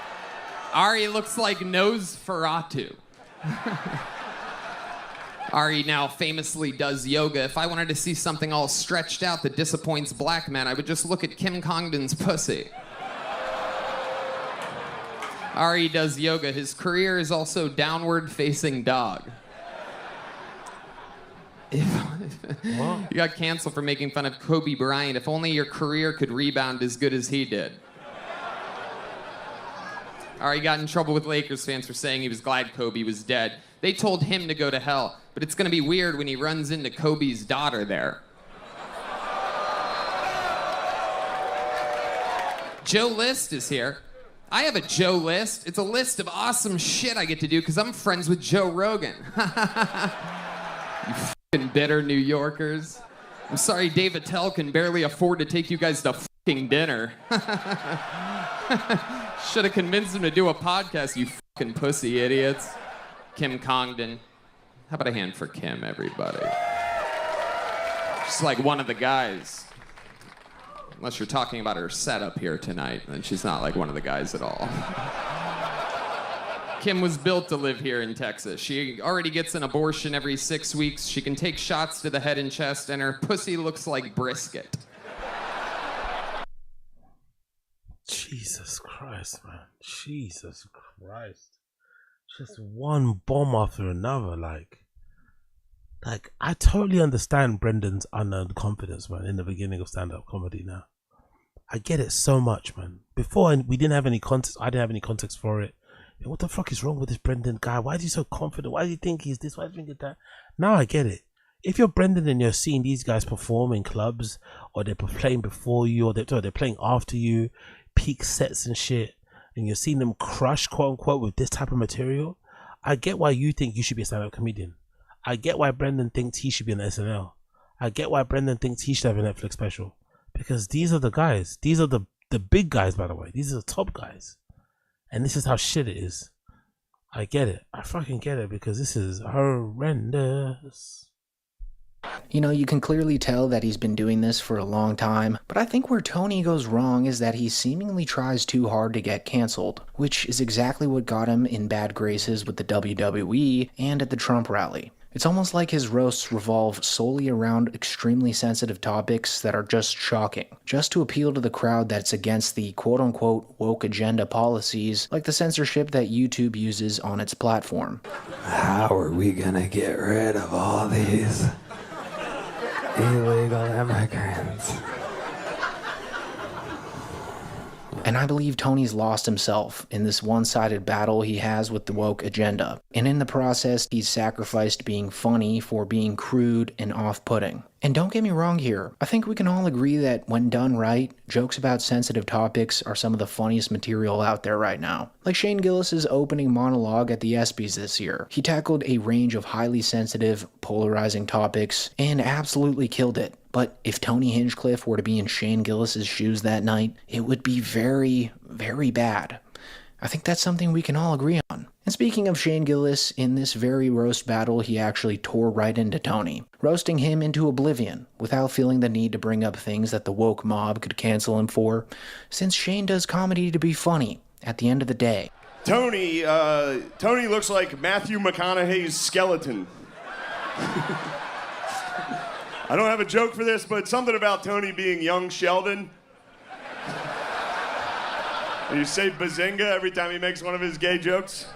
Ari looks like Nosferatu. Ari now famously does yoga. If I wanted to see something all stretched out that disappoints black men, I would just look at Kim Congdon's pussy. Ari does yoga. His career is also downward-facing dog. You got canceled for making fun of Kobe Bryant. If only your career could rebound as good as he did. Ari got in trouble with Lakers fans for saying he was glad Kobe was dead. They told him to go to hell, but it's gonna be weird when he runs into Kobe's daughter there. Joe List is here. I have a Joe List. It's a list of awesome shit I get to do because I'm friends with Joe Rogan. You fucking bitter New Yorkers. I'm sorry Dave Attell can barely afford to take you guys to fucking dinner. Should have convinced him to do a podcast, you fucking pussy idiots. Kim Congdon. How about a hand for Kim, everybody? She's like one of the guys. Unless you're talking about her setup here tonight, then she's not like one of the guys at all. Kim was built to live here in Texas. She already gets an abortion every 6 weeks. She can take shots to the head and chest, and her pussy looks like brisket. Jesus Christ, man. Jesus Christ. Just one bomb after another, like I totally understand Brendan's unearned confidence, man, in the beginning of stand-up comedy now. I get it so much, man. Before, we didn't have any context. I didn't have any context for it. What the fuck is wrong with this Brendan guy? Why is he so confident? Why do you think he's this? Why do you think he's that? Now I get it. If you're Brendan and you're seeing these guys perform in clubs, or they're playing before you, or they're playing after you, peak sets and shit, and you're seeing them crush, quote unquote, with this type of material, I get why you think you should be a stand-up comedian. I get why Brendan thinks he should be on SNL. I get why Brendan thinks he should have a Netflix special. Because these are the guys. These are the big guys, by the way. These are the top guys. And this is how shit it is. I get it. I fucking get it, because this is horrendous. You know, you can clearly tell that he's been doing this for a long time, but I think where Tony goes wrong is that he seemingly tries too hard to get canceled, which is exactly what got him in bad graces with the WWE and at the Trump rally. It's almost like his roasts revolve solely around extremely sensitive topics that are just shocking, just to appeal to the crowd that's against the quote-unquote woke agenda policies like the censorship that YouTube uses on its platform. How are we gonna get rid of all these illegal immigrants? And I believe Tony's lost himself in this one-sided battle he has with the woke agenda. And in the process, he's sacrificed being funny for being crude and off-putting. And don't get me wrong here, I think we can all agree that when done right, jokes about sensitive topics are some of the funniest material out there right now. Like Shane Gillis's opening monologue at the ESPYs this year. He tackled a range of highly sensitive, polarizing topics and absolutely killed it. But if Tony Hinchcliffe were to be in Shane Gillis's shoes that night, it would be very, very bad. I think that's something we can all agree on. And speaking of Shane Gillis, in this very roast battle, he actually tore right into Tony, roasting him into oblivion without feeling the need to bring up things that the woke mob could cancel him for, since Shane does comedy to be funny at the end of the day. Tony looks like Matthew McConaughey's skeleton. I don't have a joke for this, but something about Tony being young Sheldon. You say bazinga every time he makes one of his gay jokes?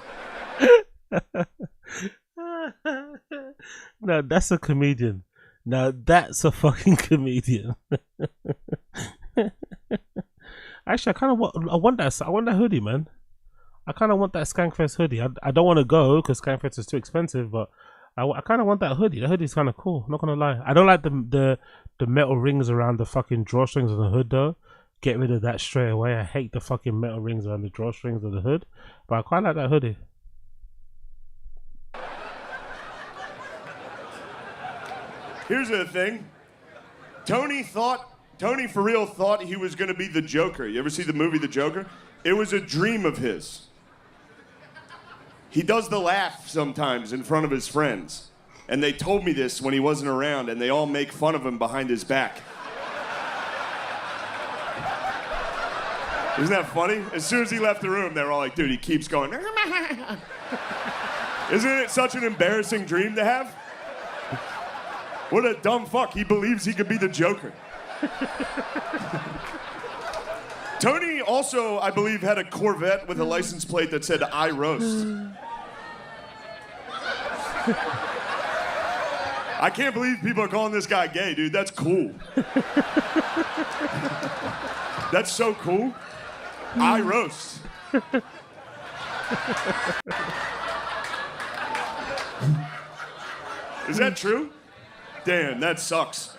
No, that's a comedian. Now that's a fucking comedian. Actually, I want that hoodie, man. I kind of want that Skankfest hoodie. I don't want to go because Skankfest is too expensive, but I kind of want that hoodie. The hoodie's kind of cool. Not gonna lie. I don't like the metal rings around the fucking drawstrings of the hood though. Get rid of that straight away. I hate the fucking metal rings around the drawstrings of the hood, but I quite like that hoodie. Here's the thing. Tony for real thought he was going to be the Joker. You ever see the movie The Joker? It was a dream of his. He does the laugh sometimes in front of his friends. And they told me this when he wasn't around, and they all make fun of him behind his back. Isn't that funny? As soon as he left the room, they were all like, dude, he keeps going. Isn't it such an embarrassing dream to have? What a dumb fuck. He believes he could be the Joker. Tony also, I believe, had a Corvette with a license plate that said, I roast. I can't believe people are calling this guy gay, dude. That's cool. That's so cool. I roast. Is that true? Damn, that sucks.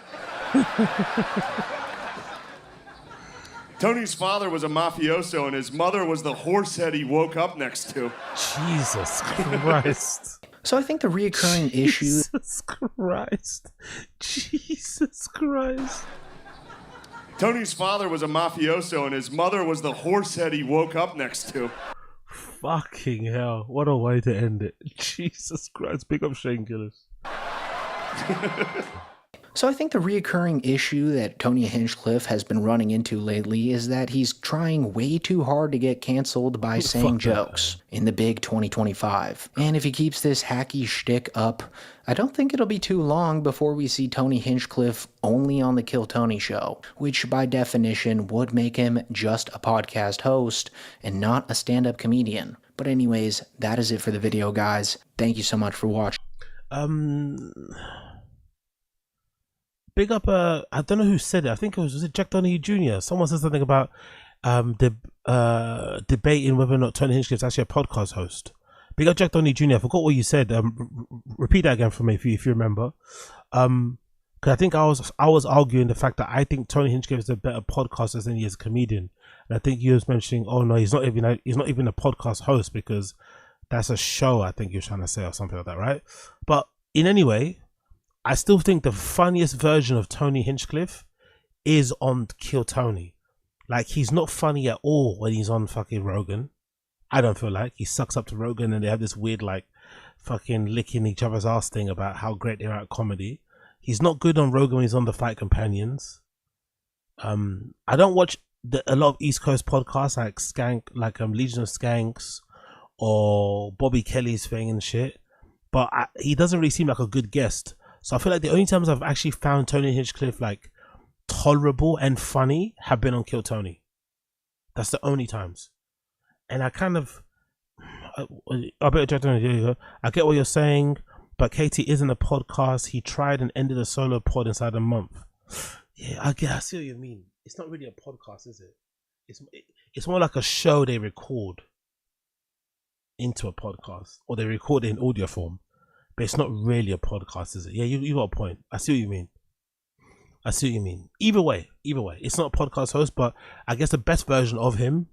Tony's father was a mafioso and his mother was the horsehead he woke up next to. Jesus Christ. So I think the reoccurring issue... Jesus Christ. Jesus Christ. Tony's father was a mafioso and his mother was the horsehead he woke up next to. Fucking hell. What a way to end it. Jesus Christ. Big up Shane Gillis. So I think the reoccurring issue that Tony Hinchcliffe has been running into lately is that he's trying way too hard to get canceled by saying jokes in the big 2025. And if he keeps this hacky shtick up, I don't think it'll be too long before we see Tony Hinchcliffe only on the Kill Tony show, which by definition would make him just a podcast host and not a stand-up comedian. But anyways, that is it for the video, guys. Thank you so much for watching. Big up, I don't know who said it. I think was it Jack Donahue Jr.? Someone said something about debating whether or not Tony Hinchcliffe's actually a podcast host. Big up Jack Donahue Jr. I forgot what you said. Repeat that again for me if you remember. Because I think I was arguing the fact that I think Tony Hinchcliffe is a better podcaster than he is a comedian. And I think you was mentioning, oh no, he's not even a podcast host because that's a show. I think you're trying to say or something like that, right? But in any way, I still think the funniest version of Tony Hinchcliffe is on Kill Tony. Like, he's not funny at all when he's on fucking Rogan. I don't feel like. He sucks up to Rogan and they have this weird, like, fucking licking each other's ass thing about how great they are at comedy. He's not good on Rogan when he's on The Fight Companions. I don't watch a lot of East Coast podcasts like Legion of Skanks or Bobby Kelly's thing and shit. but he doesn't really seem like a good guest. So I feel like the only times I've actually found Tony Hinchcliffe like tolerable and funny have been on Kill Tony. That's the only times. And I kind of, I get what you're saying, but Katie isn't a podcast. He tried and ended a solo pod inside a month. Yeah, I see what you mean. It's not really a podcast, is it? It's more like a show they record into a podcast, or they record it in audio form, but it's not really a podcast, is it? Yeah, you got a point. I see what you mean. I see what you mean. Either way, it's not a podcast host, but I guess the best version of him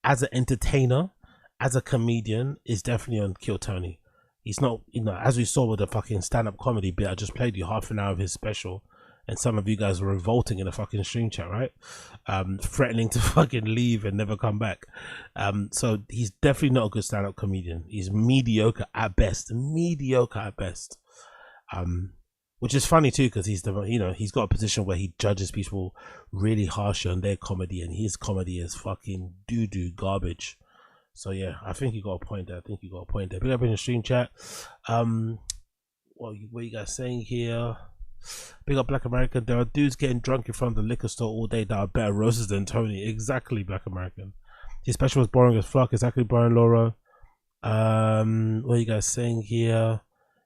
as an entertainer, as a comedian, is definitely on Kill Tony. He's not, as we saw with the fucking stand-up comedy bit, I just played you half an hour of his special, and some of you guys were revolting in the fucking stream chat, right? Threatening to fucking leave and never come back. So he's definitely not a good stand-up comedian. He's mediocre at best. Which is funny too, because he's he's got a position where he judges people really harshly on their comedy, and his comedy is fucking doo-doo garbage. So yeah, I think you got a point there. Big up in the stream chat. What are you guys saying here? Big up Black American. There are dudes getting drunk in front of the liquor store all day that are better roasters than Tony. Exactly, Black American. His special was boring as fuck. Exactly, Brian Laura. What are you guys saying here?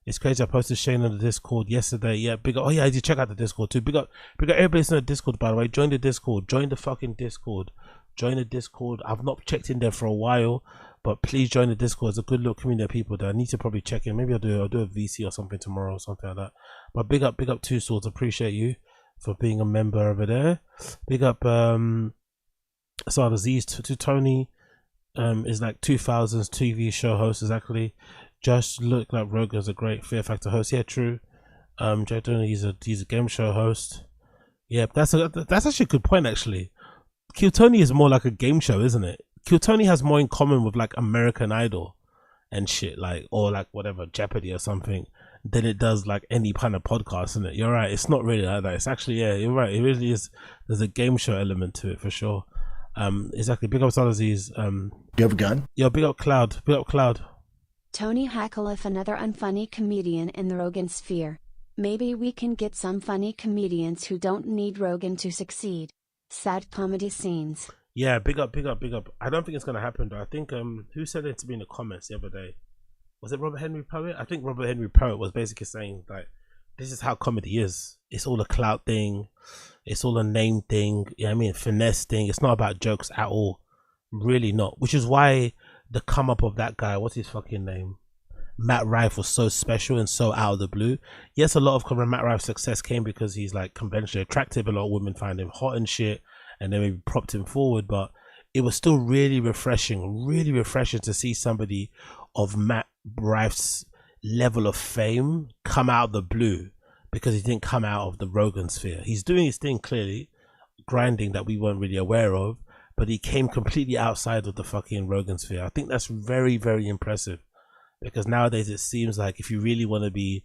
It's crazy. I posted Shane on the Discord yesterday. Yeah, big up. Oh yeah, I did check out the Discord too. Big up everybody's in the Discord, by the way. Join the Discord. Join the fucking Discord. Join the Discord. I've not checked in there for a while, but please join the Discord. It's a good little community of people there. I need to probably check in. Maybe I'll do a VC or something tomorrow or something like that. But big up Two Swords. Appreciate you for being a member over there. Big up Sada Z's to Tony. Is like 2000s TV show host, exactly. Just look like Rogan's a great Fear Factor host. Yeah, true. Joe Donner, he's a game show host. Yeah, that's actually a good point actually. Kill Tony is more like a game show, isn't it? Kill Tony has more in common with like American Idol and shit, like, or like whatever, Jeopardy or something, than it does like any kind of podcast, isn't it? You're right, it's not really like that. It's actually, yeah, you're right, it really is. There's a game show element to it for sure. Exactly. Big up Salaziz. You have a gun? Yeah, big up Cloud. Tony Hinchcliffe, another unfunny comedian in the Rogan sphere. Maybe we can get some funny comedians who don't need Rogan to succeed. Sad comedy scenes. Yeah, big up. I don't think it's gonna happen though. I think who said it to me in the comments the other day? Was it Robert Henry Poet? I think Robert Henry Poet was basically saying like, this is how comedy is. It's all a clout thing. It's all a name thing. Yeah, I mean, finesse thing. It's not about jokes at all. Really not. Which is why the come up of that guy, what's his fucking name? Matt Rife was so special and so out of the blue. Yes, a lot of Matt Rife's success came because he's like conventionally attractive. A lot of women find him hot and shit, and then maybe propped him forward. But it was still really refreshing to see somebody of Matt Rife's level of fame come out of the blue, because he didn't come out of the Rogan sphere. He's doing his thing clearly, grinding that we weren't really aware of, but he came completely outside of the fucking Rogan sphere. I think that's very, very impressive, because nowadays it seems like if you really want to be,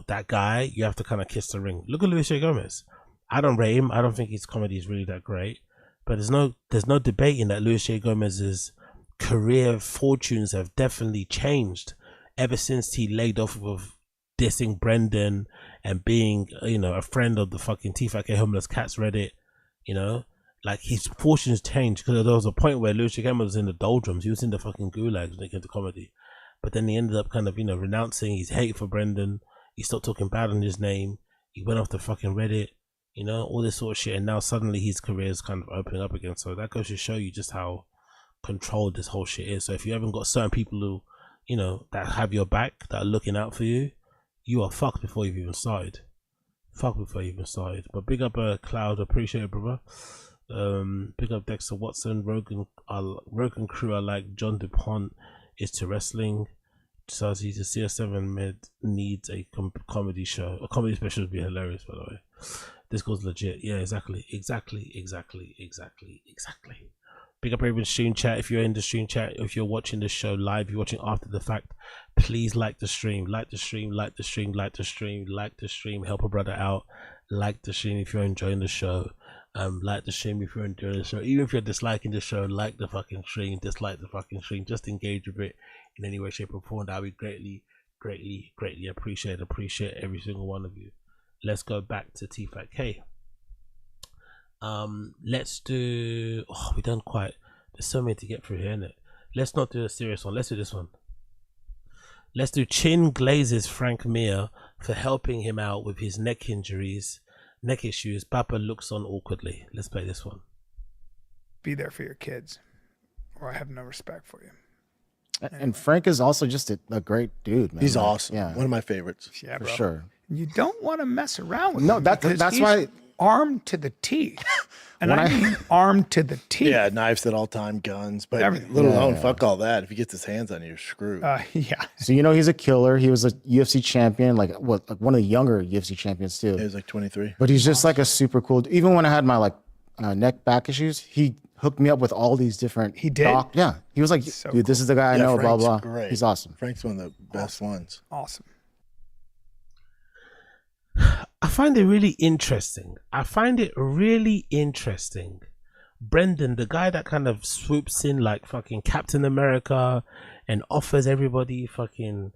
that guy, you have to kind of kiss the ring. Look at Luis J. Gomez. I don't rate him. I don't think his comedy is really that great, but there's no debating that Luis J. Gomez's career fortunes have definitely changed ever since he laid off of dissing Brendan and being, a friend of the fucking TFATK homeless cats Reddit. Like his fortunes changed, because there was a point where Luis J. Gomez was in the doldrums. He was in the fucking gulags when it came to comedy. But then he ended up kind of, renouncing his hate for Brendan. He stopped talking bad on his name. He went off the fucking Reddit, all this sort of shit. And now suddenly his career is kind of opening up again. So that goes to show you just how controlled this whole shit is. So if you haven't got certain people who, that have your back, that are looking out for you, you are fucked before you've even started. But big up Cloud, appreciate it, brother. Big up Dexter Watson. Rogan crew are like John DuPont is to wrestling. So he's a CS7 med needs a comedy show. A comedy special would be hilarious, by the way. This goes legit. Yeah, exactly. Big up everyone stream chat. If you're in the stream chat, if you're watching this show live, you're watching after the fact, please like the stream. Help a brother out. Like the stream if you're enjoying the show. Like the stream if you're enjoying the show. Even if you're disliking the show, like the fucking stream, dislike the fucking stream. Just engage with it in any way, shape or form. That would be greatly Greatly appreciate every single one of you. Let's go back to TFATK. Let's do, we done quite, there's so many to get through here, innit? Let's not do a serious one, let's do this one. Let's do Chin glazes Frank Mir for helping him out with his neck issues. Papa looks on awkwardly. Let's play this one. Be there for your kids, or I have no respect for you. And Frank is also just a great dude, man. He's Like, awesome. Yeah, One of my favorites. Yeah, for bro. sure. You don't want to mess around with No, him that's because he's why. armed to the teeth. And When I mean armed to the teeth. Yeah, knives at all time, guns, but Everything. let alone Yeah. fuck all that. If he gets his hands on you, you're screwed. Yeah. So you know he's a killer. He was a UFC champion, like one of the younger UFC champions too. He was like 23. But he's just like a super cool. Even when I had my neck back issues, he hooked me up with all these different. He did? Yeah, he was like, So dude, this is the guy I know. Blah Frank's blah. Great. He's awesome. Frank's one of the best ones. Awesome. I find it really interesting. Brendan, the guy that kind of swoops in like fucking Captain America and offers everybody fucking,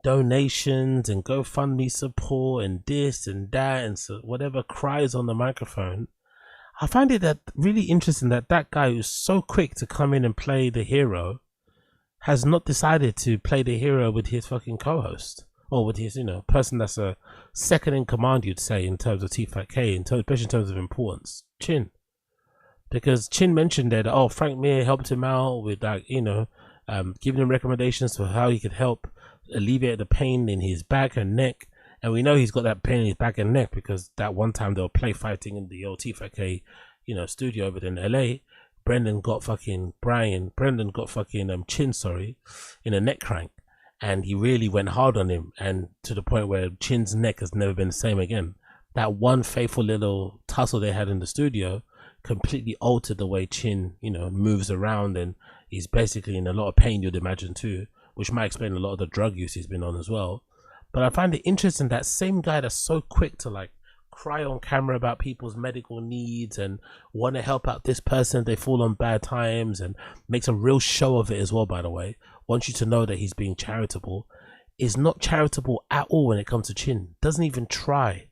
donations and GoFundMe support and this and that and so whatever, cries on the microphone. I find it that really interesting that guy who's so quick to come in and play the hero has not decided to play the hero with his fucking co-host. Or with his, person that's a second in command, you'd say, in terms of TFATK, especially in terms of importance, Chin. Because Chin mentioned that, Frank Mir helped him out with, giving him recommendations for how he could help alleviate the pain in his back and neck. And we know he's got that pain in his back and neck because that one time they were play fighting in the old TFATK, studio over in LA. Brendan got fucking Chin, in a neck crank. And he really went hard on him, and to the point where Chin's neck has never been the same again. That one faithful little tussle they had in the studio completely altered the way Chin, moves around, and he's basically in a lot of pain, you'd imagine too, which might explain a lot of the drug use he's been on as well. But I find it interesting that same guy that's so quick to like cry on camera about people's medical needs and want to help out this person, they fall on bad times, and makes a real show of it as well, by the way, wants you to know that he's being charitable, is not charitable at all when it comes to Chin. Doesn't even try.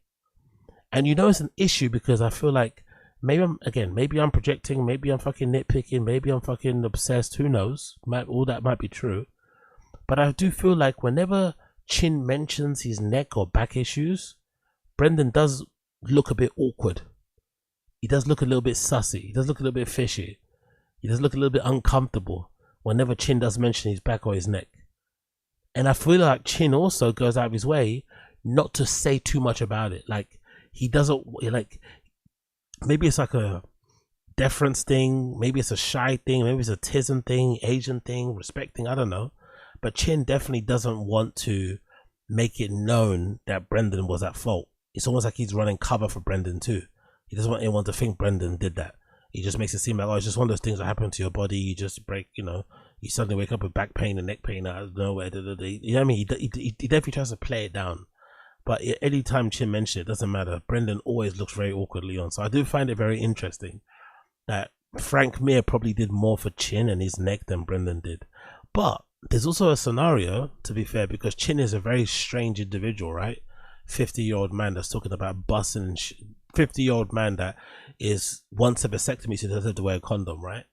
And it's an issue because I feel like maybe I'm projecting, maybe I'm fucking nitpicking, maybe I'm fucking obsessed, who knows? All that might be true. But I do feel like whenever Chin mentions his neck or back issues, Brendan does look a bit awkward. He does look a little bit sussy. He does look a little bit fishy. He does look a little bit uncomfortable whenever Chin does mention his back or his neck. And I feel like Chin also goes out of his way not to say too much about it. Like, he doesn't, like, maybe it's like a deference thing, maybe it's a shy thing, maybe it's a tism thing, Asian thing, respect thing, I don't know. But Chin definitely doesn't want to make it known that Brendan was at fault. It's almost like he's running cover for Brendan too. He doesn't want anyone to think Brendan did that. He just makes it seem like, it's just one of those things that happen to your body. You just break, you suddenly wake up with back pain and neck pain out of nowhere. You know what I mean? He definitely tries to play it down. But any time Chin mentions it, doesn't matter. Brendan always looks very awkwardly on. So I do find it very interesting that Frank Mir probably did more for Chin and his neck than Brendan did. But there's also a scenario, to be fair, because Chin is a very strange individual, right? 50-year-old man that's talking about busting and 50-year-old man that wants a vasectomy, so he doesn't have to wear a condom, right?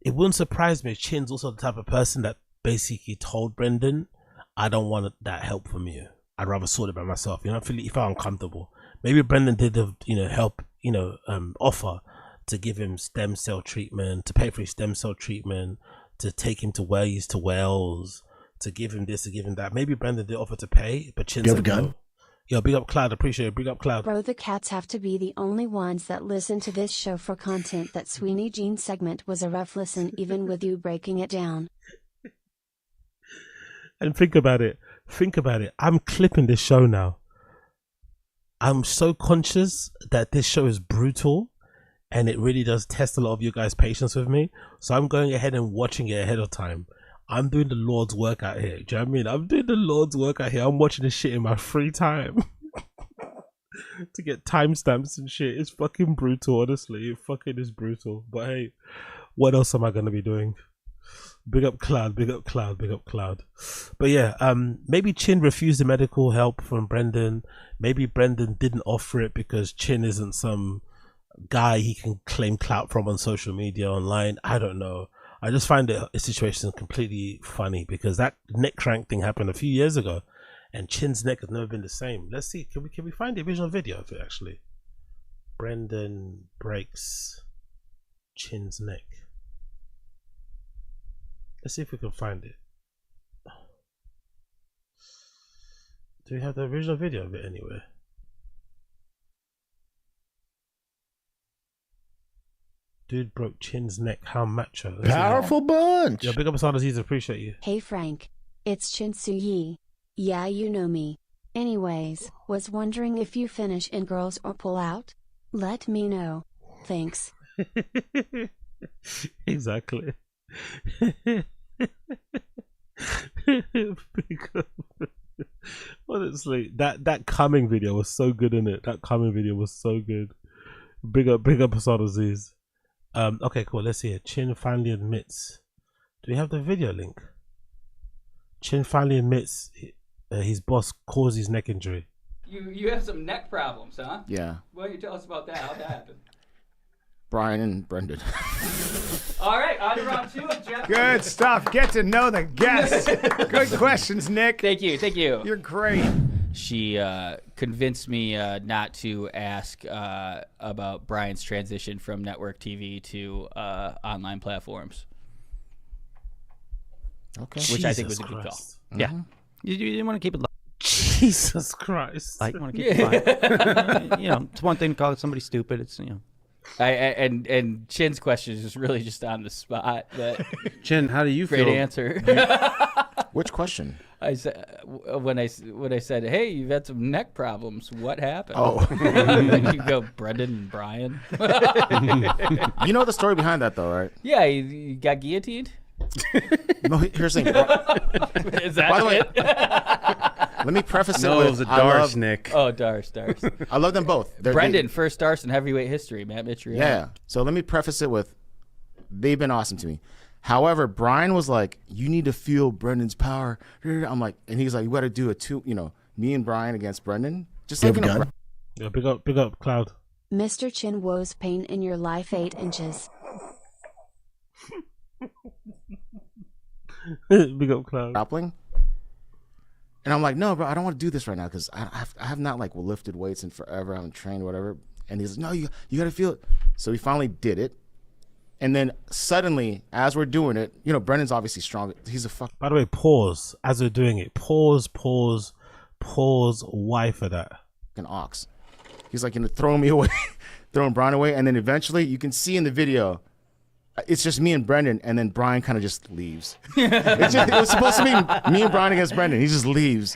It wouldn't surprise me if Chin's also the type of person that basically told Brendan, I don't want that help from you. I'd rather sort it by myself. I felt uncomfortable. Maybe Brendan did help, offer to give him stem cell treatment, to pay for his stem cell treatment, to take him to Wales, to give him this, to give him that. Maybe Brendan did offer to pay, but Chin said no. Yo, big up Cloud, appreciate it. Big up Cloud. Bro, the cats have to be the only ones that listen to this show for content. That Sweeney Jean segment was a rough listen, even with you breaking it down. And think about it. I'm clipping this show now. I'm so conscious that this show is brutal, and it really does test a lot of you guys' patience with me. So I'm going ahead and watching it ahead of time. I'm doing the Lord's work out here. Do you know what I mean? I'm doing the Lord's work out here. I'm watching this shit in my free time to get timestamps and shit. It's fucking brutal, honestly. It fucking is brutal. But hey, what else am I going to be doing? Big up Cloud, big up Cloud, big up Cloud. But yeah, maybe Chin refused the medical help from Brendan. Maybe Brendan didn't offer it because Chin isn't some guy he can claim clout from on social media, online. I don't know. I just find the situation completely funny because that neck crank thing happened a few years ago, and Chin's neck has never been the same. Let's see, can we find the original video of it actually? Brendan breaks Chin's neck. Let's see if we can find it. Do we have the original video of it anywhere? Dude broke Chin's neck. How macho. Powerful bunch. Yeah, big up Asada Aziz, appreciate you. Hey Frank. It's Chin Su-yi. Yeah, you know me. Anyways, was wondering if you finish in girls or pull out? Let me know. Thanks. Exactly. Honestly, that coming video was so good, in it. That coming video was so good. Big up Asada Aziz. Okay, cool. Let's see it. Chin finally admits. Do we have the video link? Chin finally admits his boss caused his neck injury. You have some neck problems, huh? Yeah. Why don't you tell us about that? How'd that happen? Bryan and Brendan. All right, on to round 2 of Jeff. Good stuff. Get to know the guest. Good questions, Nick. Thank you. You're great. She convinced me not to ask about Bryan's transition from network TV to online platforms. Okay. Which I think was a good call. Yeah. You didn't want to keep it low. Jesus Christ. I want to keep it fine. You know, it's one thing to call somebody stupid. It's, you know. And Chin's question is just really just on the spot. But Chin, how do you feel? Great answer. Which question? I said when I said, "Hey, you've had some neck problems. What happened?" Oh, and you go, Brendan and Bryan. You know the story behind that, though, right? Yeah, you got guillotined. No, here's the thing. Is that By the way, it? let me preface it No, with it was a Darce, Nick. Oh, Darce. I love them both. Brendan, first Darce in heavyweight history. Matt Mitrione. Yeah. So let me preface it with, they've been awesome to me. However, Bryan was like, you need to feel Brendan's power. I'm like, and he's like, you got to do me and Bryan against Brendan. Just like, Yeah, big up, Cloud. Mr. Chin woes pain in your life 8 inches. Big up, Cloud. Grappling. And I'm like, no, bro, I don't want to do this right now because I have not like lifted weights in forever. I haven't trained, whatever. And he's like, no, you got to feel it. So we finally did it. And then suddenly, as we're doing it, Brendan's obviously strong. He's a fuck. By the way, pause as we're doing it. Pause. Why for that? An ox. He's like, throwing me away, throwing Bryan away. And then eventually, you can see in the video, it's just me and Brendan. And then Bryan kind of just leaves. It was supposed to be me and Bryan against Brendan. He just leaves.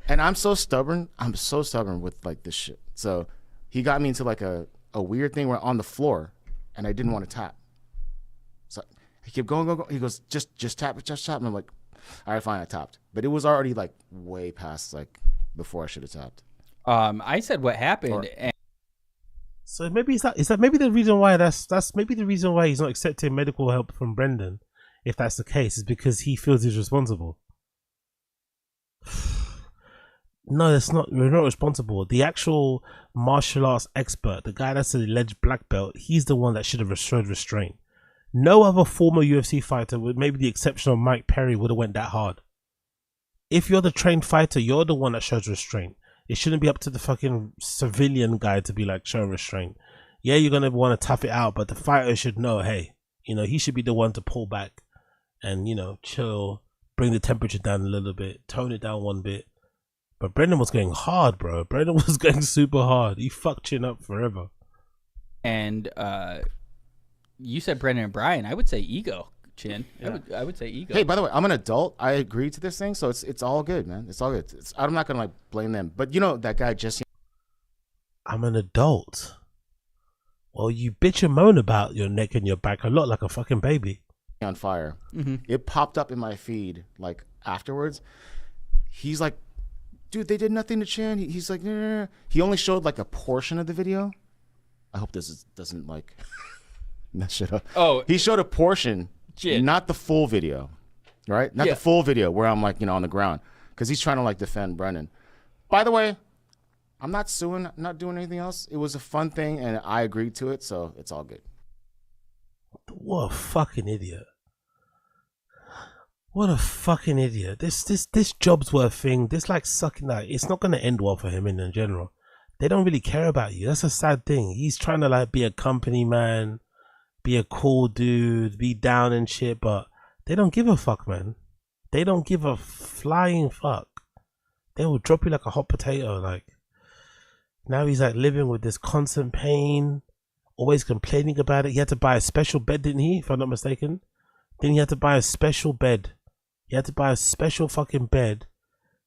And I'm so stubborn. I'm so stubborn with like this shit. So he got me into like a weird thing where on the floor, and I didn't want to tap. So he kept going. He goes, just tap it, just tap. And I'm like, all right, fine, I tapped. But it was already like way past like before I should have tapped. I said what happened. So maybe is that maybe the reason why that's maybe the reason why he's not accepting medical help from Brendan, if that's the case, is because he feels he's responsible. No, that's not. We're not responsible. The actual martial arts expert, the guy that's an alleged black belt, he's the one that should have showed restraint. No other former UFC fighter, with maybe the exception of Mike Perry, would have went that hard. If you're the trained fighter, you're the one that shows restraint. It shouldn't be up to the fucking civilian guy to be like, show restraint. Yeah, you're gonna want to tough it out, but the fighter should know, hey, he should be the one to pull back and chill, bring the temperature down a little bit, tone it down one bit. But Brendan was going hard, bro. Brendan was going super hard. He fucked Chin up forever. And you said Brendan and Bryan. I would say ego, Chin. Yeah. I would say ego. Hey, by the way, I'm an adult. I agreed to this thing, so it's all good, man. It's all good. I'm not gonna like blame them. But that guy Jesse. I'm an adult. Well, you bitch and moan about your neck and your back a lot like a fucking baby. On fire. Mm-hmm. It popped up in my feed like afterwards. He's like, dude, they did nothing to Chin. He's like, nah. He only showed like a portion of the video. I hope this doesn't like mess shit up. Oh, he showed a portion Not the full video, right? Not the full video where I'm like, on the ground, because he's trying to like defend Brendan. By the way, I'm not suing, not doing anything else. It was a fun thing, and I agreed to it, so it's all good. What a fucking idiot! What a fucking idiot! This job's worth thing. This like sucking that. It's not gonna end well for him in general. They don't really care about you. That's a sad thing. He's trying to like be a company man, be a cool dude, be down and shit, but they don't give a fuck, man. They don't give a flying fuck. They will drop you like a hot potato. Like now he's like living with this constant pain, always complaining about it. He had to buy a special bed, didn't he? If I'm not mistaken. Then he had to buy a special bed. He had to buy a special fucking bed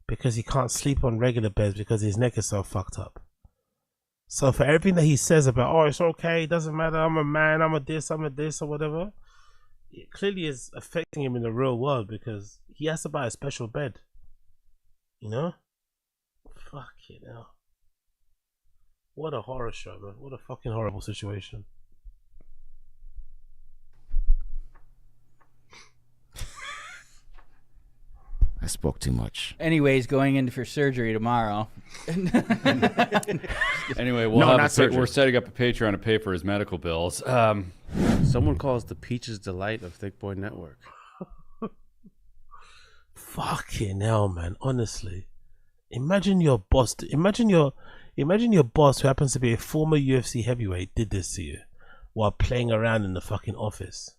because he can't sleep on regular beds because his neck is so fucked up. So for everything that he says about, oh, it's okay, it doesn't matter, I'm a man, I'm a this or whatever, it clearly is affecting him in the real world because he has to buy a special bed. You know? Fucking hell. What a horror show, man. What a fucking horrible situation. I spoke too much. Anyways, going in for surgery tomorrow. Anyway, we're setting up a Patreon to pay for his medical bills. Someone calls the Peaches Delight of Thick Boy Network. Fucking hell, man. Honestly, imagine your boss. Imagine your boss, who happens to be a former UFC heavyweight, did this to you while playing around in the fucking office.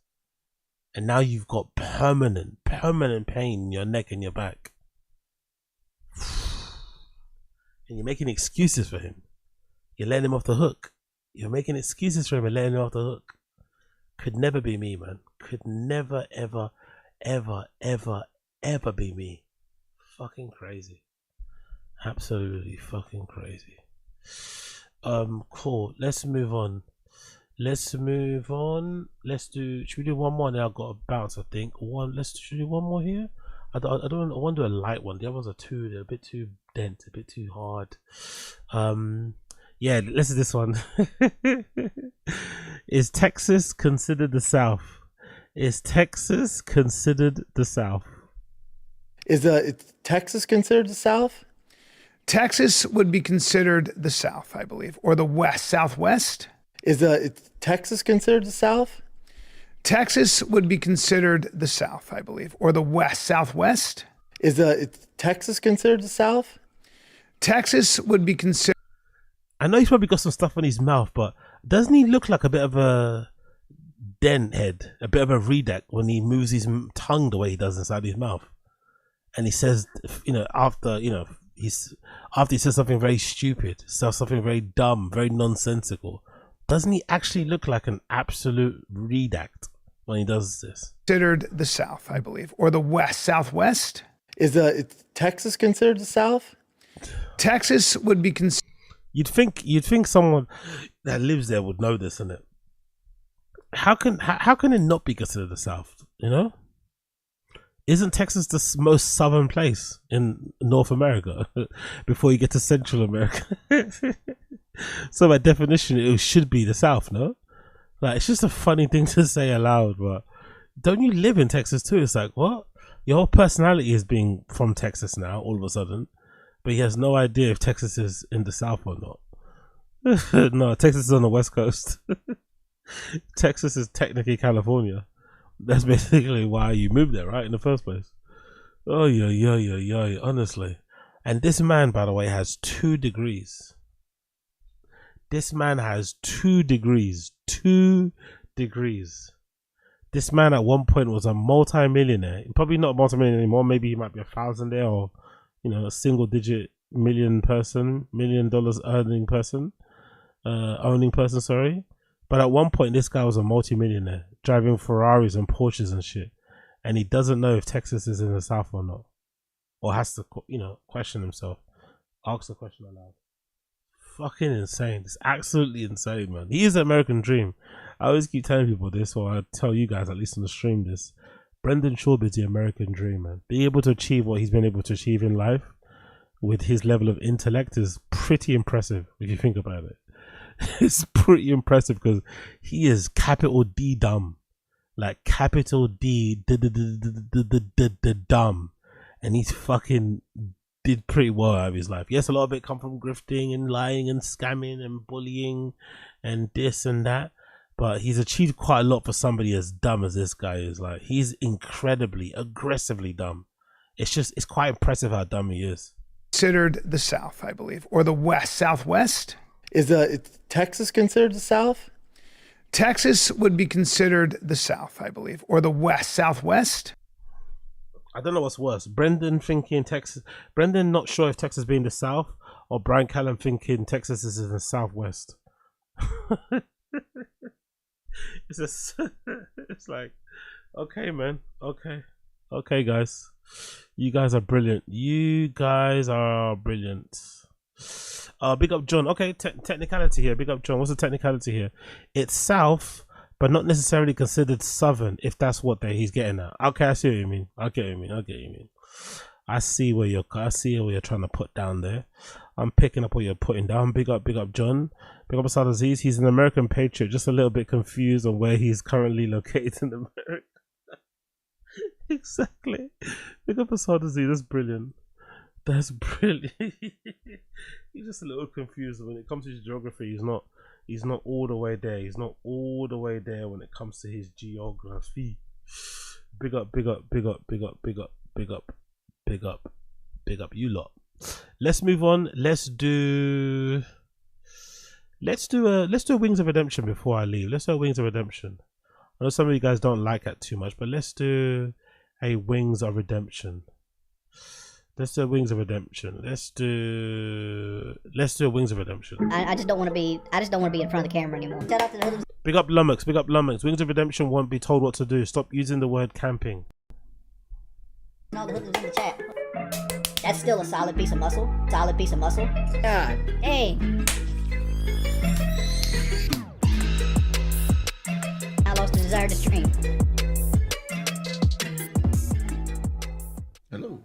And now you've got permanent pain in your neck and your back. And you're making excuses for him. You're letting him off the hook. You're making excuses for him and letting him off the hook. Could never be me, man. Could never, ever, ever, ever, ever be me. Fucking crazy. Absolutely fucking crazy. Cool. Let's move on. Should we do one more? Now I've got a bounce, I think. Should we do one more here? I want to do a light one. The other ones they're a bit too dense, a bit too hard. Yeah, let's do this one. Is Texas considered the South? Is Texas considered the South? Is Texas considered the South? Texas would be considered the South, I believe, or the West, Southwest. Is Texas considered the South? Texas would be considered the South, I believe, or the West, Southwest. Is Texas considered the South? Texas would be considered. I know he's probably got some stuff on his mouth, but doesn't he look like a bit of a dent head, a bit of a redact when he moves his tongue the way he does inside his mouth? And he says, after he says something very stupid, something very dumb, very nonsensical. Doesn't he actually look like an absolute redact when he does this? Considered the South, I believe, or the West, Southwest. Is Texas considered the South? Texas would be considered. You'd think someone that lives there would know this, isn't it? How can it not be considered the South? You know, isn't Texas the most southern place in North America before you get to Central America? So by definition, it should be the South, no? Like, it's just a funny thing to say aloud, but don't you live in Texas too? It's like, what? Your whole personality is being from Texas now, all of a sudden, but he has no idea if Texas is in the South or not. No, Texas is on the West Coast. Texas is technically California. That's basically why you moved there, right, in the first place. Oh, yeah, honestly. And this man, by the way, has 2 degrees. This man has 2 degrees. 2 degrees. This man at one point was a multi-millionaire. Probably not a multi-millionaire anymore. Maybe he might be a thousandaire or, a single-digit $1 million owning person, sorry. But at one point, this guy was a multi-millionaire, driving Ferraris and Porsches and shit. And he doesn't know if Texas is in the South or not. Or has to, question himself. Ask the question aloud. Fucking insane. It's absolutely insane, man. He is the American dream. I always keep telling people this, or I tell you guys, at least on the stream, this. Brendan Schaub is the American dream, man. Being able to achieve what he's been able to achieve in life with his level of intellect is pretty impressive, if you think about it. It's pretty impressive because he is capital D dumb. like capital D, dumb, and he's fucking did pretty well out of his life. Yes, a lot of it come from grifting and lying and scamming and bullying and this and that, but he's achieved quite a lot for somebody as dumb as this guy is. Like, he's incredibly, aggressively dumb. It's quite impressive how dumb he is. Considered the South, I believe, or the West, Southwest. Is Texas considered the South? Texas would be considered the South, I believe, or the West, Southwest. I don't know what's worse. Brendan thinking Texas. Brendan not sure if Texas being the South, or Brian Callum thinking Texas is in the Southwest. It's like, okay, man. Okay, guys. You guys are brilliant. Big up John. Okay, technicality here. Big up John. What's the technicality here? It's South, but not necessarily considered Southern, if that's what he's getting at. Okay, I see what you mean. I see where you're trying to put down there. I'm picking up what you're putting down. Big up John. Big up Asad Aziz. He's an American patriot, just a little bit confused on where he's currently located in America. Exactly. Big up Asad Aziz. That's brilliant. He's just a little confused when it comes to his geography. He's not all the way there. He's not all the way there when it comes to his geography. Big up you lot. Let's move on. Let's do Wings of Redemption before I leave. Let's do Wings of Redemption. I know some of you guys don't like that too much, but let's do a Wings of Redemption. Let's do Wings of Redemption. Let's do Wings of Redemption. I just don't want to be in front of the camera anymore. Shout out to the hoodlums. Big up LUMMOX. Wings of Redemption won't be told what to do. Stop using the word camping. All the hoodlums in the chat. That's still a solid piece of muscle. God. Hey. I lost the desire to stream. Hello.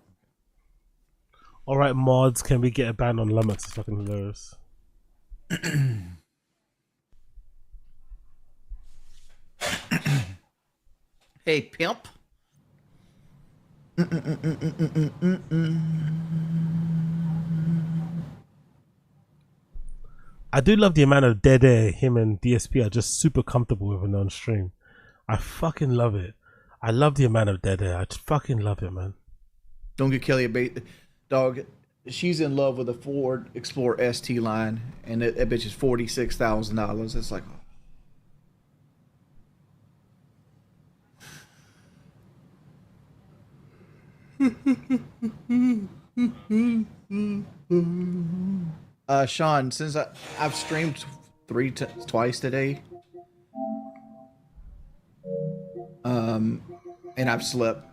Alright, mods, can we get a ban on LUMMOX? It's fucking hilarious. Hey, pimp. I do love the amount of dead air him and DSP are just super comfortable with on stream. I fucking love it. I love the amount of dead air. I just fucking love it, man. Don't get Kelly a bait. Dog, she's in love with a Ford Explorer ST line, and that bitch is $46,000. It's like... Sean, since I've streamed twice today, and I've slept,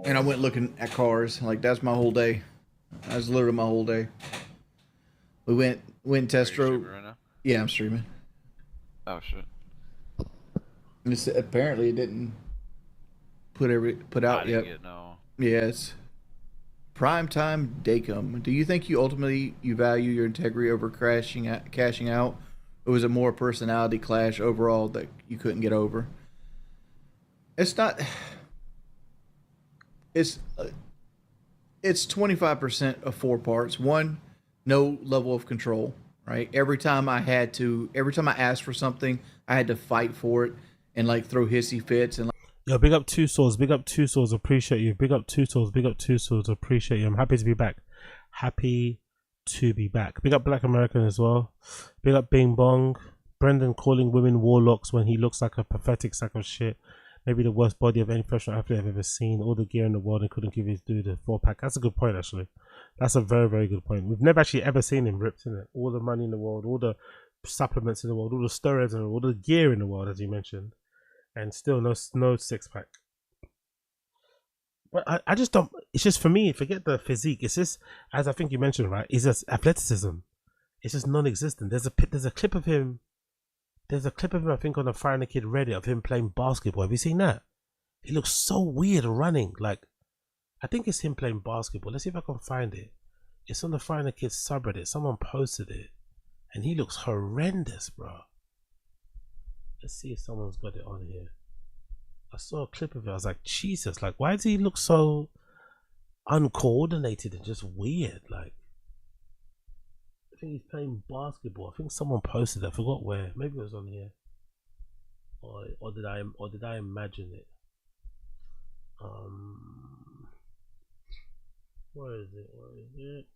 and I went looking at cars. Like, that's my whole day. That's literally my whole day. We went test drove. Right now? Yeah, I'm streaming. Oh shit! Apparently, it didn't put out yet. Yeah, it's primetime Dacum. Do you think you ultimately value your integrity over cashing out, or was it more a personality clash overall that you couldn't get over? It's not. It's 25% of 4 parts. One, no level of control. Right. Every time I asked for something, I had to fight for it and like throw hissy fits and. Yo, big up Two Souls, appreciate you. Big up Two Souls, appreciate you. I'm happy to be back. Big up Black American as well. Big up Bing Bong. Brendan calling women warlocks when he looks like a pathetic sack of shit. Maybe the worst body of any professional athlete I've ever seen. All the gear in the world and couldn't give his dude a 4-pack. That's a good point, actually. That's a very, very good point. We've never actually ever seen him ripped, in it. All the money in the world, all the supplements in the world, all the steroids in the world, all the gear in the world, as you mentioned. And still no 6-pack. But I just don't. It's just, for me, forget the physique. It's just, as I think you mentioned, right? It's just athleticism. It's just non-existent. There's a clip of him. There's a clip of him, I think, on the Fire the Kid Reddit of him playing basketball. Have you seen that? He looks so weird running. Like, I think it's him playing basketball. Let's see if I can find it. It's on the Fire the Kid subreddit. Someone posted it, and he looks horrendous, bro. Let's see if someone's got it on here. I saw a clip of it. I was like, Jesus, like, why does he look so uncoordinated and just weird? Like, I think he's playing basketball. I think someone posted it. I forgot where. Maybe it was on here. Or did I imagine it? Where is it?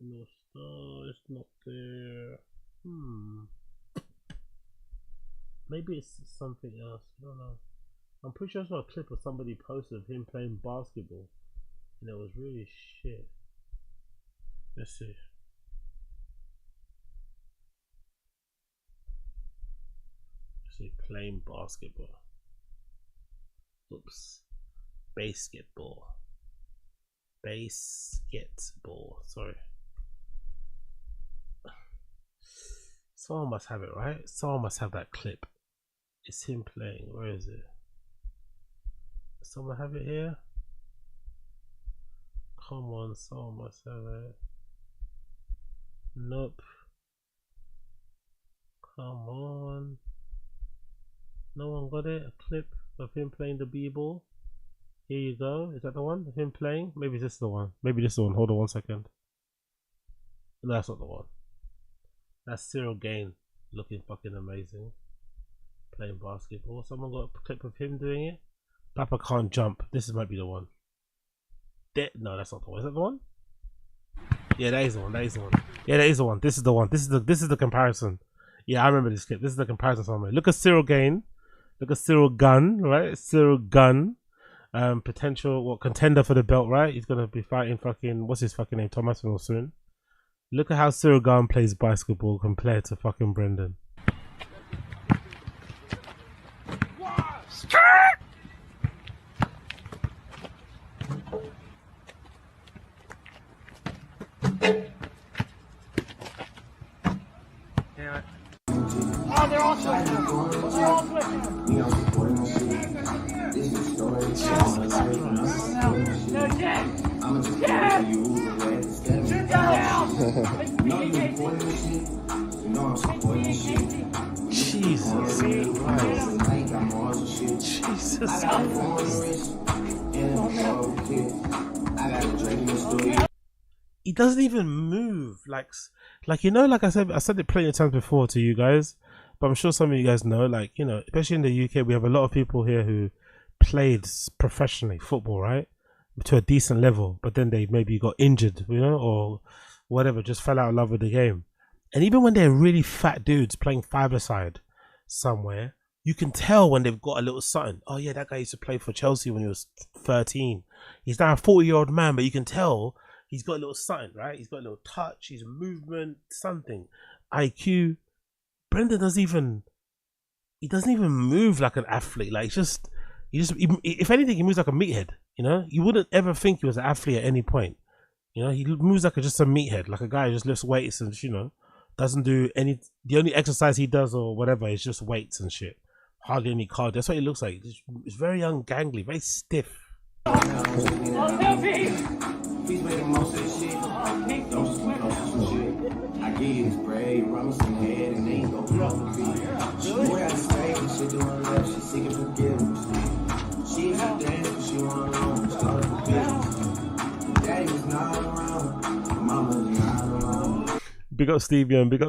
No star, it's not there. Maybe it's something else. I don't know. I'm pretty sure I saw a clip of somebody posted of him playing basketball, and it was really shit. Let's see. Let's see, playing basketball. Oops. Basketball. Sorry. Someone must have it, right? Someone must have that clip. It's him playing. Where is it? Does someone have it here? Come on, someone must have it. Nope. Come on. No one got it? A clip of him playing the b-ball? Here you go. Is that the one of him playing? Maybe this is the one. Maybe this is the one. Hold on 1 second. No, that's not the one. That's Cyril Gain looking fucking amazing. Playing basketball. Someone got a clip of him doing it? Papa can't jump. This might be the one. No, that's not the one. Is that the one? Yeah, that is the one. That is the one. Yeah, that is the one. This is the one. This is the comparison. Yeah, I remember this clip. This is the comparison somewhere. Look at Cyril Gain. Look at Cyril Gunn, right? Cyril Gunn. Potential contender for the belt, right? He's gonna be fighting fucking what's his fucking name? Thomas Will soon. Look at how Cyril Gunn plays basketball compared to fucking Brendan. Oh, they're all switching. They're all switching. No, Jack! Jack! Sit down! Jesus Christ. Jesus Christ. He doesn't even move. Like you know, like I said it plenty of times before to you guys, but I'm sure some of you guys know, like, you know, especially in the UK, we have a lot of people here who played professionally football, right, to a decent level, but then they maybe got injured, you know, or whatever, just fell out of love with the game. And even when they're really fat dudes playing five-a-side somewhere, you can tell when they've got a little something. Oh yeah, that guy used to play for Chelsea when he was 13. He's now a 40-year-old man, but you can tell he's got a little something, right? He's got a little touch, his movement, something, IQ. Brendan doesn't even move like an athlete. Like if anything, he moves like a meathead. You know, you wouldn't ever think he was an athlete at any point. You know, he moves like just a meathead, like a guy who just lifts weights and, you know, doesn't do any. The only exercise he does or whatever is just weights and shit. Hardly any cardio. That's what he looks like. He's very young, gangly, very stiff. He's making most of this shit. Don't sleep on some shit. I give you this braid, run some head, and ain't no problem. She boy out of state, and she doing left, she seeking forgiveness. She used to dance, but she went alone, started for business. Daddy was not around, mama was not around. Big up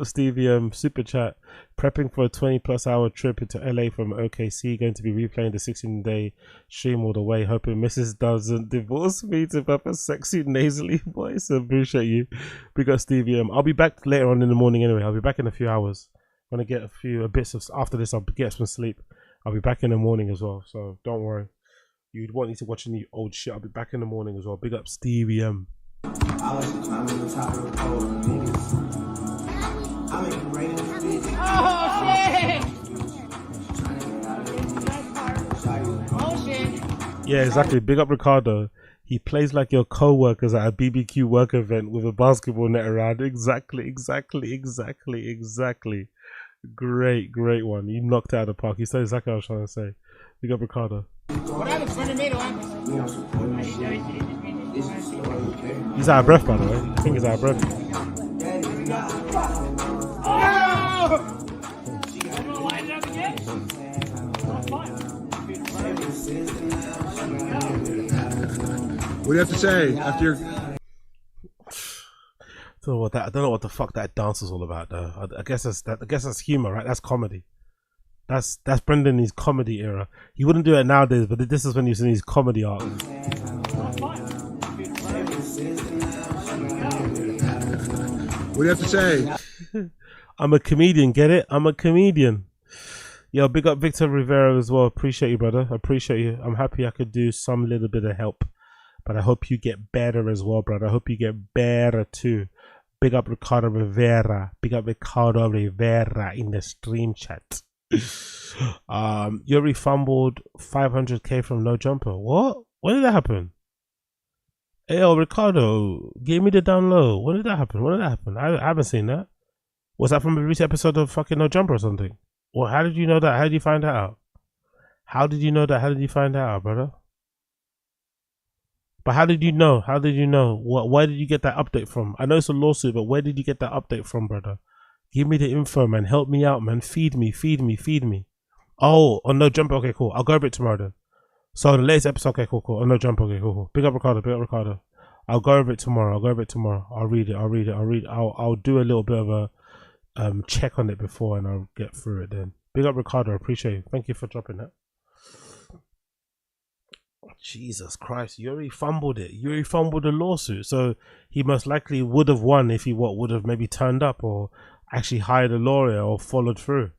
Stevie, super chat. Prepping for a 20+ hour trip into LA from OKC. Going to be replaying the 16-day stream all the way. Hoping Mrs. doesn't divorce me to Papa's sexy nasally voice. I appreciate you. Big up Stevie. I'll be back later on in the morning anyway. I'll be back in a few hours. I'm gonna get a bits of after this. I'll get some sleep. I'll be back in the morning as well. So don't worry. You'd want me to watch any old shit. I'll be back in the morning as well. Big up Stevie. I like to climb on the top of the pole, niggas. I make it rain in this bitch. Oh shit! Yeah, exactly. Big up Ricardo. He plays like your co-workers at a BBQ work event with a basketball net around. Exactly. Great one. You knocked it out of the park. You said exactly what I was trying to say. Big up Ricardo. He's out of breath, by the way. I think he's out of breath. What do you have to say after your? I don't know what the fuck that dance was all about though. I guess that's humor, right? That's comedy. That's Brendan in his comedy era. He wouldn't do it nowadays, but this is when he was in his comedy arc. What do you have to say? I'm a comedian, get it? I'm a comedian. Yo, big up Victor Rivera as well. Appreciate you, brother. Appreciate you. I'm happy I could do some little bit of help. But I hope you get better as well, brother. I hope you get better too. Big up Ricardo Rivera. Big up Ricardo Rivera in the stream chat. Yuri fumbled 500k from no jumper. What? When did that happen? Hey, yo, Ricardo, give me the down low. When did that happen? When did that happen? I haven't seen that. Was that from a recent episode of fucking No Jumper or something? Well, how did you know that? How did you find that out? How did you know that? How did you find that out, brother? But how did you know? How did you know? Where did you get that update from? I know it's a lawsuit, but where did you get that update from, brother? Give me the info, man. Help me out, man. Feed me, feed me, feed me. Oh, on No Jumper. Okay, cool. I'll go over it tomorrow then. So the latest episode. Okay, cool. On No Jumper. Okay, cool. Big up Ricardo. Big up Ricardo. I'll go over it tomorrow. I'll read it. I'll do a little bit of a check on it before, and I'll get through it then. Big up Ricardo. Appreciate it. Thank you for dropping that. Jesus Christ, Yuri fumbled it. Yuri fumbled the lawsuit, so he most likely would have won if he would have maybe turned up or actually hired a lawyer or followed through.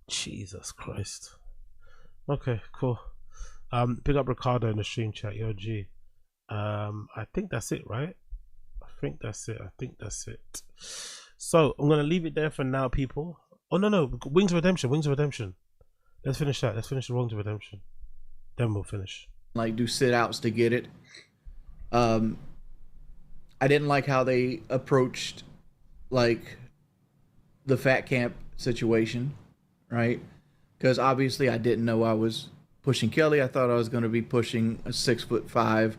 Jesus Christ. Okay, cool. Big up Ricardo in the stream chat. Yo, G. I think that's it, right? I think that's it. So I'm gonna leave it there for now, people. Oh no, Wings of Redemption. Let's finish that. Let's finish the Wings of Redemption. Then we'll finish. Like do sit outs to get it. I didn't like how they approached like the fat camp situation, right? Because obviously I didn't know I was pushing Kelly. I thought I was going to be pushing a 6'5",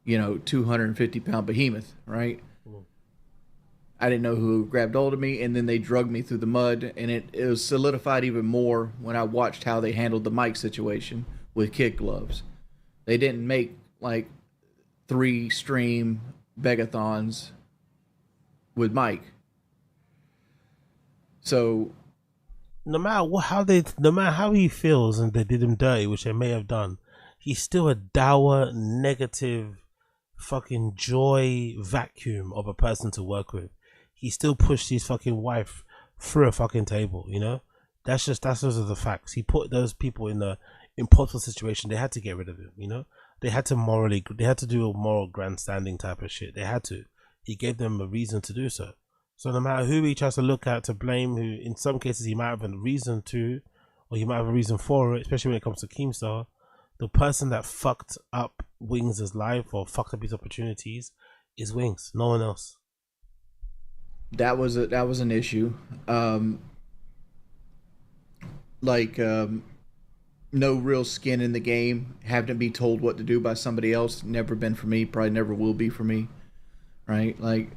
250-pound behemoth, right? I didn't know who grabbed hold of me, and then they drugged me through the mud, and it was solidified even more when I watched how they handled the mic situation with kid gloves. They didn't make like 3 stream begathons with Mike. So no matter how he feels and they did him dirty, which they may have done, he's still a dour, negative, fucking joy vacuum of a person to work with. He still pushed his fucking wife through a fucking table, you know? That's just the facts. He put those people in the impossible situation. They had to get rid of him, you know? They had to do a moral grandstanding type of shit. They had to. He gave them a reason to do so. So no matter who he tries to look at to blame, who in some cases he might have a reason to, or he might have a reason for it, especially when it comes to Keemstar, the person that fucked up Wings' life or fucked up his opportunities is Wings, no one else. That was an issue. No real skin in the game, having to be told what to do by somebody else, never been for me, probably never will be for me, right? Like,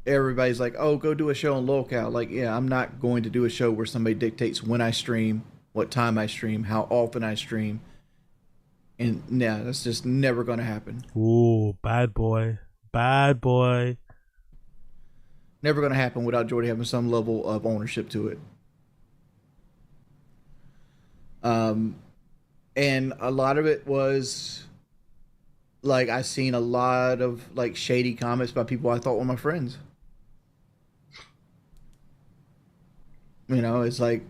everybody's like, oh, go do a show on locale. Like, yeah, I'm not going to do a show where somebody dictates when I stream, what time I stream, how often I stream. And yeah, that's just never going to happen. Ooh, bad boy. Never going to happen without Jordy having some level of ownership to it. And a lot of it was like, I seen a lot of like shady comments by people I thought were my friends. You know, it's like,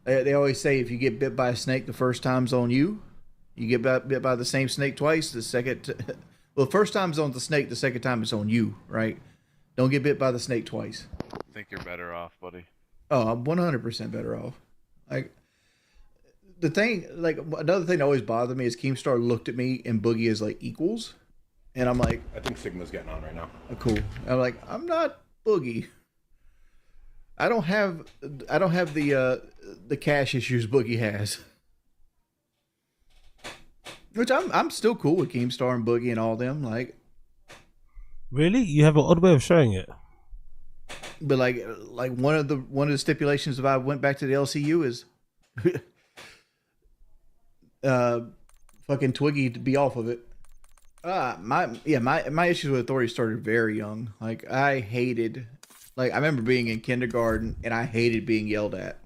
they always say, if you get bit by a snake the first time's on you. You get bit by the same snake twice, the first time's on the snake, the second time it's on you, right? Don't get bit by the snake twice. I think you're better off, buddy. Oh, I'm 100% better off. Like, the thing, like, another thing that always bothered me is Keemstar looked at me and Boogie as like equals, and I'm like, I think Sigma's getting on right now. Oh, cool. I'm like, I'm not Boogie. I don't have the cash issues Boogie has. Which I'm still cool with Keemstar and Boogie and all them. Like, really, you have an odd way of showing it. But like one of the stipulations if I went back to the LCU is fucking Twiggy to be off of it. My issues with authority started very young. Like I remember being in kindergarten and I hated being yelled at,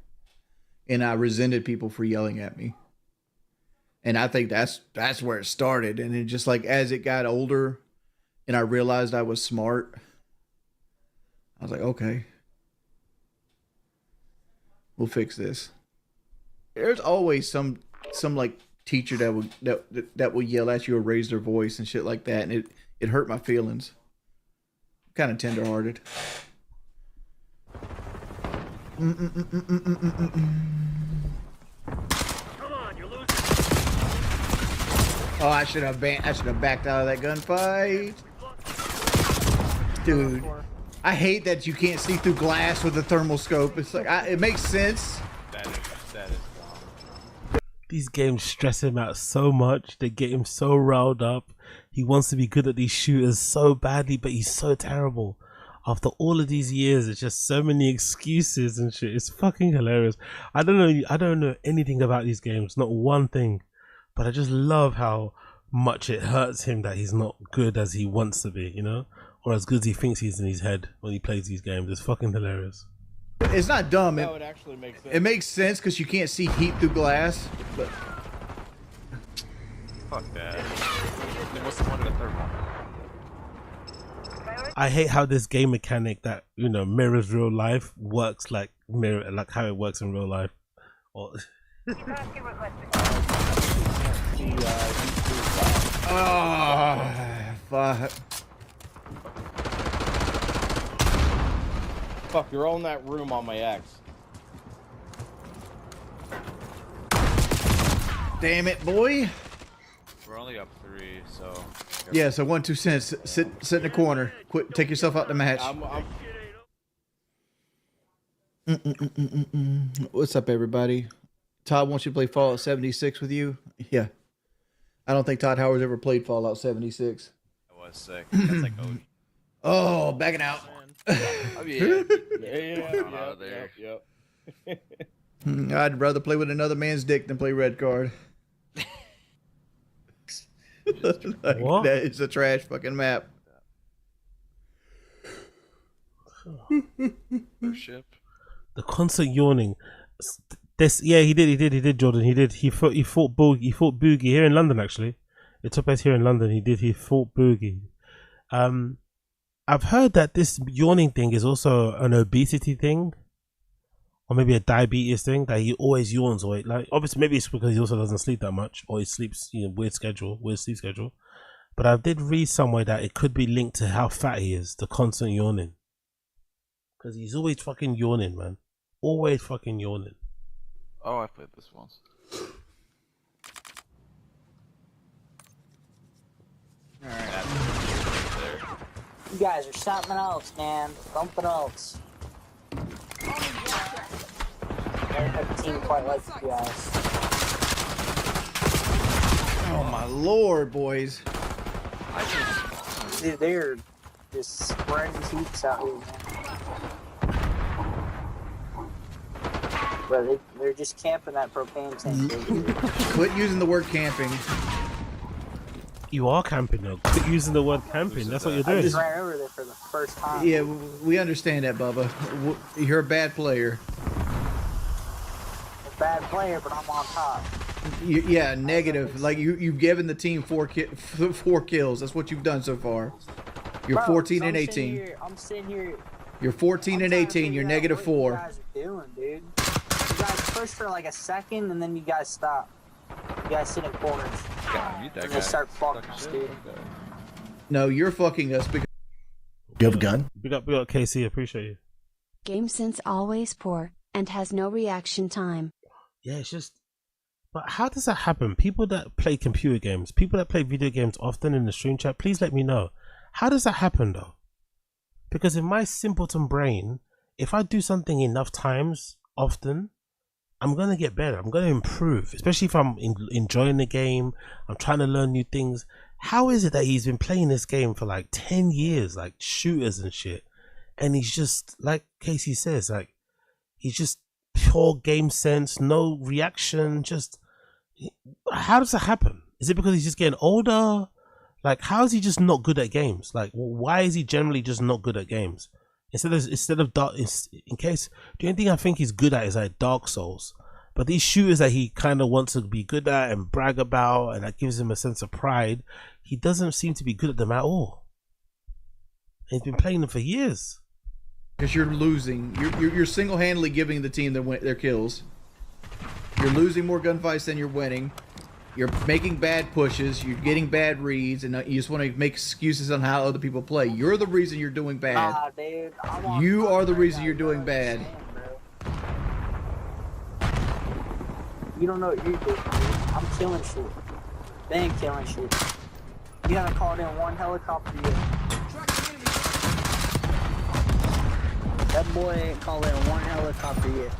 and I resented people for yelling at me. And I think that's where it started. And it just like as it got older, and I realized I was smart, I was like, okay, we'll fix this. There's always some like teacher that will yell at you or raise their voice and shit like that, and it hurt my feelings. Kind of tenderhearted. Oh, I should have backed out of that gunfight, dude. I hate that you can't see through glass with a thermal scope. It's like it makes sense. That is dumb. These games stress him out so much. They get him so riled up. He wants to be good at these shooters so badly, but he's so terrible. After all of these years, it's just so many excuses and shit. It's fucking hilarious. I don't know anything about these games, not one thing. But I just love how much it hurts him that he's not good as he wants to be, you know? Or as good as he thinks he's in his head when he plays these games. It's fucking hilarious. It's not dumb. That would actually make sense. It makes sense because you can't see heat through glass. But Fuck that. They must have wanted a thermal. I hate how this game mechanic that, you know, mirrors real life works like how it works in real life. Or oh, fuck. Fuck, you're all in that room on my ex. Damn it, boy. We're only up 3, so. Yeah, so 1 2 cents. Sit in the corner. Quit. Take yourself out the match. What's up, everybody? Todd wants you to play Fallout 76 with you. Yeah. I don't think Todd Howard's ever played Fallout 76. I was sick. That's like oh, backing out. Oh, yeah. Yep. I'd rather play with another man's dick than play red card. Like, what? That is a trash fucking map. Ship. The constant yawning. This, yeah, he did, Jordan. He fought Boogie here in London, actually. It took place here in London. He fought Boogie. I've heard that this yawning thing is also an obesity thing, or maybe a diabetes thing, that he always yawns. Or like, obviously, maybe it's because he also doesn't sleep that much, or he sleeps, you know, weird sleep schedule. But I did read somewhere that it could be linked to how fat he is, the constant yawning, because he's always fucking yawning, man. Always fucking yawning. Oh, I played this once. Alright. You guys are something else, man. Something else. I have a team quite like you guys. Oh my lord, boys. Dude, they're just spreading heaps out here, man. Bro, they're just camping that propane tank. Quit using the word camping. You are camping though. Quit using the word camping. That's what you're doing. I just ran over there for the first time. Yeah, we understand that, Bubba. You're a bad player. I'm a bad player, but I'm on top. Yeah, negative. Like you've given the team 4 kills. That's what you've done so far. You're 14 and 18. I'm sitting here. You're 14 and 18. You're negative 4. What you guys are doing, dude? You guys push for like a second and then you guys stop. You guys sit in corners. God, and just start fucking us, dude. No, you're fucking us because you have a gun. Big up KC. Appreciate you. Game sense always poor and has no reaction time. Yeah, it's just. But how does that happen? People that play computer games, people that play video games often in the stream chat, please let me know. How does that happen though? Because in my simpleton brain, if I do something enough times, often, I'm going to get better. I'm going to improve, especially if I'm enjoying the game. I'm trying to learn new things. How is it that he's been playing this game for like 10 years, like shooters and shit, and he's just, like Casey says, like, he's just pure game sense, no reaction, just, how does that happen? Is it because he's just getting older? Like, how is he just not good at games? Like, why is he generally just not good at games? Instead of dark, in case the only thing I think he's good at is like Dark Souls. But these shooters that he kind of wants to be good at and brag about, and that gives him a sense of pride, he doesn't seem to be good at them at all. And he's been playing them for years. Because you're losing. You're single-handedly giving the team their kills. You're losing more gunfights than you're winning. You're making bad pushes. You're getting bad reads, and you just want to make excuses on how other people play. You're the reason you're doing bad. Dude, You are the reason you're doing bad. You don't know what you're doing, dude. I'm killing shit. They ain't killing shit. You haven't called in one helicopter yet. That boy ain't called in one helicopter yet.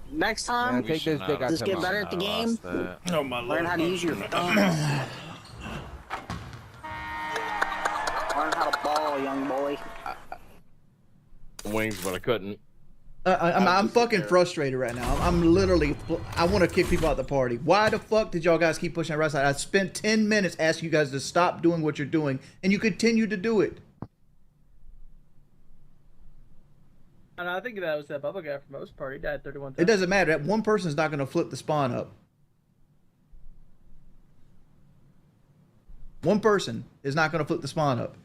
Next time, take this dick out just get better at the game. Oh, my Learn how to use your thumb. Learn how to ball, young boy. Wings, but I couldn't. I'm fucking frustrated right now. I'm literally, I want to kick people out the party. Why the fuck did y'all guys keep pushing that right side? I spent 10 minutes asking you guys to stop doing what you're doing, and you continue to do it. And I think that was that bubble guy for most part. He died 31 times. It doesn't matter. That one person's not going to flip the spawn up. One person is not going to flip the spawn up.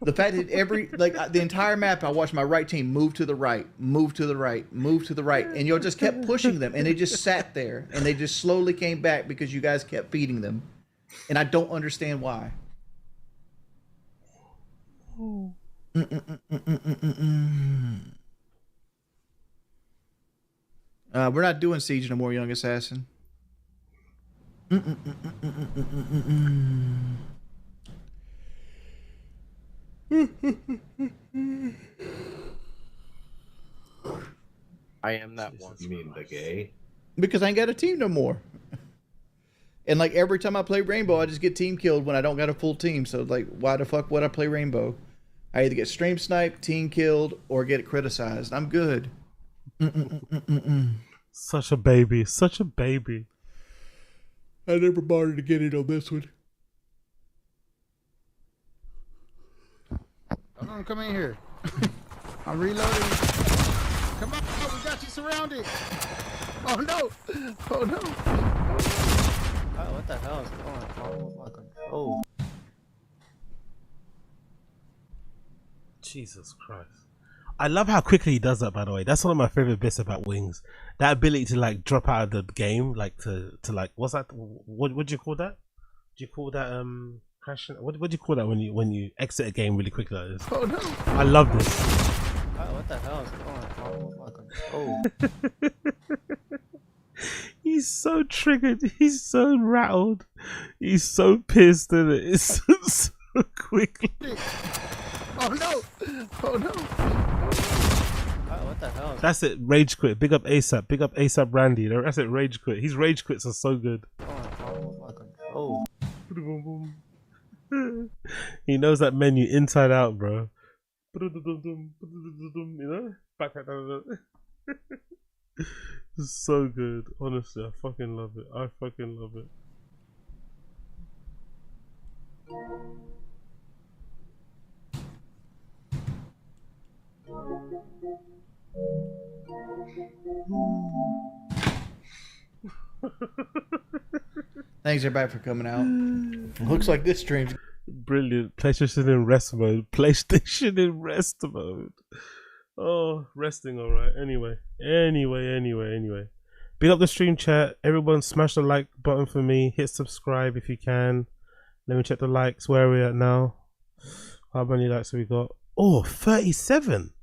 The fact that the entire map, I watched my right team move to the right, move to the right, move to the right, and y'all just kept pushing them, and they just sat there, and they just slowly came back because you guys kept feeding them, and I don't understand why. We're not doing Siege no more, young assassin. I am that one. You mean the gay? Because I ain't got a team no more. And like every time I play Rainbow, I just get team killed when I don't got a full team. So like, why the fuck would I play Rainbow? I either get stream sniped, team killed, or get criticized. I'm good. Such a baby. Such a baby. I never bothered to get it on this one. Hold on, come in here. I'm reloading. Come on, we got you surrounded. Oh no! Oh no! Oh, what the hell is going on with my control? Jesus Christ. I love how quickly he does that, by the way. That's one of my favorite bits about Wings. That ability to like drop out of the game, like to like, what's that? What do you call that? Do you call that crashing? What do you call that when you exit a game really quickly like this? Oh no! I love this. Oh, what the hell is going on with my control? He's so triggered. He's so rattled. He's so pissed at it. It's so quickly. Oh no! Oh no! Oh, what the hell? That's it. Rage quit. Big up ASAP. Big up ASAP Randy. That's it. Rage quit. His rage quits are so good. Oh. He knows that menu inside out, bro. You know? It's so good. Honestly, I fucking love it. I fucking love it. Thanks everybody for coming out. Looks like this stream's brilliant. PlayStation in rest mode. PlayStation in rest mode. Oh, resting alright. Anyway. Big up the stream chat. Everyone smash the like button for me. Hit subscribe if you can. Let me check the likes. Where are we at now? How many likes have we got? Oh, 37.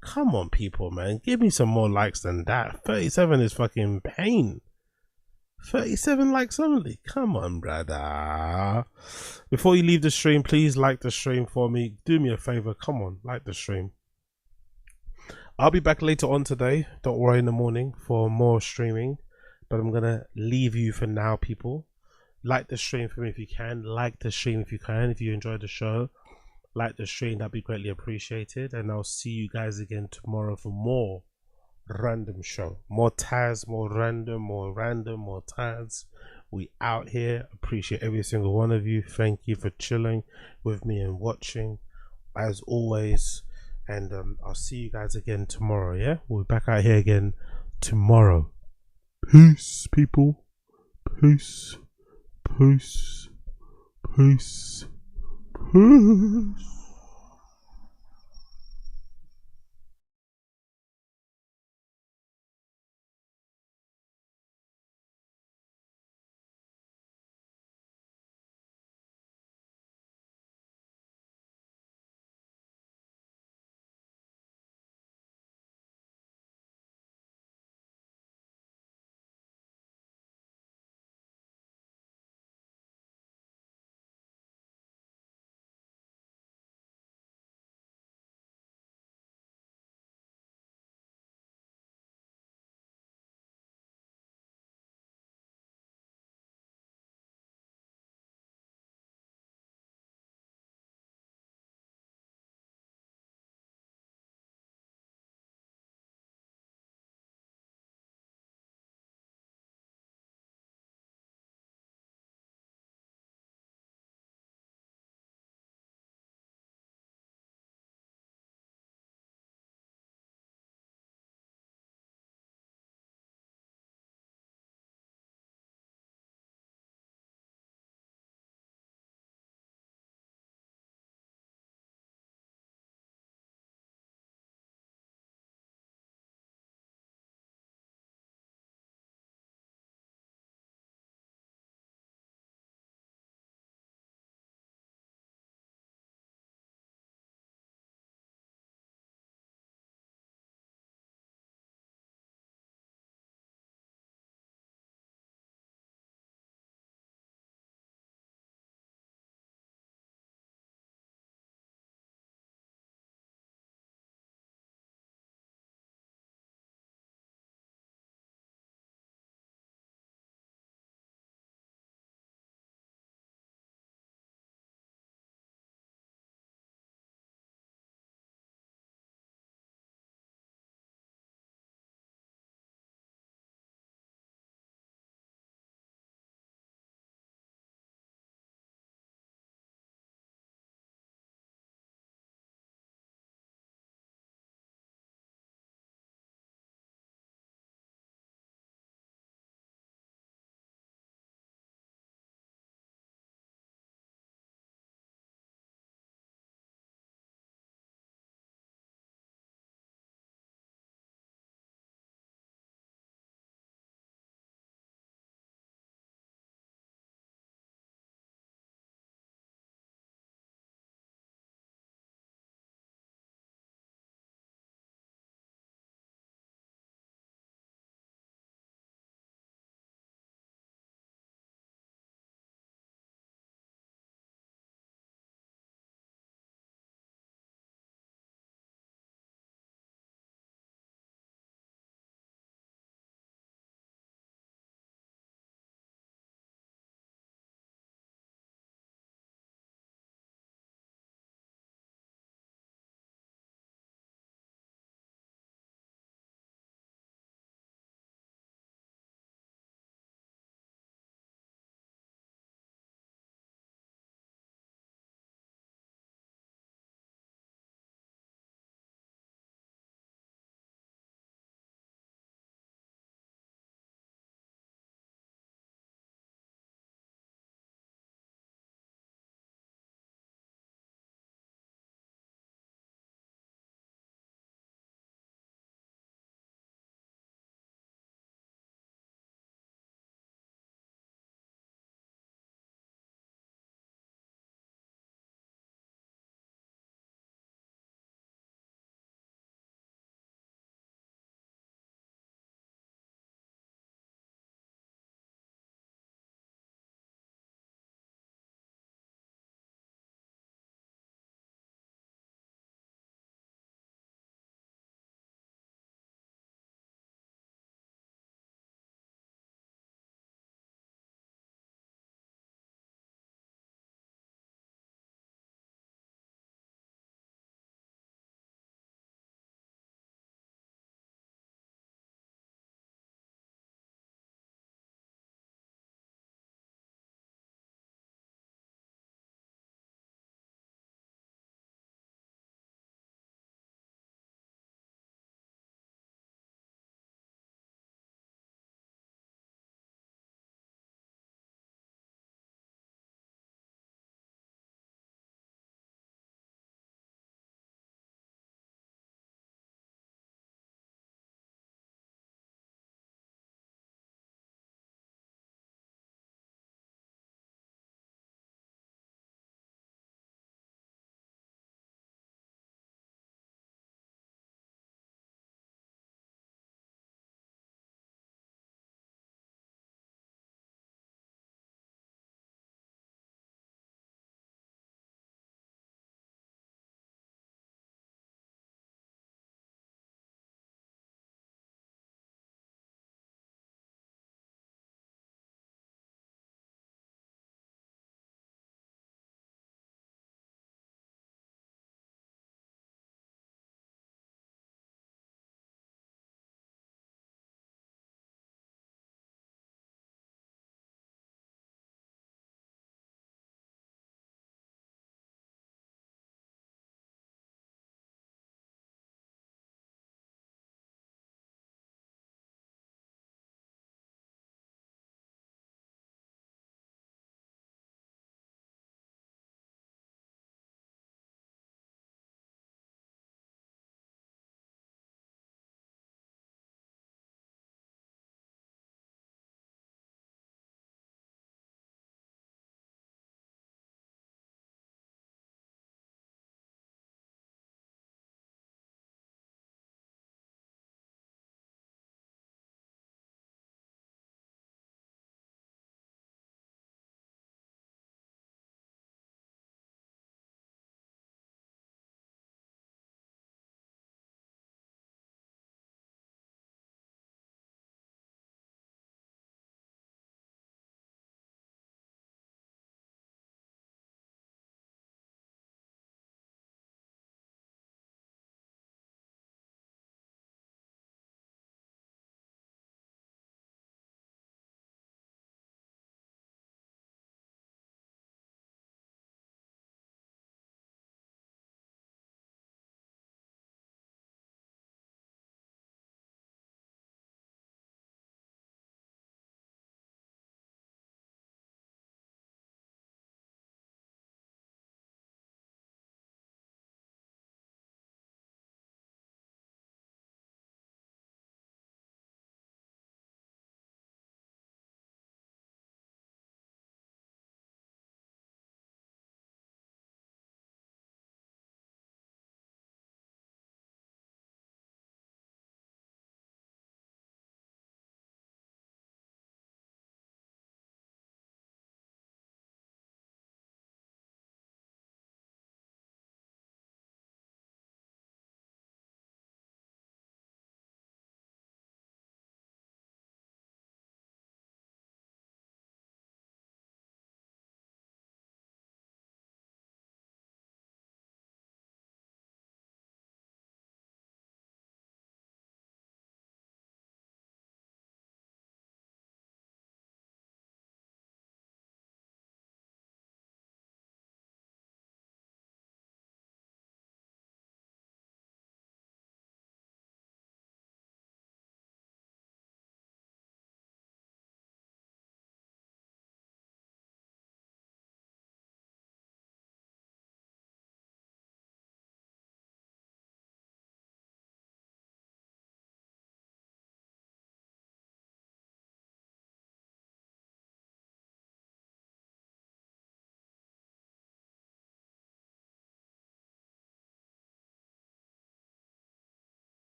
Come on, people, man. Give me some more likes than that. 37 is fucking pain. 37 likes only. Come on, brother. Before you leave the stream, please like the stream for me. Do me a favor. Come on, like the stream. I'll be back later on today. Don't worry, in the morning for more streaming. But I'm going to leave you for now, people. Like the stream for me if you can. Like the stream if you can. If you enjoyed the show, like the stream. That'd be greatly appreciated. And I'll see you guys again tomorrow for more random show. More Taz, more random, more Taz. We out here. Appreciate every single one of you. Thank you for chilling with me and watching, as always. And I'll see you guys again tomorrow. Yeah, we'll be back out here again tomorrow. Peace, people. Peace. Peace. Peace. Peace.